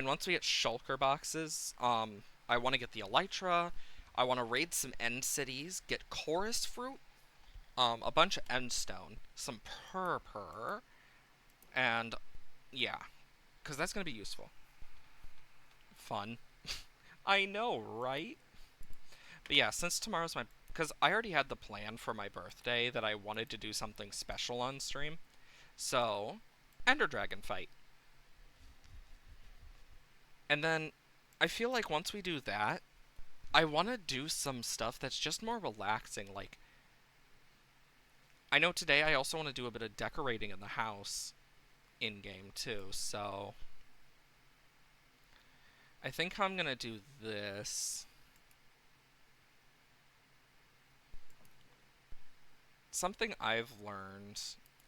once we get shulker boxes, I want to get the elytra. I want to raid some end cities, get chorus fruit, a bunch of end stone, some purr, and yeah, because that's going to be useful. Fun. I know, right? But yeah, since tomorrow's my... Because I already had the plan for my birthday that I wanted to do something special on stream. So, Ender Dragon fight. And then, I feel like once we do that, I want to do some stuff that's just more relaxing. Like, I know today I also want to do a bit of decorating in the house in-game too, so... I think I'm gonna do this. Something I've learned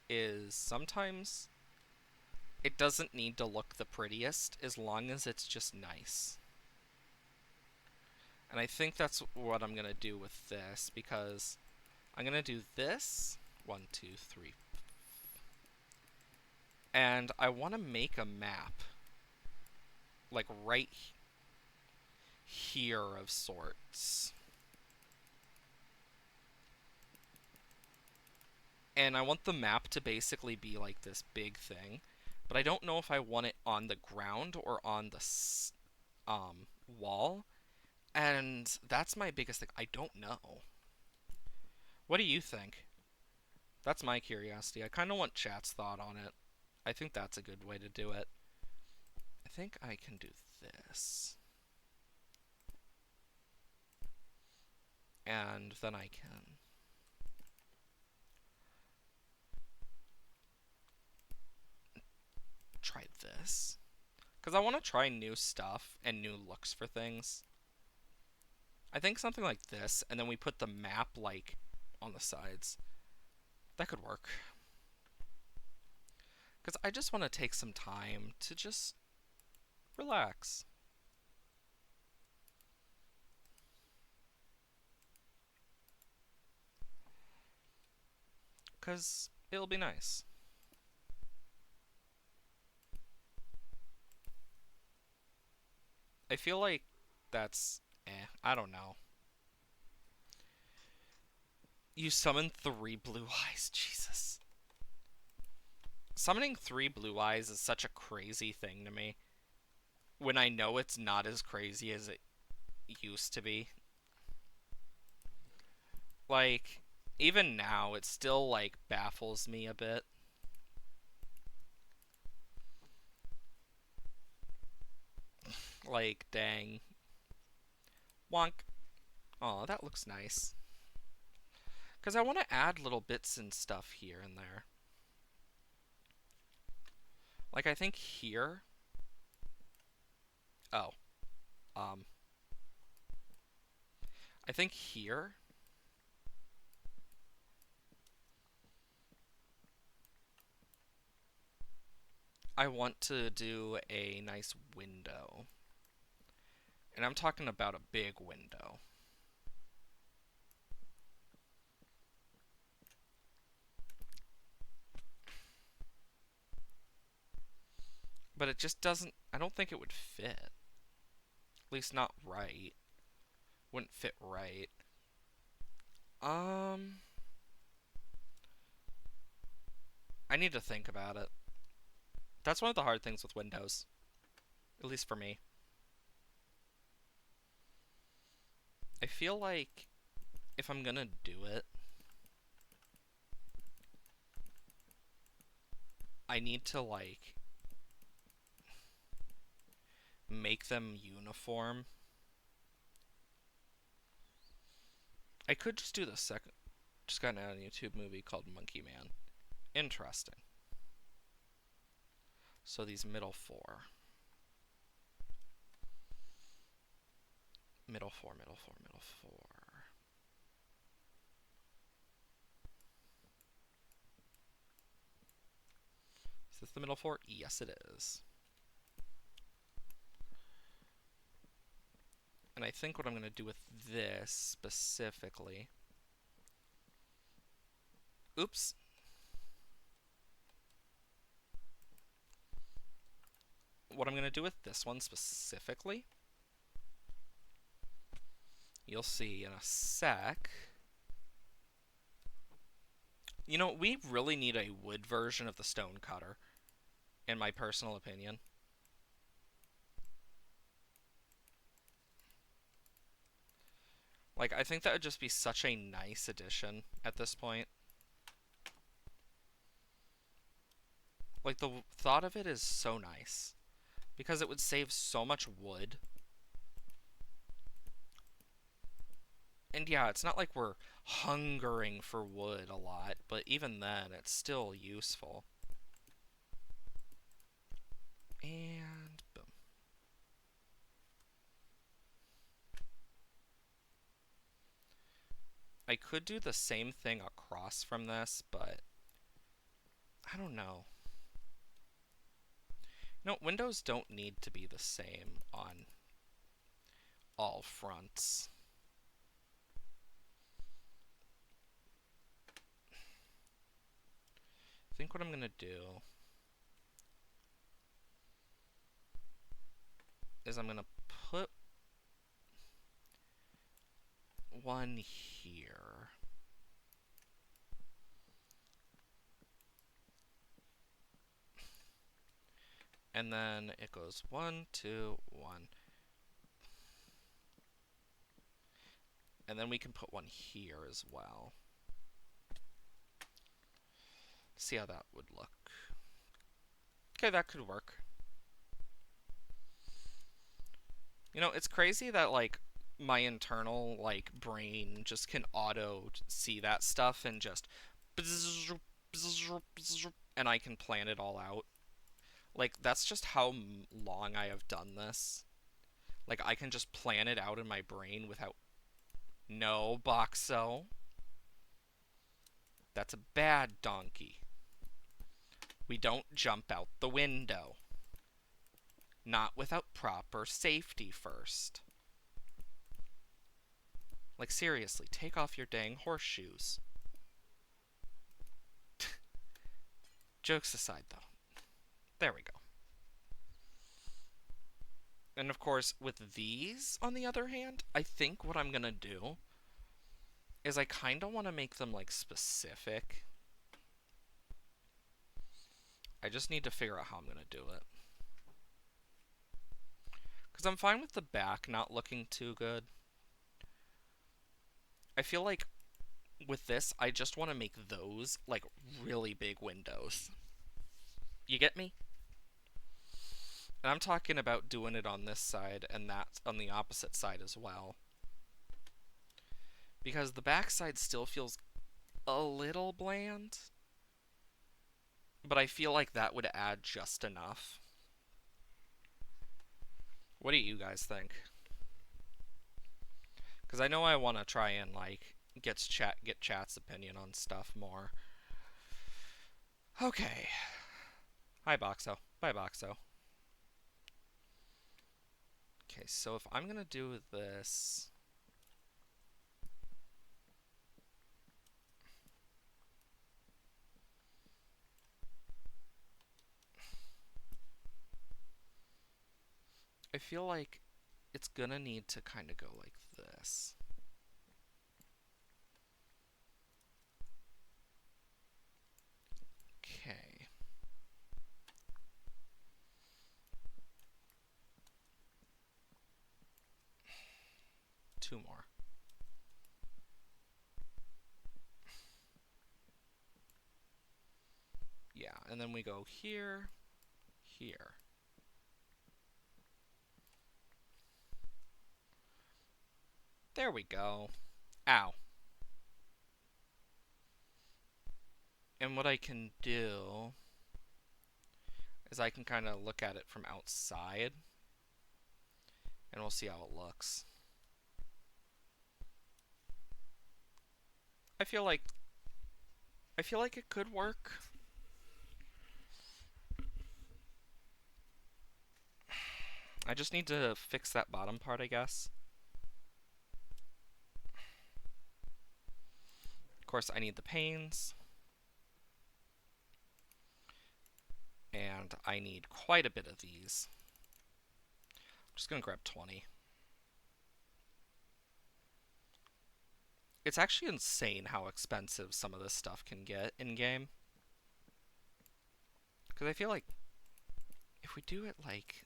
is sometimes it doesn't need to look the prettiest as long as it's just nice. And I think that's what I'm gonna do with this, because I'm gonna do this. 1, 2, 3. And I want to make a map. Like right here of sorts. And I want the map to basically be like this big thing. But I don't know if I want it on the ground or on the wall. And that's my biggest thing. I don't know. What do you think? That's my curiosity. I kind of want chat's thought on it. I think that's a good way to do it. I think I can do this. And then I can... try this. Because I want to try new stuff and new looks for things. I think something like this, and then we put the map, like, on the sides. That could work. Because I just want to take some time to just relax. Because it'll be nice. I feel like that's... I don't know. You summon 3 blue eyes, Jesus. Summoning 3 blue eyes is such a crazy thing to me. When I know it's not as crazy as it used to be. Like, even now, it still, like, baffles me a bit. Like, dang. Wonk. Aw, that looks nice. Because I want to add little bits and stuff here and there. Like, I think here... Oh. I think here... I want to do a nice window. And I'm talking about a big window. But it just doesn't... I don't think it would fit. At least not right. Wouldn't fit right. I need to think about it. That's one of the hard things with Windows. At least for me. I feel like if I'm gonna do it, I need to, like, make them uniform. I could just do the second. Just got out a YouTube movie called Monkey Man. Interesting. So these middle four. Middle four, middle four, middle four. Is this the middle four? Yes, it is. And I think what I'm going to do with this specifically... Oops. What I'm going to do with this one specifically, you'll see in a sec. You know, we really need a wood version of the stone cutter, in my personal opinion. Like, I think that would just be such a nice addition at this point. Like, the thought of it is so nice, because it would save so much wood. And yeah, it's not like we're hungering for wood a lot, but even then, it's still useful. And boom. I could do the same thing across from this, but I don't know. No, windows don't need to be the same on all fronts. I think what I'm gonna do is I'm gonna put one here. And then it goes 1, 2, 1. And then we can put one here as well. See how that would look. Okay, that could work. You know, it's crazy that, like, my internal, like, brain just can auto see that stuff and just... And I can plan it all out. Like, that's just how long I have done this. Like, I can just plan it out in my brain without... No, Boxo. That's a bad donkey. We don't jump out the window. Not without proper safety first. Like, seriously, take off your dang horseshoes. Jokes aside, though. There we go. And of course, with these, on the other hand, I think what I'm gonna do is I kind of want to make them, like, specific. I just need to figure out how I'm gonna do it. Because I'm fine with the back not looking too good. I feel like with this, I just want to make those, like, really big windows. You get me? And I'm talking about doing it on this side and that on the opposite side as well. Because the back side still feels a little bland. But I feel like that would add just enough. What do you guys think? Because I know I want to try and, like, get chat's opinion on stuff more. Okay. Hi, Boxo. Bye, Boxo. Okay, so if I'm gonna do this... I feel like it's gonna need to kind of go like this. Okay. Two more. And then we go here, here. There we go. Ow. And what I can do is I can kind of look at it from outside, and we'll see how it looks. I feel like it could work. I just need to fix that bottom part, I guess. Of course, I need the panes. And I need quite a bit of these. I'm just going to grab 20. It's actually insane how expensive some of this stuff can get in-game. Because I feel like if we do it like...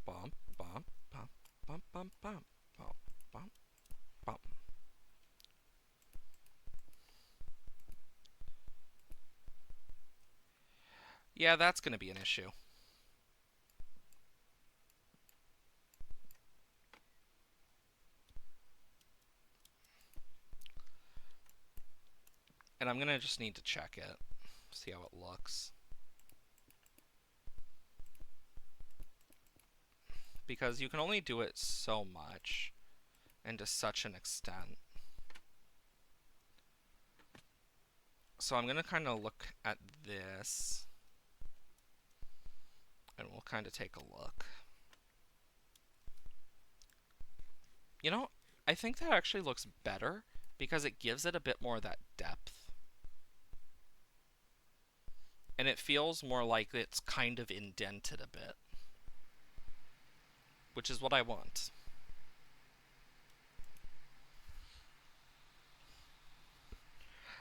Bump, bump, bump, bump, bump, bump, bump, bump, bump. Yeah, that's going to be an issue. And I'm going to just need to check it, see how it looks. Because you can only do it so much and to such an extent. So I'm going to kind of look at this, and we'll kind of take a look. You know, I think that actually looks better because it gives it a bit more of that depth. And it feels more like it's kind of indented a bit, which is what I want.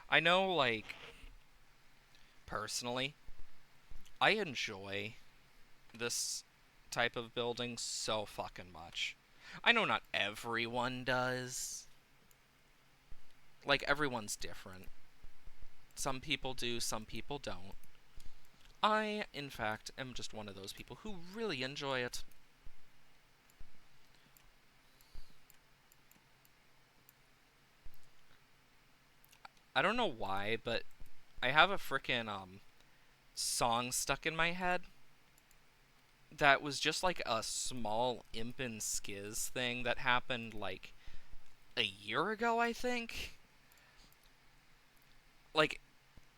I know, like, personally, I enjoy this type of building so fucking much. I know not everyone does. Like, everyone's different. Some people do, some people don't. I, in fact, am just one of those people who really enjoy it. I don't know why, but I have a frickin' song stuck in my head that was just like a small Imp and Skiz thing that happened like a year ago, I think. Like,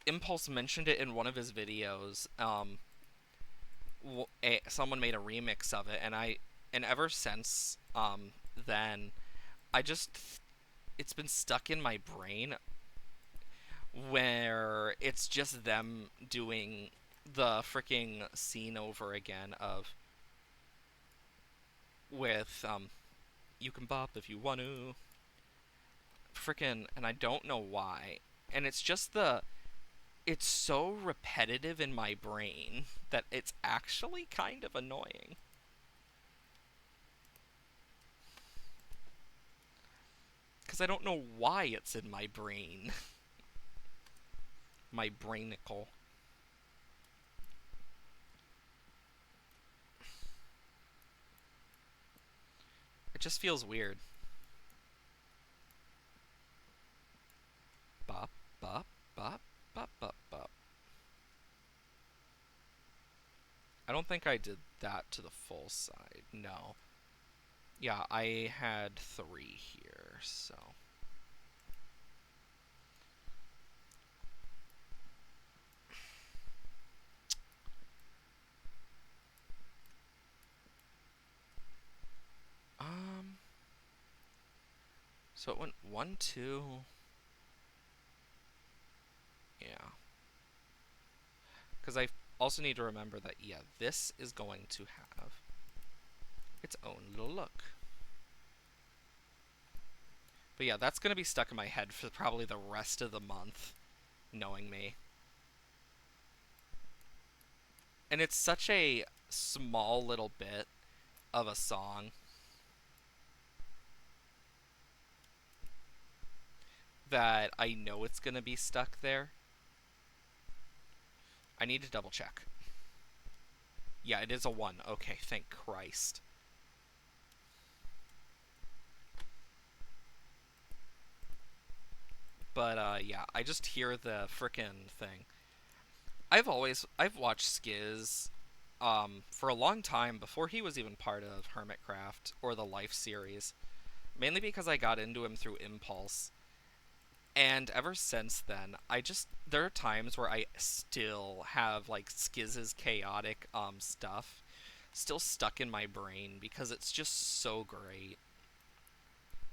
Impulse mentioned it in one of his videos. Someone made a remix of it, and ever since then, I just it's been stuck in my brain where it's just them doing the freaking scene over again of with you can bop if you want to freaking, and I don't know why, and it's just it's so repetitive in my brain that it's actually kind of annoying. Because I don't know why it's in my brain. My brainicle. It just feels weird. Bop, bop, bop, bop, bop, bop. I don't think I did that to the full side. No. Yeah, I had 3 here, so... So it went 1, 2... Yeah. Because I also need to remember that, yeah, this is going to have its own little look. But yeah, that's going to be stuck in my head for probably the rest of the month, knowing me. And it's such a small little bit of a song that I know it's gonna be stuck there. I need to double check. Yeah, it is a 1. Okay, thank Christ. But yeah, I just hear the frickin' thing. I've watched Skiz for a long time before he was even part of Hermitcraft or the Life series. Mainly because I got into him through Impulse. And ever since then, there are times where I still have like Skiz's chaotic stuff still stuck in my brain because it's just so great.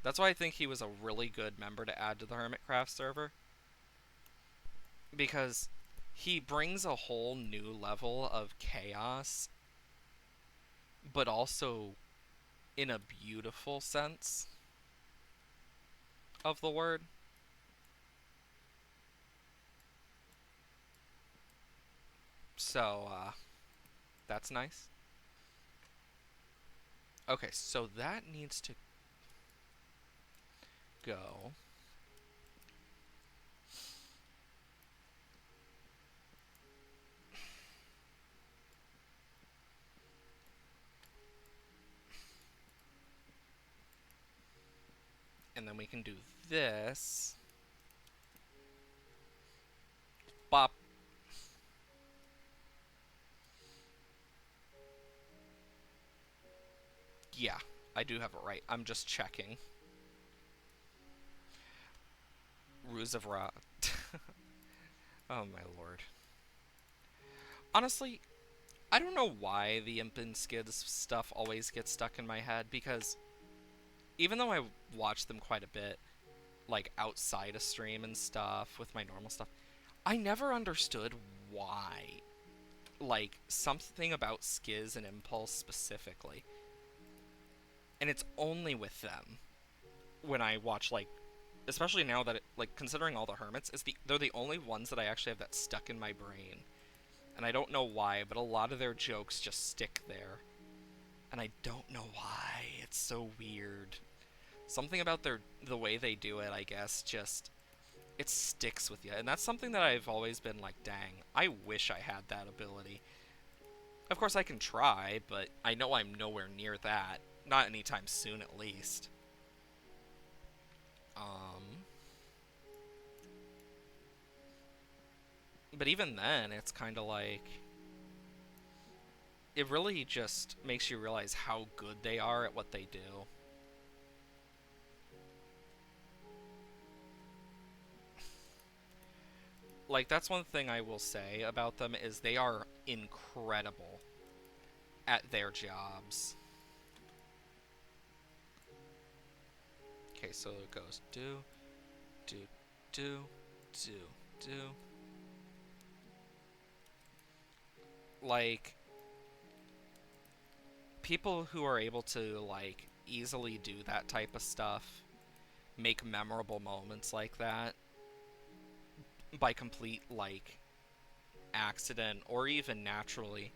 That's why I think he was a really good member to add to the Hermitcraft server, because he brings a whole new level of chaos, but also in a beautiful sense of the word. So, that's nice. Okay, so that needs to go. And then we can do this. Bop. Yeah, I do have it right. I'm just checking. Ruse of Ra. Oh my lord. Honestly, I don't know why the Imp and Skids stuff always gets stuck in my head, because even though I watch them quite a bit, like outside of stream and stuff with my normal stuff, I never understood why. Like, something about Skiz and Impulse specifically. And it's only with them when I watch, like, especially now that, like, considering all the Hermits, they're the only ones that I actually have that stuck in my brain. And I don't know why, but a lot of their jokes just stick there. And I don't know why. It's so weird. Something about the way they do it, I guess, just it sticks with you. And that's something that I've always been like, dang, I wish I had that ability. Of course I can try, but I know I'm nowhere near that. Not anytime soon, at least. Um but even then, it's kind of like it really just makes you realize how good they are at what they do. Like, that's one thing I will say about them is they are incredible at their jobs. Okay, so it goes do, do, do, do. Like, people who are able to, like, easily do that type of stuff, make memorable moments like that by complete, like, accident or even naturally.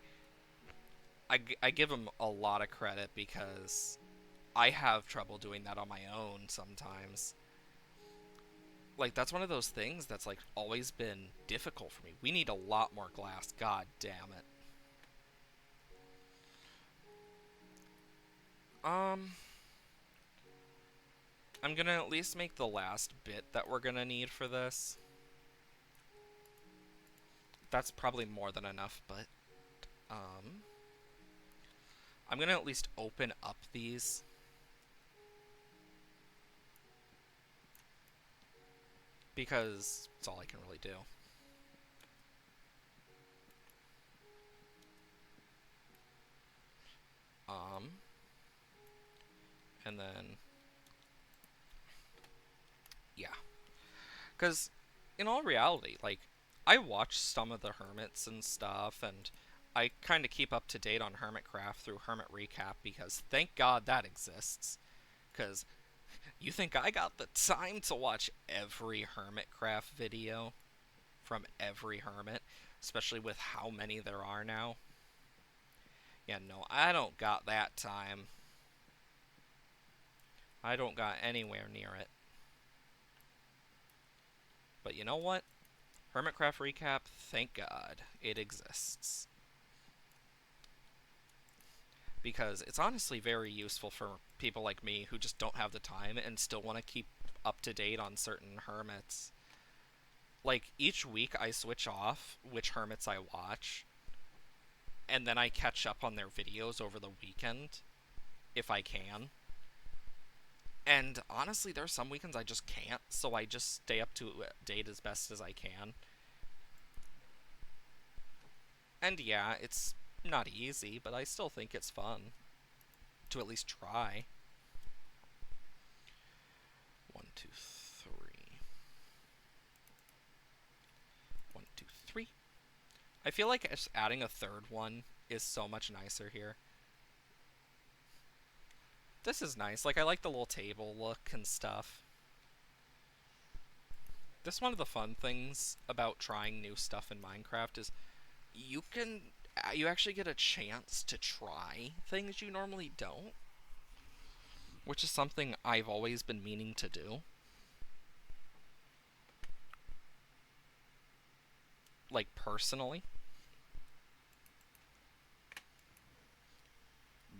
I give them a lot of credit because I have trouble doing that on my own sometimes. Like, that's one of those things that's, like, always been difficult for me. We need a lot more glass, god damn it. Um, I'm gonna at least make the last bit that we're gonna need for this. That's probably more than enough, but, um, I'm gonna at least open up these. Because it's all I can really do. Um, and then, yeah. Because, in all reality, like, I watch some of the Hermits and stuff, and I kind of keep up to date on Hermitcraft through Hermit Recap, because thank God that exists. Because you think I got the time to watch every Hermitcraft video from every Hermit, especially with how many there are now? Yeah, no, I don't got that time. I don't got anywhere near it. But you know what? Hermitcraft Recap, thank God it exists. Because it's honestly very useful for people like me who just don't have the time and still want to keep up to date on certain hermits. Like, each week I switch off which hermits I watch, and then I catch up on their videos over the weekend, if I can. And honestly, there are some weekends I just can't, so I just stay up to date as best as I can. And yeah, it's not easy, but I still think it's fun to at least try. 1, 2, 3. 1, 2, 3. I feel like just adding a third one is so much nicer here. This is nice. Like, I like the little table look and stuff. This is one of the fun things about trying new stuff in Minecraft is you actually get a chance to try things you normally don't, which is something I've always been meaning to do. Like, personally.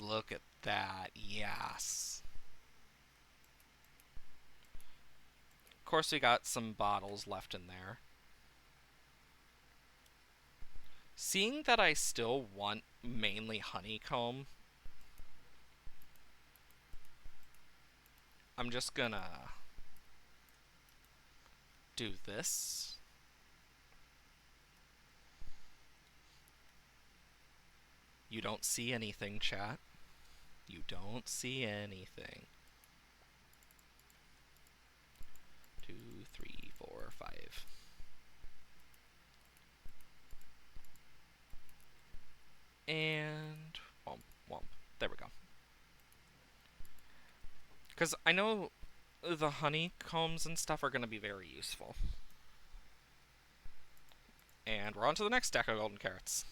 Look at that. Yes. Of course, we got some bottles left in there. Seeing that I still want mainly honeycomb, I'm just gonna do this. You don't see anything, chat. You don't see anything. 2, 3, 4, 5. And womp, womp. There we go. Because I know the honeycombs and stuff are going to be very useful. And we're on to the next stack of golden carrots.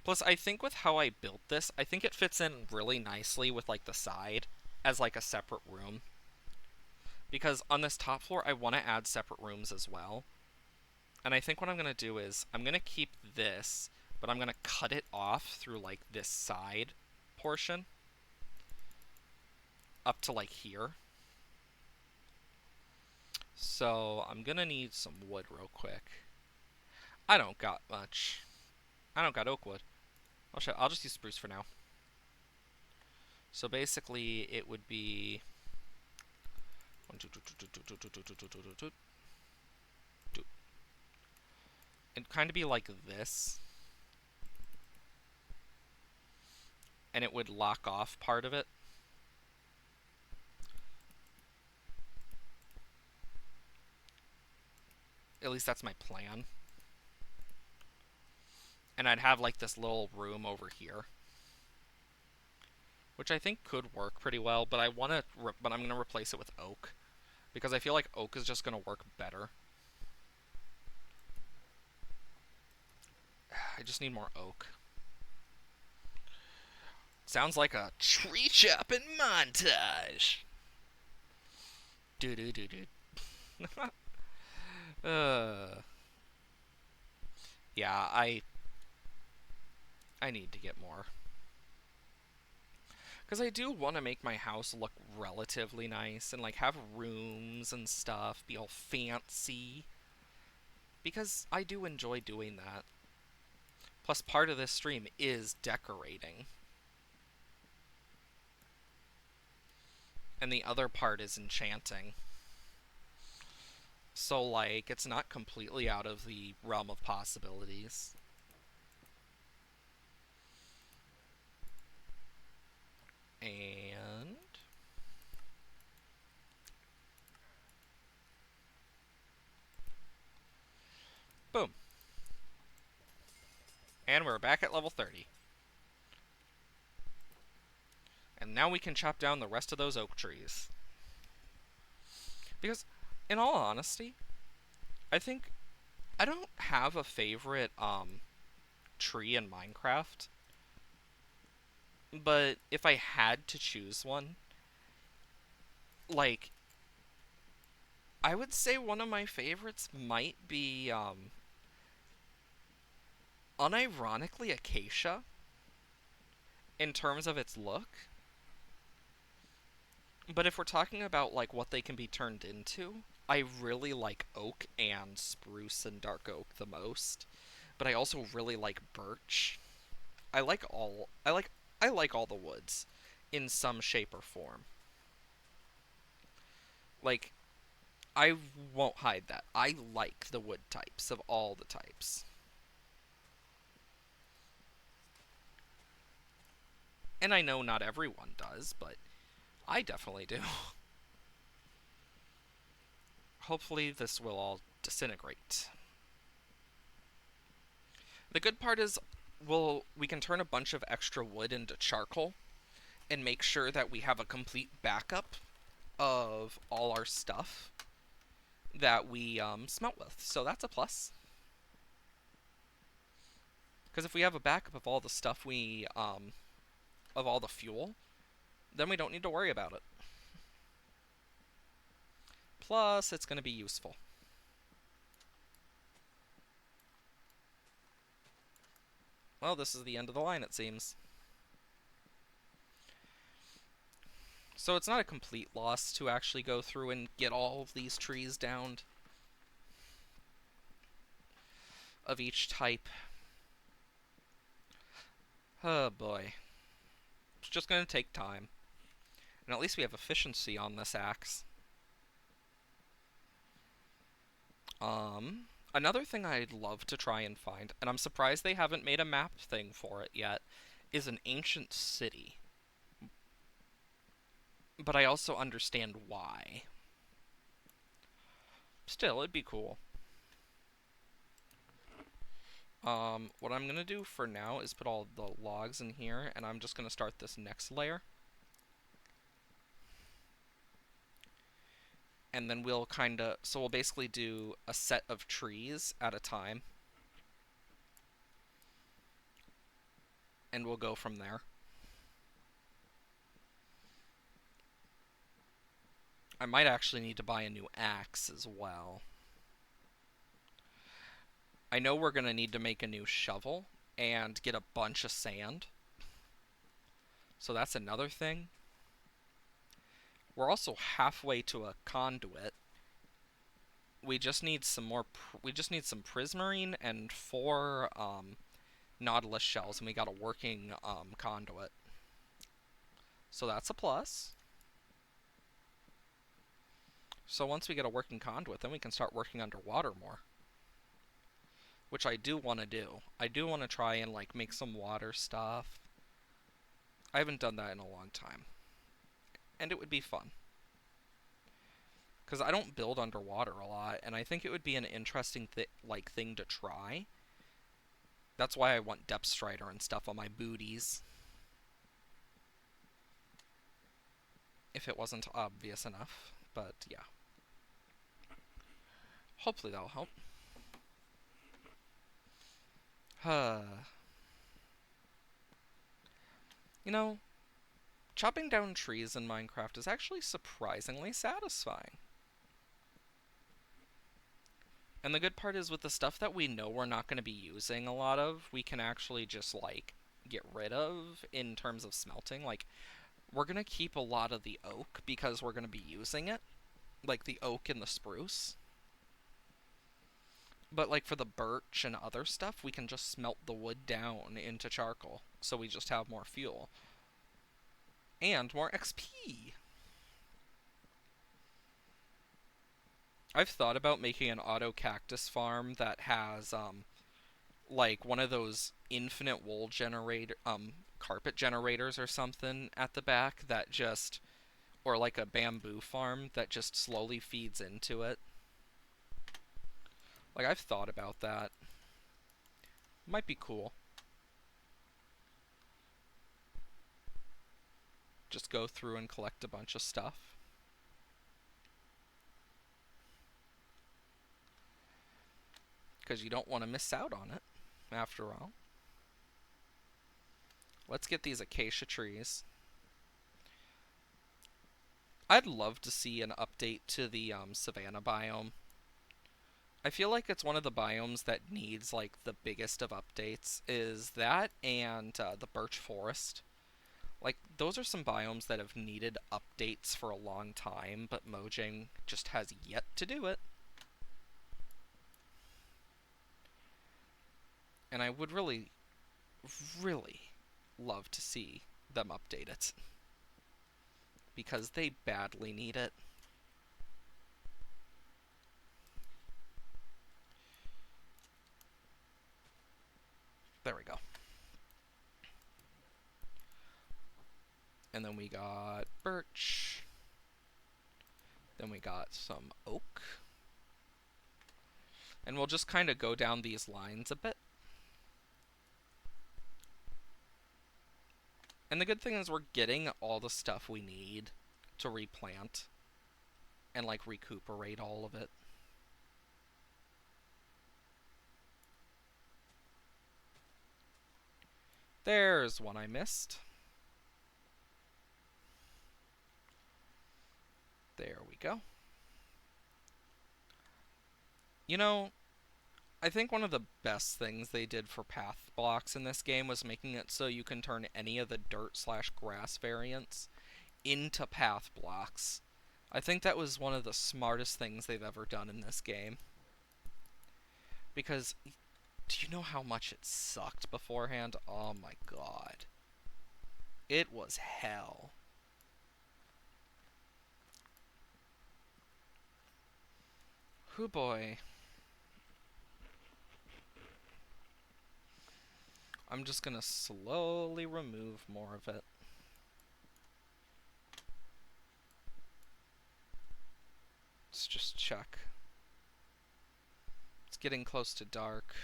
Plus, I think with how I built this, I think it fits in really nicely with, like, the side as, like, a separate room. Because on this top floor, I want to add separate rooms as well. And I think what I'm going to do is, I'm going to keep this, but I'm going to cut it off through, like, this side portion. Up to, like, here. So, I'm going to need some wood real quick. I don't got much. I don't got oak wood. Oh shit, I'll just use spruce for now. So basically, it would be... 1, 2, 2, 2, 2, 2, 2, 2, 2, 2, 2, 2, 2. It'd kind of be like this. And it would lock off part of it. At least that's my plan. And I'd have like this little room over here, which I think could work pretty well. But I'm gonna replace it with oak because I feel like oak is just gonna work better. I just need more oak. Sounds like a tree chopping montage. Do do do do. Yeah, I need to get more. Because I do want to make my house look relatively nice and, like, have rooms and stuff, be all fancy. Because I do enjoy doing that. Plus, part of this stream is decorating. And the other part is enchanting. So, like, it's not completely out of the realm of possibilities. And... boom. And we're back at level 30. And now we can chop down the rest of those oak trees. Because, in all honesty, I think I don't have a favorite tree in Minecraft, but if I had to choose one, like, I would say one of my favorites might be, unironically, acacia in terms of its look. But if we're talking about, like, what they can be turned into, I really like oak and spruce and dark oak the most. But I also really like birch. I like all I like I like all the woods in some shape or form. Like, I won't hide that. I like the wood types of all the types. And I know not everyone does, but I definitely do. Hopefully this will all disintegrate. The good part is we can turn a bunch of extra wood into charcoal and make sure that we have a complete backup of all our stuff that we smelt with. So that's a plus. Because if we have a backup of all the stuff of all the fuel, then we don't need to worry about it. Plus, it's going to be useful. Well, this is the end of the line, it seems. So it's not a complete loss to actually go through and get all of these trees down of each type. Oh boy. It's just going to take time. And at least we have efficiency on this axe. Another thing I'd love to try and find, and I'm surprised they haven't made a map thing for it yet, is an ancient city. But I also understand why. Still, it'd be cool. What I'm gonna do for now is put all the logs in here, and I'm just gonna start this next layer. And then so we'll basically do a set of trees at a time. And we'll go from there. I might actually need to buy a new axe as well. I know we're gonna need to make a new shovel and get a bunch of sand. So that's another thing. We're also halfway to a conduit. We just need some more. We just need some prismarine and 4 nautilus shells, and we got a working conduit. So that's a plus. So once we get a working conduit, then we can start working underwater more. Which I do want to do. I do want to try and, like, make some water stuff. I haven't done that in a long time. And it would be fun. Because I don't build underwater a lot, and I think it would be an interesting thing to try. That's why I want Depth Strider and stuff on my booties. If it wasn't obvious enough. But, yeah. Hopefully that'll help. You know, chopping down trees in Minecraft is actually surprisingly satisfying. And the good part is with the stuff that we know we're not going to be using a lot of, we can actually just, like, get rid of in terms of smelting. Like, we're going to keep a lot of the oak because we're going to be using it. Like, the oak and the spruce. But, like, for the birch and other stuff, we can just smelt the wood down into charcoal. So we just have more fuel. And more XP! I've thought about making an auto cactus farm that has, like, one of those infinite wool carpet generators or something at the back that just, or like a bamboo farm that just slowly feeds into it. Like, I've thought about that. Might be cool. Just go through and collect a bunch of stuff. Because you don't want to miss out on it, after all. Let's get these acacia trees. I'd love to see an update to the savanna biome. I feel like it's one of the biomes that needs like the biggest of updates is that and the birch forest. Like those are some biomes that have needed updates for a long time, but Mojang just has yet to do it. And I would really, really love to see them update it because they badly need it. There we go. And then we got birch. Then we got some oak. And we'll just kind of go down these lines a bit. And the good thing is we're getting all the stuff we need to replant and like recuperate all of it. There's one I missed. There we go. You know, I think one of the best things they did for path blocks in this game was making it so you can turn any of the dirt/grass variants into path blocks. I think that was one of the smartest things they've ever done in this game. Because, do you know how much it sucked beforehand? Oh my god. It was hell. Hoo boy. I'm just gonna slowly remove more of it. Let's just check. It's getting close to dark.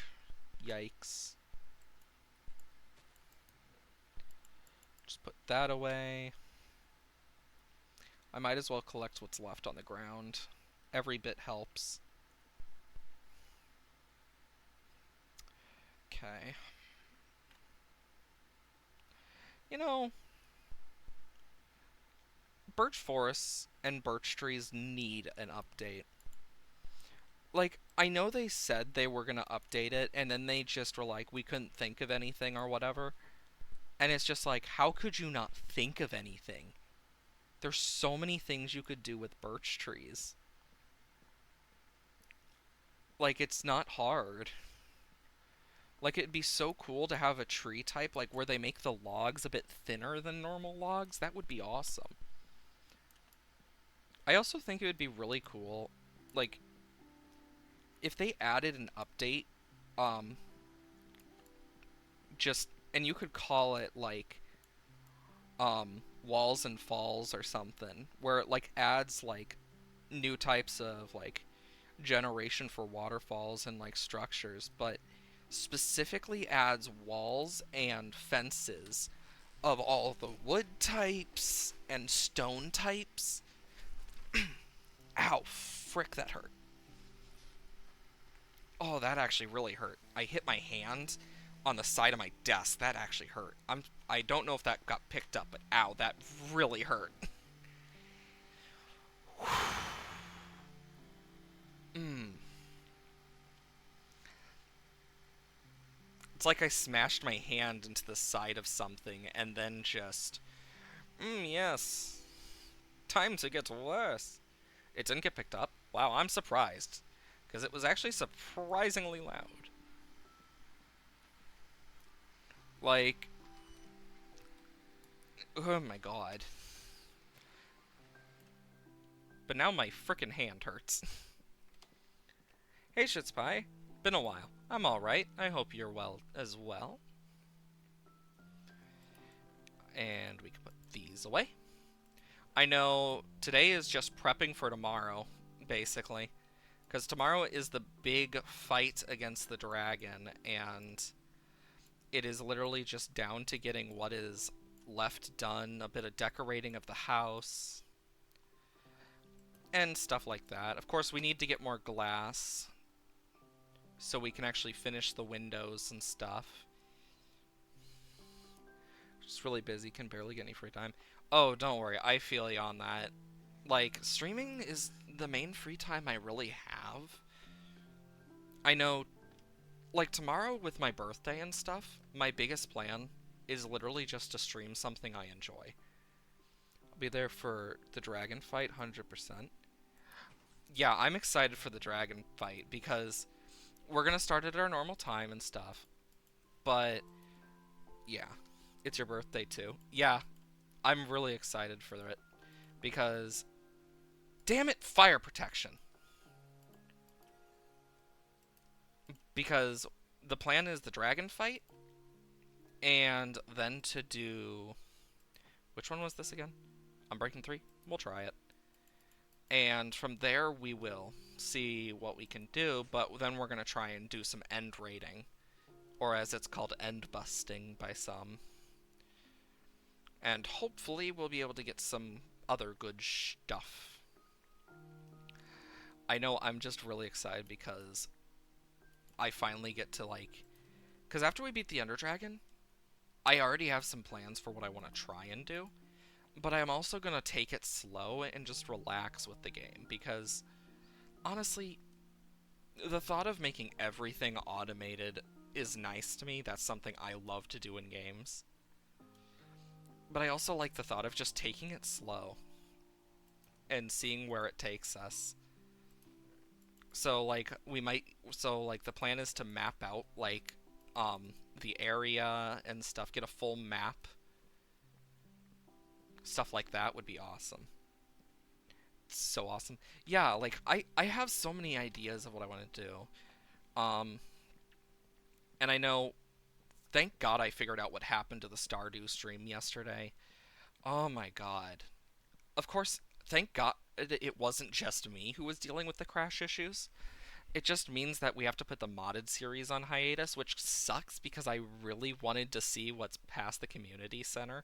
Yikes. Just put that away. I might as well collect what's left on the ground. Every bit helps. Okay. You know, birch forests and birch trees need an update. Like, I know they said they were gonna update it, and then they just were like, we couldn't think of anything or whatever. And it's just like, how could you not think of anything? There's so many things you could do with birch trees. Like, it's not hard. Like, it'd be so cool to have a tree type, like, where they make the logs a bit thinner than normal logs. That would be awesome. I also think it would be really cool, like, if they added an update, um, just, and you could call it, like, Walls and Falls or something, where it, like, adds, like, new types of, like, generation for waterfalls and, like, structures, but specifically adds walls and fences of all the wood types and stone types. Ow, frick, that hurt. Oh, that actually really hurt. I hit my hand on the side of my desk. That actually hurt. I don't know if that got picked up, but ow, that really hurt. Mmm. It's like I smashed my hand into the side of something and then just... yes. Time to get worse. It didn't get picked up. Wow, I'm surprised. Because it was actually surprisingly loud. Like... oh my god. But now my frickin' hand hurts. Hey, Shitspie. Been a while. I'm alright. I hope you're well as well. And we can put these away. I know today is just prepping for tomorrow, basically. Because tomorrow is the big fight against the dragon, and it is literally just down to getting what is left done, a bit of decorating of the house, and stuff like that. Of course, we need to get more glass so we can actually finish the windows and stuff. just really busy, can barely get any free time. Oh, don't worry, I feel you on that. Like, streaming is the main free time I really have. I know, like, tomorrow with my birthday and stuff, my biggest plan is literally just to stream something I enjoy. I'll be there for the dragon fight, 100%. Yeah, I'm excited for the dragon fight because we're gonna start at our normal time and stuff. But, yeah, it's your birthday too. Yeah, I'm really excited for it because, damn it, fire protection. Because the plan is the dragon fight, and then to do. Which one was this again? Unbreaking 3? We'll try it. And from there, we will see what we can do, but then we're going to try and do some end raiding. Or as it's called, end busting by some. And hopefully, we'll be able to get some other good stuff. I know I'm just really excited because I finally get to, like. Because after we beat the Ender Dragon, I already have some plans for what I want to try and do. But I'm also going to take it slow and just relax with the game. Because, honestly, the thought of making everything automated is nice to me. That's something I love to do in games. But I also like the thought of just taking it slow and seeing where it takes us. So, like, the plan is to map out, like, the area and stuff, get a full map. Stuff like that would be awesome. So awesome. Yeah, like, I have so many ideas of what I want to do. And I know, thank God I figured out what happened to the Stardew stream yesterday. Oh my god. Of course, thank God it wasn't just me who was dealing with the crash issues. It just means that we have to put the modded series on hiatus, which sucks because I really wanted to see what's past the community center.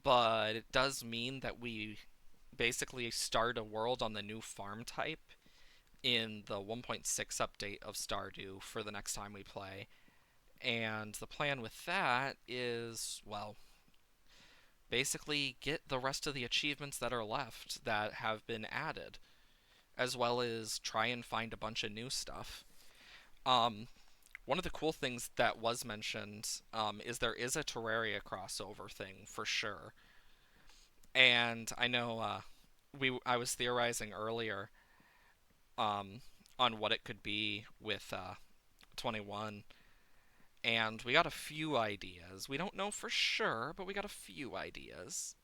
But it does mean that we basically start a world on the new farm type in the 1.6 update of Stardew for the next time we play. And the plan with that is, well, basically get the rest of the achievements that are left that have been added, as well as try and find a bunch of new stuff. Um, One of the cool things that was mentioned is there is a Terraria crossover thing for sure. And I know I was theorizing earlier um, on what it could be with 21, and we got a few ideas. We don't know for sure, but we got a few ideas.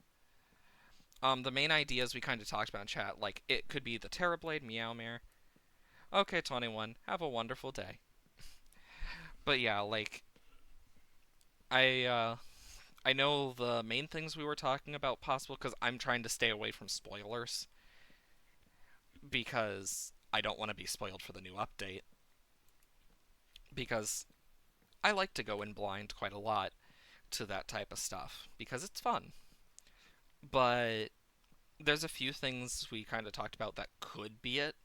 The main ideas we kind of talked about in chat, like it could be the Terrorblade, Meowmere. Okay, 21, have a wonderful day. But yeah, like I I know the main things we were talking about possible because I'm trying to stay away from spoilers because I don't want to be spoiled for the new update. Because I like to go in blind quite a lot to that type of stuff because it's fun. But there's a few things we kind of talked about that could be it.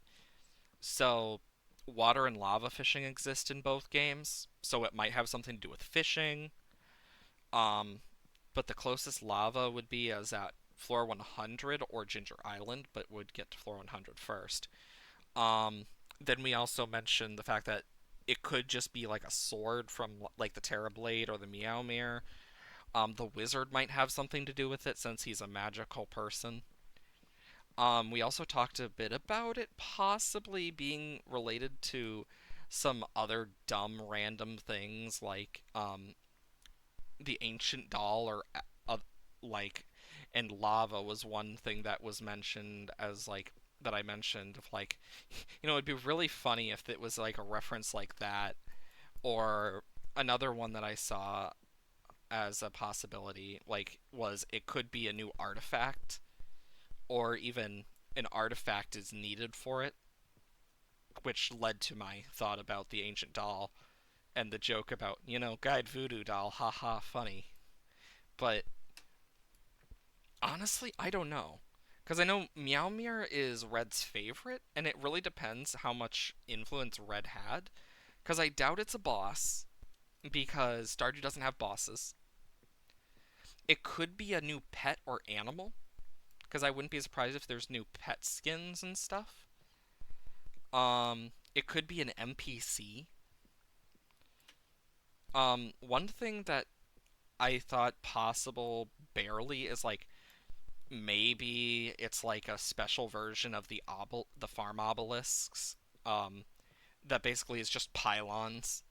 So, water and lava fishing exist in both games, so it might have something to do with fishing. Um, but the closest lava would be as at floor 100 or Ginger Island, but would get to floor 100 first. Um, then we also mentioned the fact that it could just be like a sword from like the Terrorblade or the Meowmere. The wizard might have something to do with it since he's a magical person. We also talked a bit about it possibly being related to some other dumb random things like the ancient doll or like and lava was one thing that was mentioned as like that I mentioned of like it'd be really funny if it was like a reference like that or another one that I saw as a possibility like was it could be a new artifact or even an artifact is needed for it, which led to my thought about the ancient doll and the joke about, guide voodoo doll, haha, funny. But honestly, I don't know. Because I know Meowmere is Red's favorite, and it really depends how much influence Red had. Because I doubt it's a boss, because Stardew doesn't have bosses. It could be a new pet or animal, because I wouldn't be surprised if there's new pet skins and stuff. It could be an NPC. One thing that I thought possible barely is like maybe it's like a special version of the farm obelisks. Um, that basically is just pylons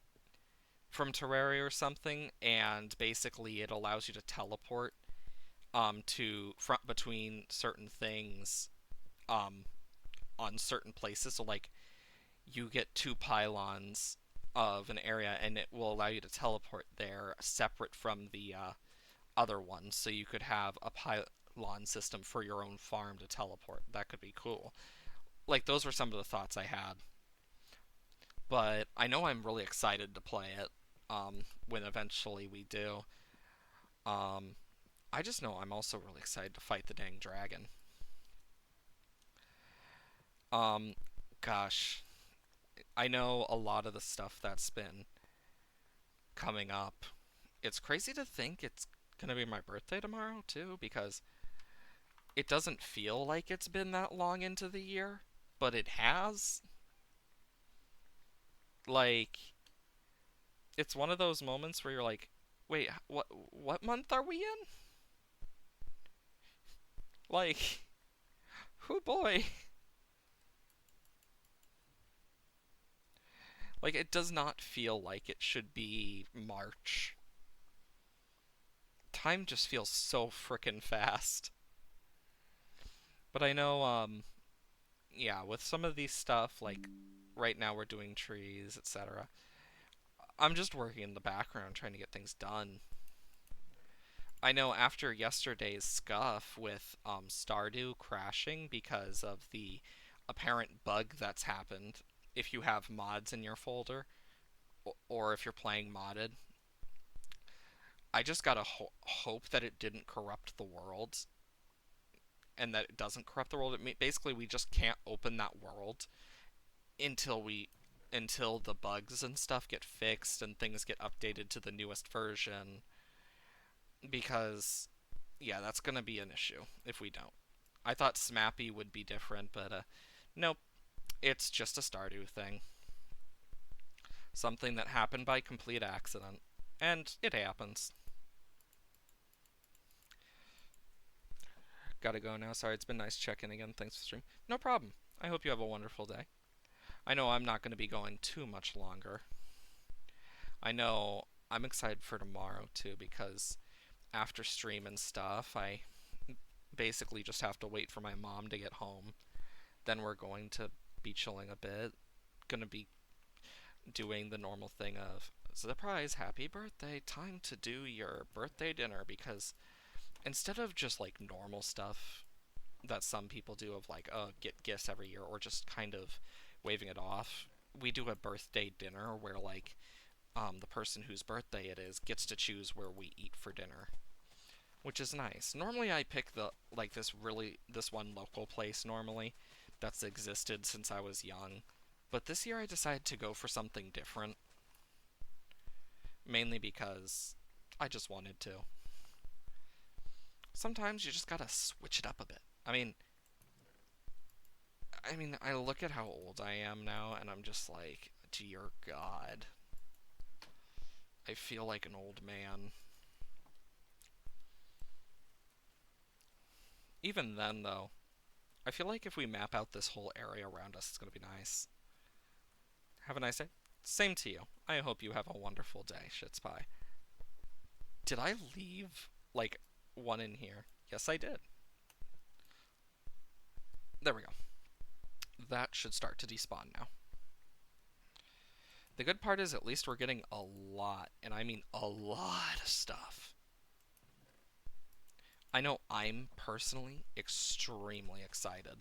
from Terraria or something, and basically it allows you to teleport to front between certain things um on certain places. So like you get two pylons of an area, and it will allow you to teleport there separate from the other ones. So you could have a pylon system for your own farm to teleport. That could be cool. Like those were some of the thoughts I had, but I know I'm really excited to play it when eventually we do. Um, I just know I'm also really excited to fight the dang dragon. Um, Gosh, I know a lot of the stuff that's been coming up. It's crazy to think it's gonna be my birthday tomorrow too, because it doesn't feel like it's been that long into the year, but it has. Like, it's one of those moments where you're like, wait, what month are we in? Like, oh boy. Like, it does not feel like it should be March. Time just feels so frickin' fast. But I know, yeah, with some of these stuff, like right now we're doing trees, etc. I'm just working in the background trying to get things done. I know after yesterday's scuff with Stardew crashing because of the apparent bug that's happened, if you have mods in your folder or if you're playing modded, I just gotta hope that it didn't corrupt the world and that it doesn't corrupt the world. Basically, we just can't open that world until we until the bugs and stuff get fixed and things get updated to the newest version, because yeah, that's gonna be an issue if we don't. I thought Smappy would be different, but nope, it's just a Stardew thing. Something that happened by complete accident. And it happens. Gotta go now. Sorry, it's been nice checking again. Thanks for the stream. No problem. I hope you have a wonderful day. I know I'm not going to be going too much longer. I know I'm excited for tomorrow too, because after stream and stuff, I basically just have to wait for my mom to get home. Then we're going to be chilling a bit. Gonna be doing the normal thing of surprise, happy birthday, time to do your birthday dinner, because instead of just like normal stuff that some people do of like, get gifts every year or just kind of waving it off, we do a birthday dinner where like the person whose birthday it is gets to choose where we eat for dinner, which is nice. Normally I pick the like this one local place normally that's existed since I was young, but this year I decided to go for something different, mainly because I just wanted to. Sometimes you just gotta switch it up a bit. I mean, I look at how old I am now, and I'm just like, dear God, I feel like an old man. Even then, though, I feel like if we map out this whole area around us, it's gonna be nice. Have a nice day. Same to you. I hope you have a wonderful day, Shits Pie. Did I leave, like, one in here? Yes, I did. There we go. That should start to despawn now. The good part is at least we're getting a lot, and I mean a lot of stuff. I know I'm personally extremely excited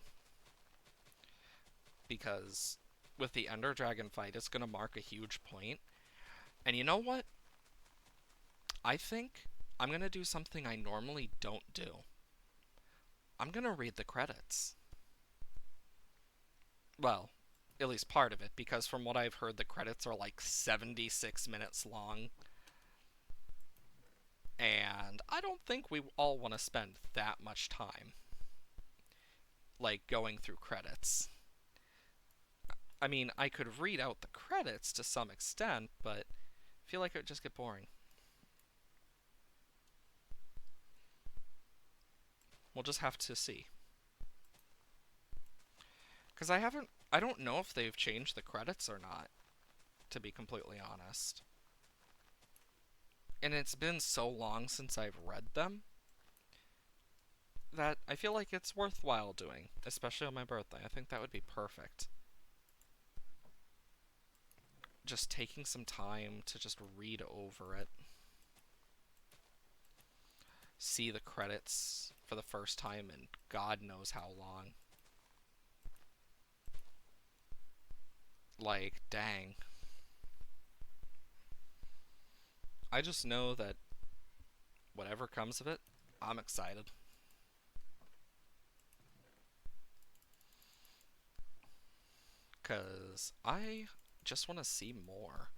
because with the Ender Dragon fight, it's going to mark a huge point. And you know what? I think I'm going to do something I normally don't do. I'm going to read the credits. Well, at least part of it, because from what I've heard, the credits are like 76 minutes long. And I don't think we all want to spend that much time, like, going through credits. I mean, I could read out the credits to some extent, but I feel like it would just get boring. We'll just have to see. Because I don't know if they've changed the credits or not, to be completely honest. And it's been so long since I've read them that I feel like it's worthwhile doing, especially on my birthday. I think that would be perfect. Just taking some time to just read over it, see the credits for the first time in God knows how long. Like, dang. I just know that whatever comes of it, I'm excited. Because I just want to see more.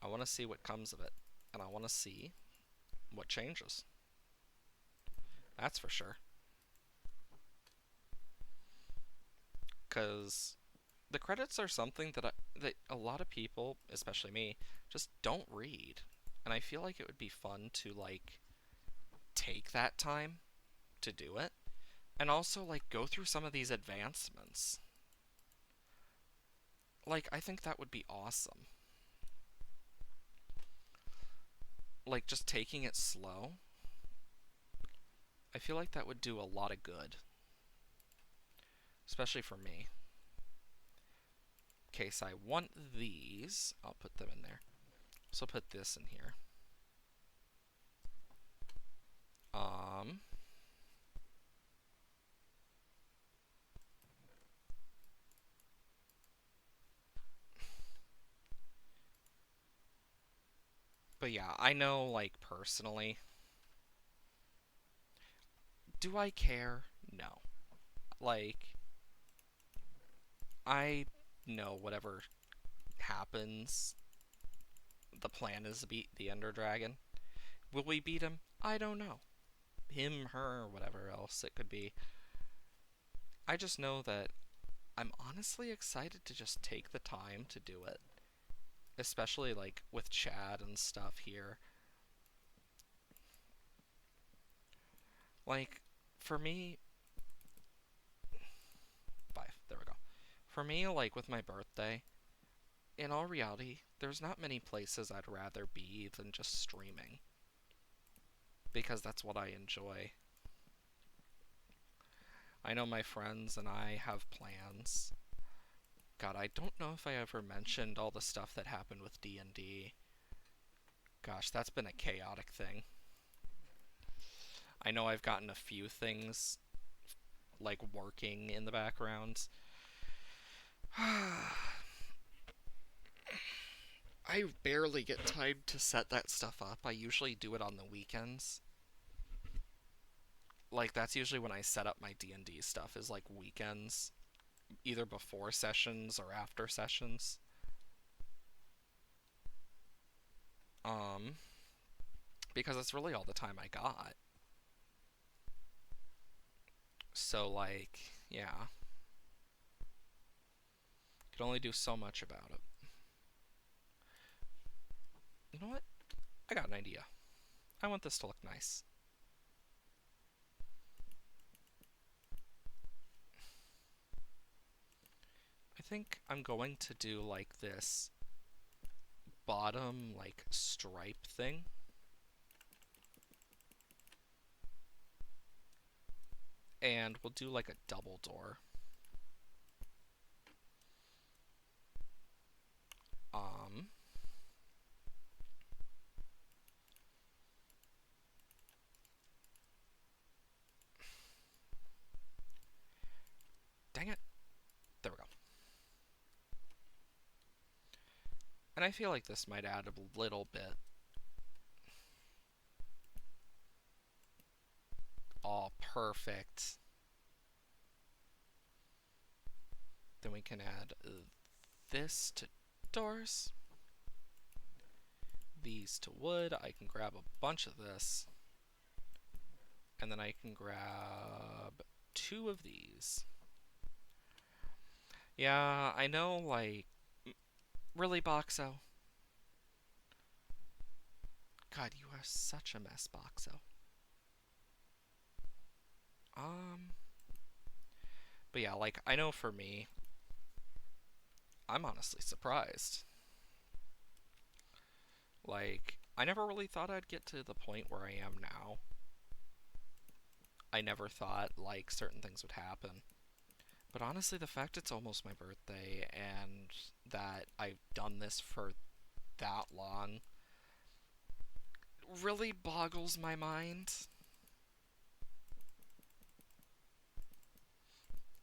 I want to see what comes of it. And I want to see what changes. That's for sure. Because the credits are something that a lot of people, especially me, just don't read. And I feel like it would be fun to, like, take that time to do it. And also, like, go through some of these advancements. Like, I think that would be awesome. Like, just taking it slow. I feel like that would do a lot of good. Especially for me. In case I want these, I'll put them in there. So I'll put this in here. But yeah, I know, like, personally, do I care? No. Like, I know whatever happens, the plan is to beat the Ender Dragon. Will we beat him? I don't know. Him, her, whatever else it could be. I just know that I'm honestly excited to just take the time to do it. Especially, like, with Chad and stuff here. Like, for me... 5. There we go. For me, like, with my birthday, in all reality, there's not many places I'd rather be than just streaming. Because that's what I enjoy. I know my friends and I have plans. God, I don't know if I ever mentioned all the stuff that happened with D&D. Gosh, that's been a chaotic thing. I know I've gotten a few things, like, working in the background. I barely get time to set that stuff up. I usually do it on the weekends. Like, that's usually when I set up my D&D stuff, is, like, weekends. Either before sessions or after sessions. Because that's really all the time I got. So, like, yeah. Could only do so much about it. You know what? I got an idea. I want this to look nice. I think I'm going to do, like, this bottom, like, stripe thing. And we'll do, like, a double door. Dang it. There we go. And I feel like this might add a little bit. Oh, perfect. Then we can add this to doors. These to wood. I can grab a bunch of this. And then I can grab 2 of these. Yeah, I know, like, really, Boxo? God, you are such a mess, Boxo. Um, but yeah, like, I know for me, I'm honestly surprised. Like, I never really thought I'd get to the point where I am now. I never thought, like, certain things would happen. But honestly, the fact it's almost my birthday and that I've done this for that long really boggles my mind.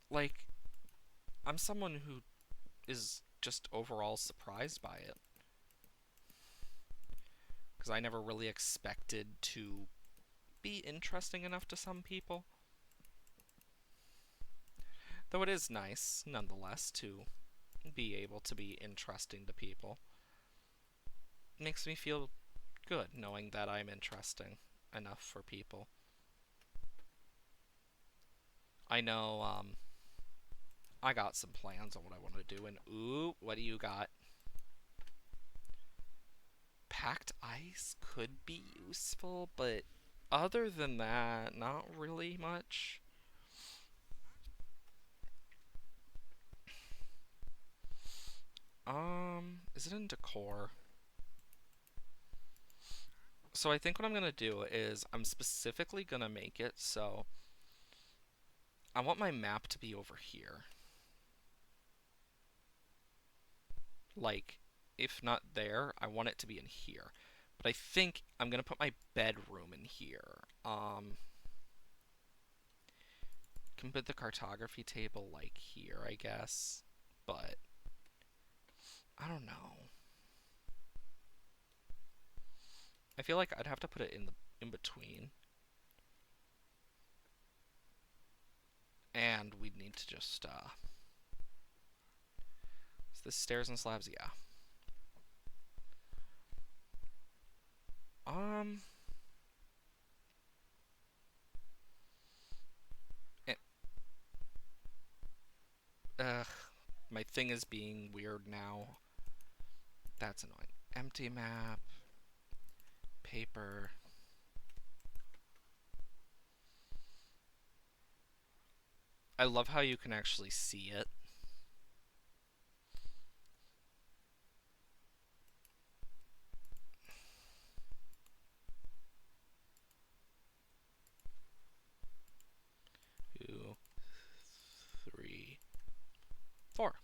Like, I'm someone who is just overall surprised by it. Because I never really expected to be interesting enough to some people. Though it is nice, nonetheless, to be able to be interesting to people. It makes me feel good knowing that I'm interesting enough for people. I know, I got some plans on what I want to do, and ooh, what do you got? Packed ice could be useful, but other than that, not really much. Is it in decor? So I think what I'm gonna do is I'm specifically gonna make it so I want my map to be over here. Like, if not there, I want it to be in here. But I think I'm gonna put my bedroom in here. Can put the cartography table like here, I guess. But I don't know. I feel like I'd have to put it in between. And we'd need to just is this stairs and slabs? Yeah. Um eh, ugh, my thing is being weird now. That's annoying. Empty map, paper. I love how you can actually see it. Two, three, four.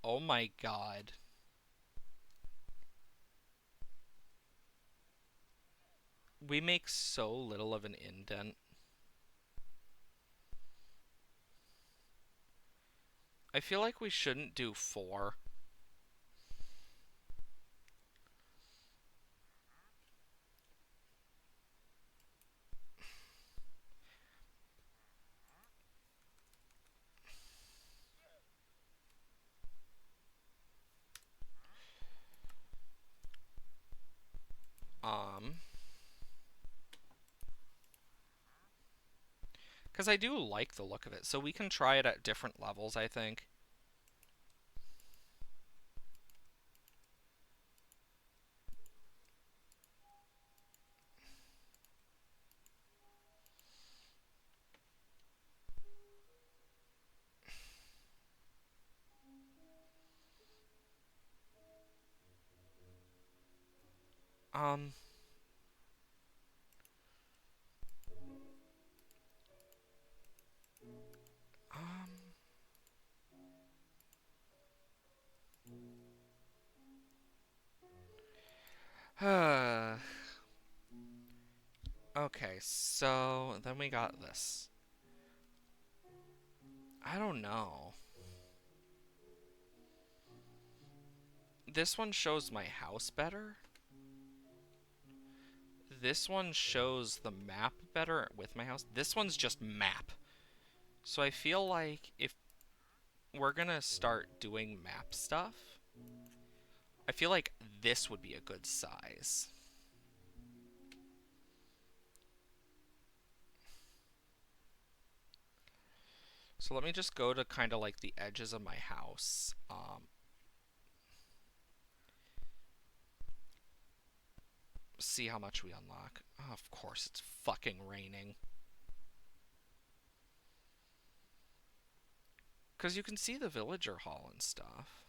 Oh my god. We make so little of an indent. I feel like we shouldn't do 4. Um, because I do like the look of it. So we can try it at different levels, I think. Um, um, okay, so then we got this. I don't know. This one shows my house better. This one shows the map better with my house. This one's just map. So I feel like if we're gonna start doing map stuff, I feel like this would be a good size. So let me just go to kind of like the edges of my house. See how much we unlock. Oh, of course, it's fucking raining. Because you can see the villager hall and stuff.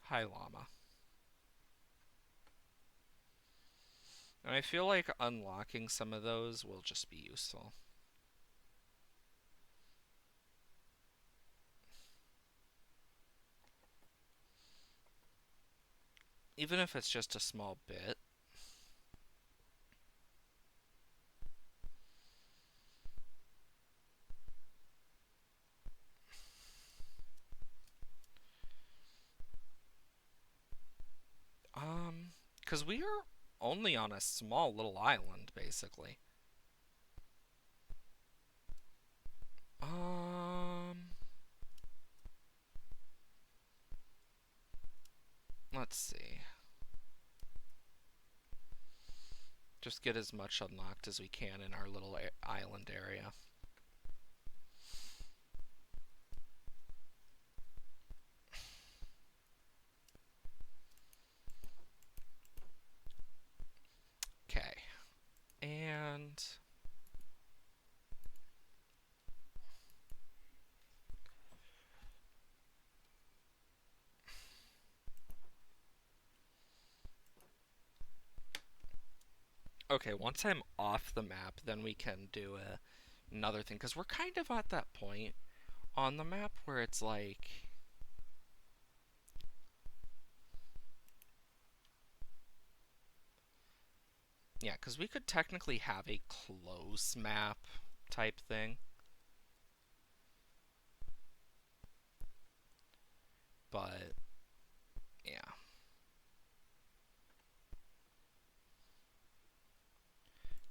Hi, llama. And I feel like unlocking some of those will just be useful. Even if it's just a small bit. Because we are only on a small little island, basically. Um, let's see. Just get as much unlocked as we can in our little island area. Okay. And okay, once I'm off the map, then we can do another thing. Because we're kind of at that point on the map where it's like. Yeah, because we could technically have a close map type thing. But, yeah.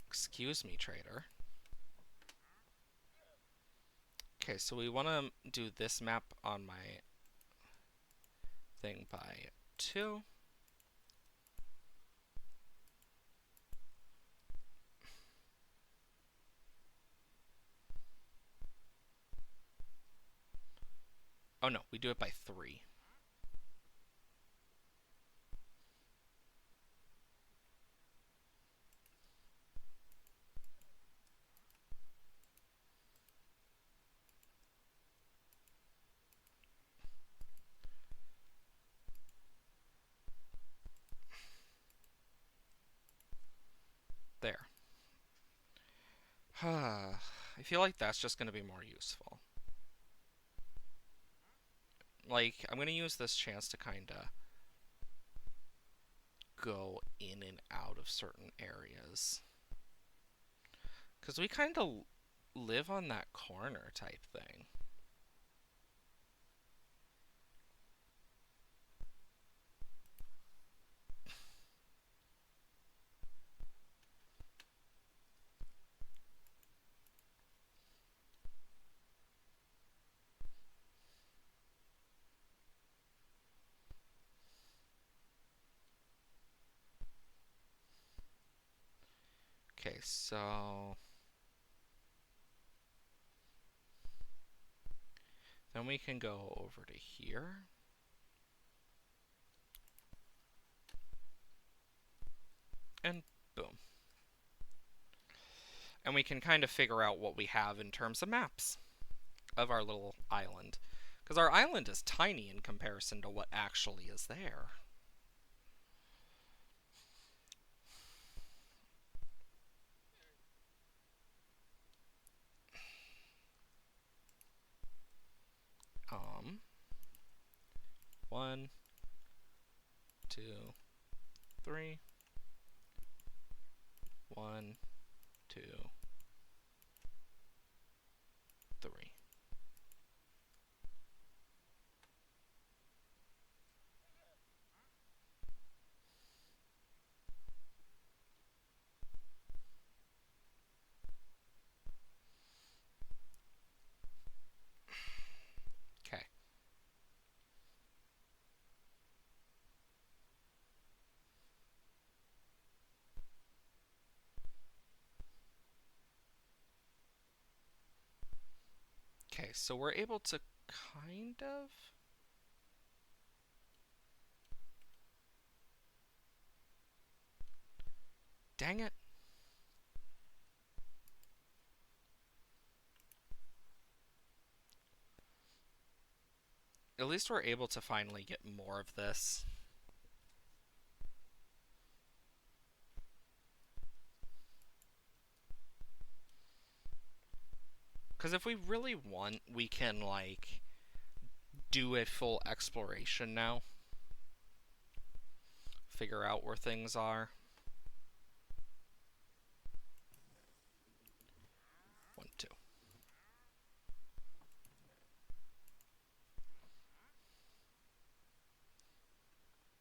Excuse me, trader. Okay, so we want to do this map on my thing by 2. Oh no, we do it by 3. There. I feel like that's just going to be more useful. Like, I'm going to use this chance to kind of go in and out of certain areas. Because we kind of live on that corner type thing. Okay, so then we can go over to here. And boom. And we can kind of figure out what we have in terms of maps of our little island. Because our island is tiny in comparison to what actually is there. Um, 1, 2, 3. 1, 2, 3. Okay. Okay, so we're able to kind of... Dang it. At least we're able to finally get more of this. Because if we really want, we can, like, do a full exploration now. Figure out where things are. 1, 2.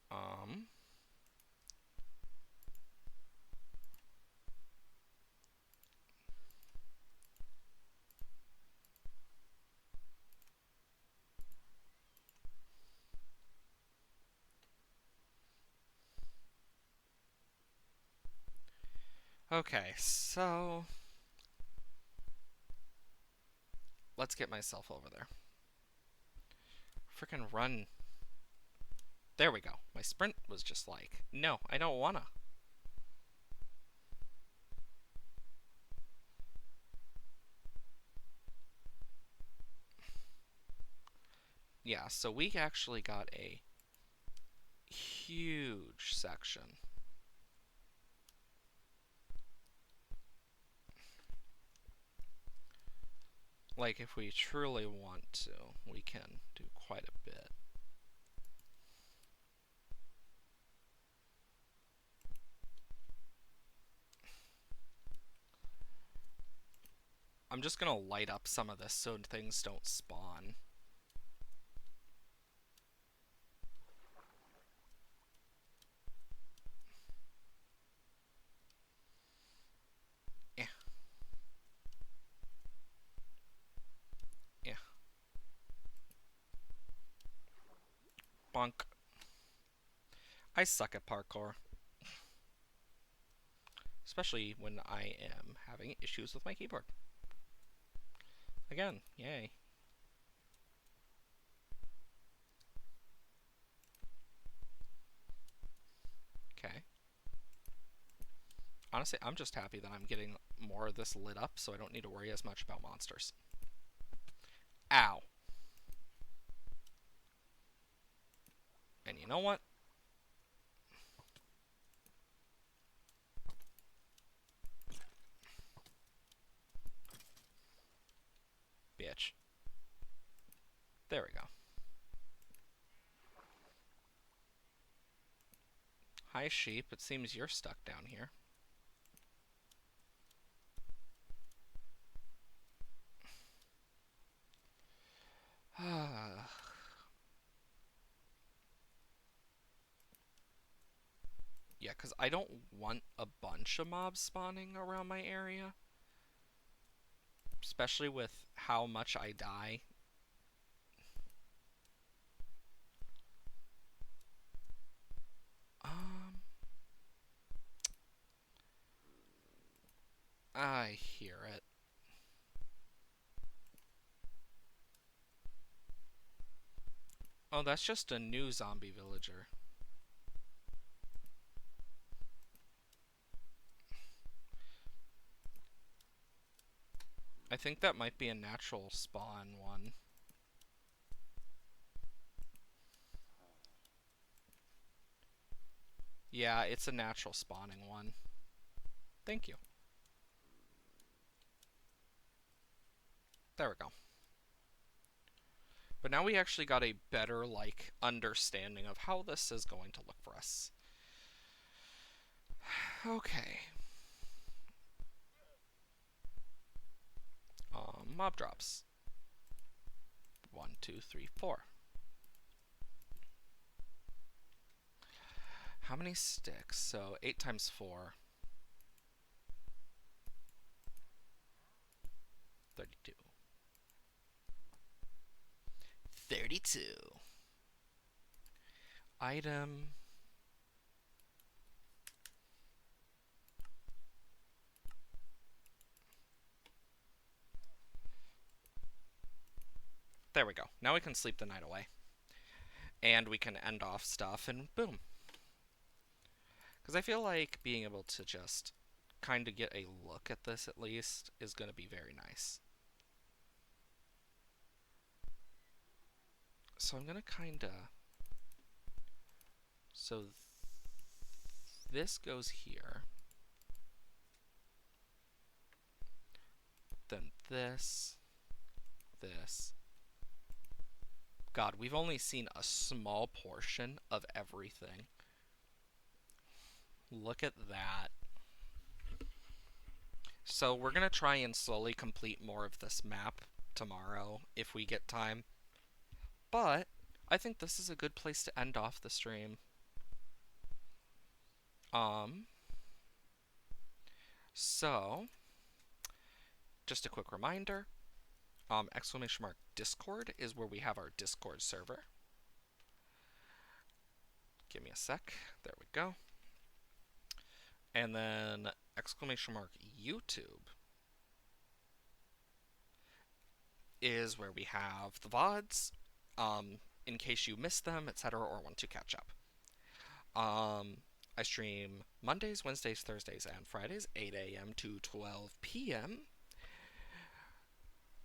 Um... Okay, so... Let's get myself over there. Frickin' run. There we go. My sprint was just like, no, I don't wanna. Yeah, so we actually got a huge section. Like, if we truly want to, we can do quite a bit. I'm just gonna light up some of this so things don't spawn. Yeah. Yeah. Bonk. I suck at parkour. Especially when I am having issues with my keyboard. Again, yay. Okay. Honestly, I'm just happy that I'm getting more of this lit up so I don't need to worry as much about monsters. Ow. And you know what? Bitch. There we go. Hi, sheep. It seems you're stuck down here. Yeah, because I don't want a bunch of mobs spawning around my area. Especially with how much I die. Um... I hear it. Oh, that's just a new zombie villager. I think that might be a natural spawn one. Yeah, it's a natural spawning one. Thank you. There we go. But now we actually got a better, like, understanding of how this is going to look for us. Okay. Mob drops. 1, 2, 3, 4. How many sticks? So 8 times 4. 32. 32. Item. There we go. Now we can sleep the night away. And we can end off stuff and boom. Because I feel like being able to just kind of get a look at this at least is going to be very nice. So I'm going to kind of... So this goes here. Then this. This. God, we've only seen a small portion of everything. Look at that. So we're going to try and slowly complete more of this map tomorrow if we get time. But I think this is a good place to end off the stream. So just a quick reminder, !Discord is where we have our Discord server. Give me a sec. There we go. And then !YouTube is where we have the VODs, in case you missed them, etc., or want to catch up. I stream Mondays, Wednesdays, Thursdays, and Fridays, 8 a.m. to 12 p.m.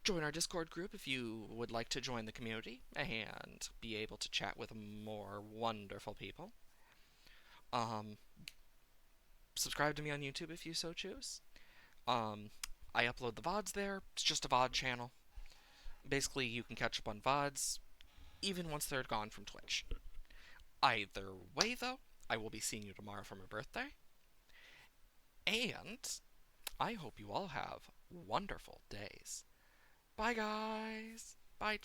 Join our Discord group if you would like to join the community and be able to chat with more wonderful people. Subscribe to me on YouTube if you so choose. I upload the VODs there. It's just a VOD channel. Basically, you can catch up on VODs even once they're gone from Twitch. Either way, though, I will be seeing you tomorrow for my birthday. And I hope you all have wonderful days. Bye, guys. Bye,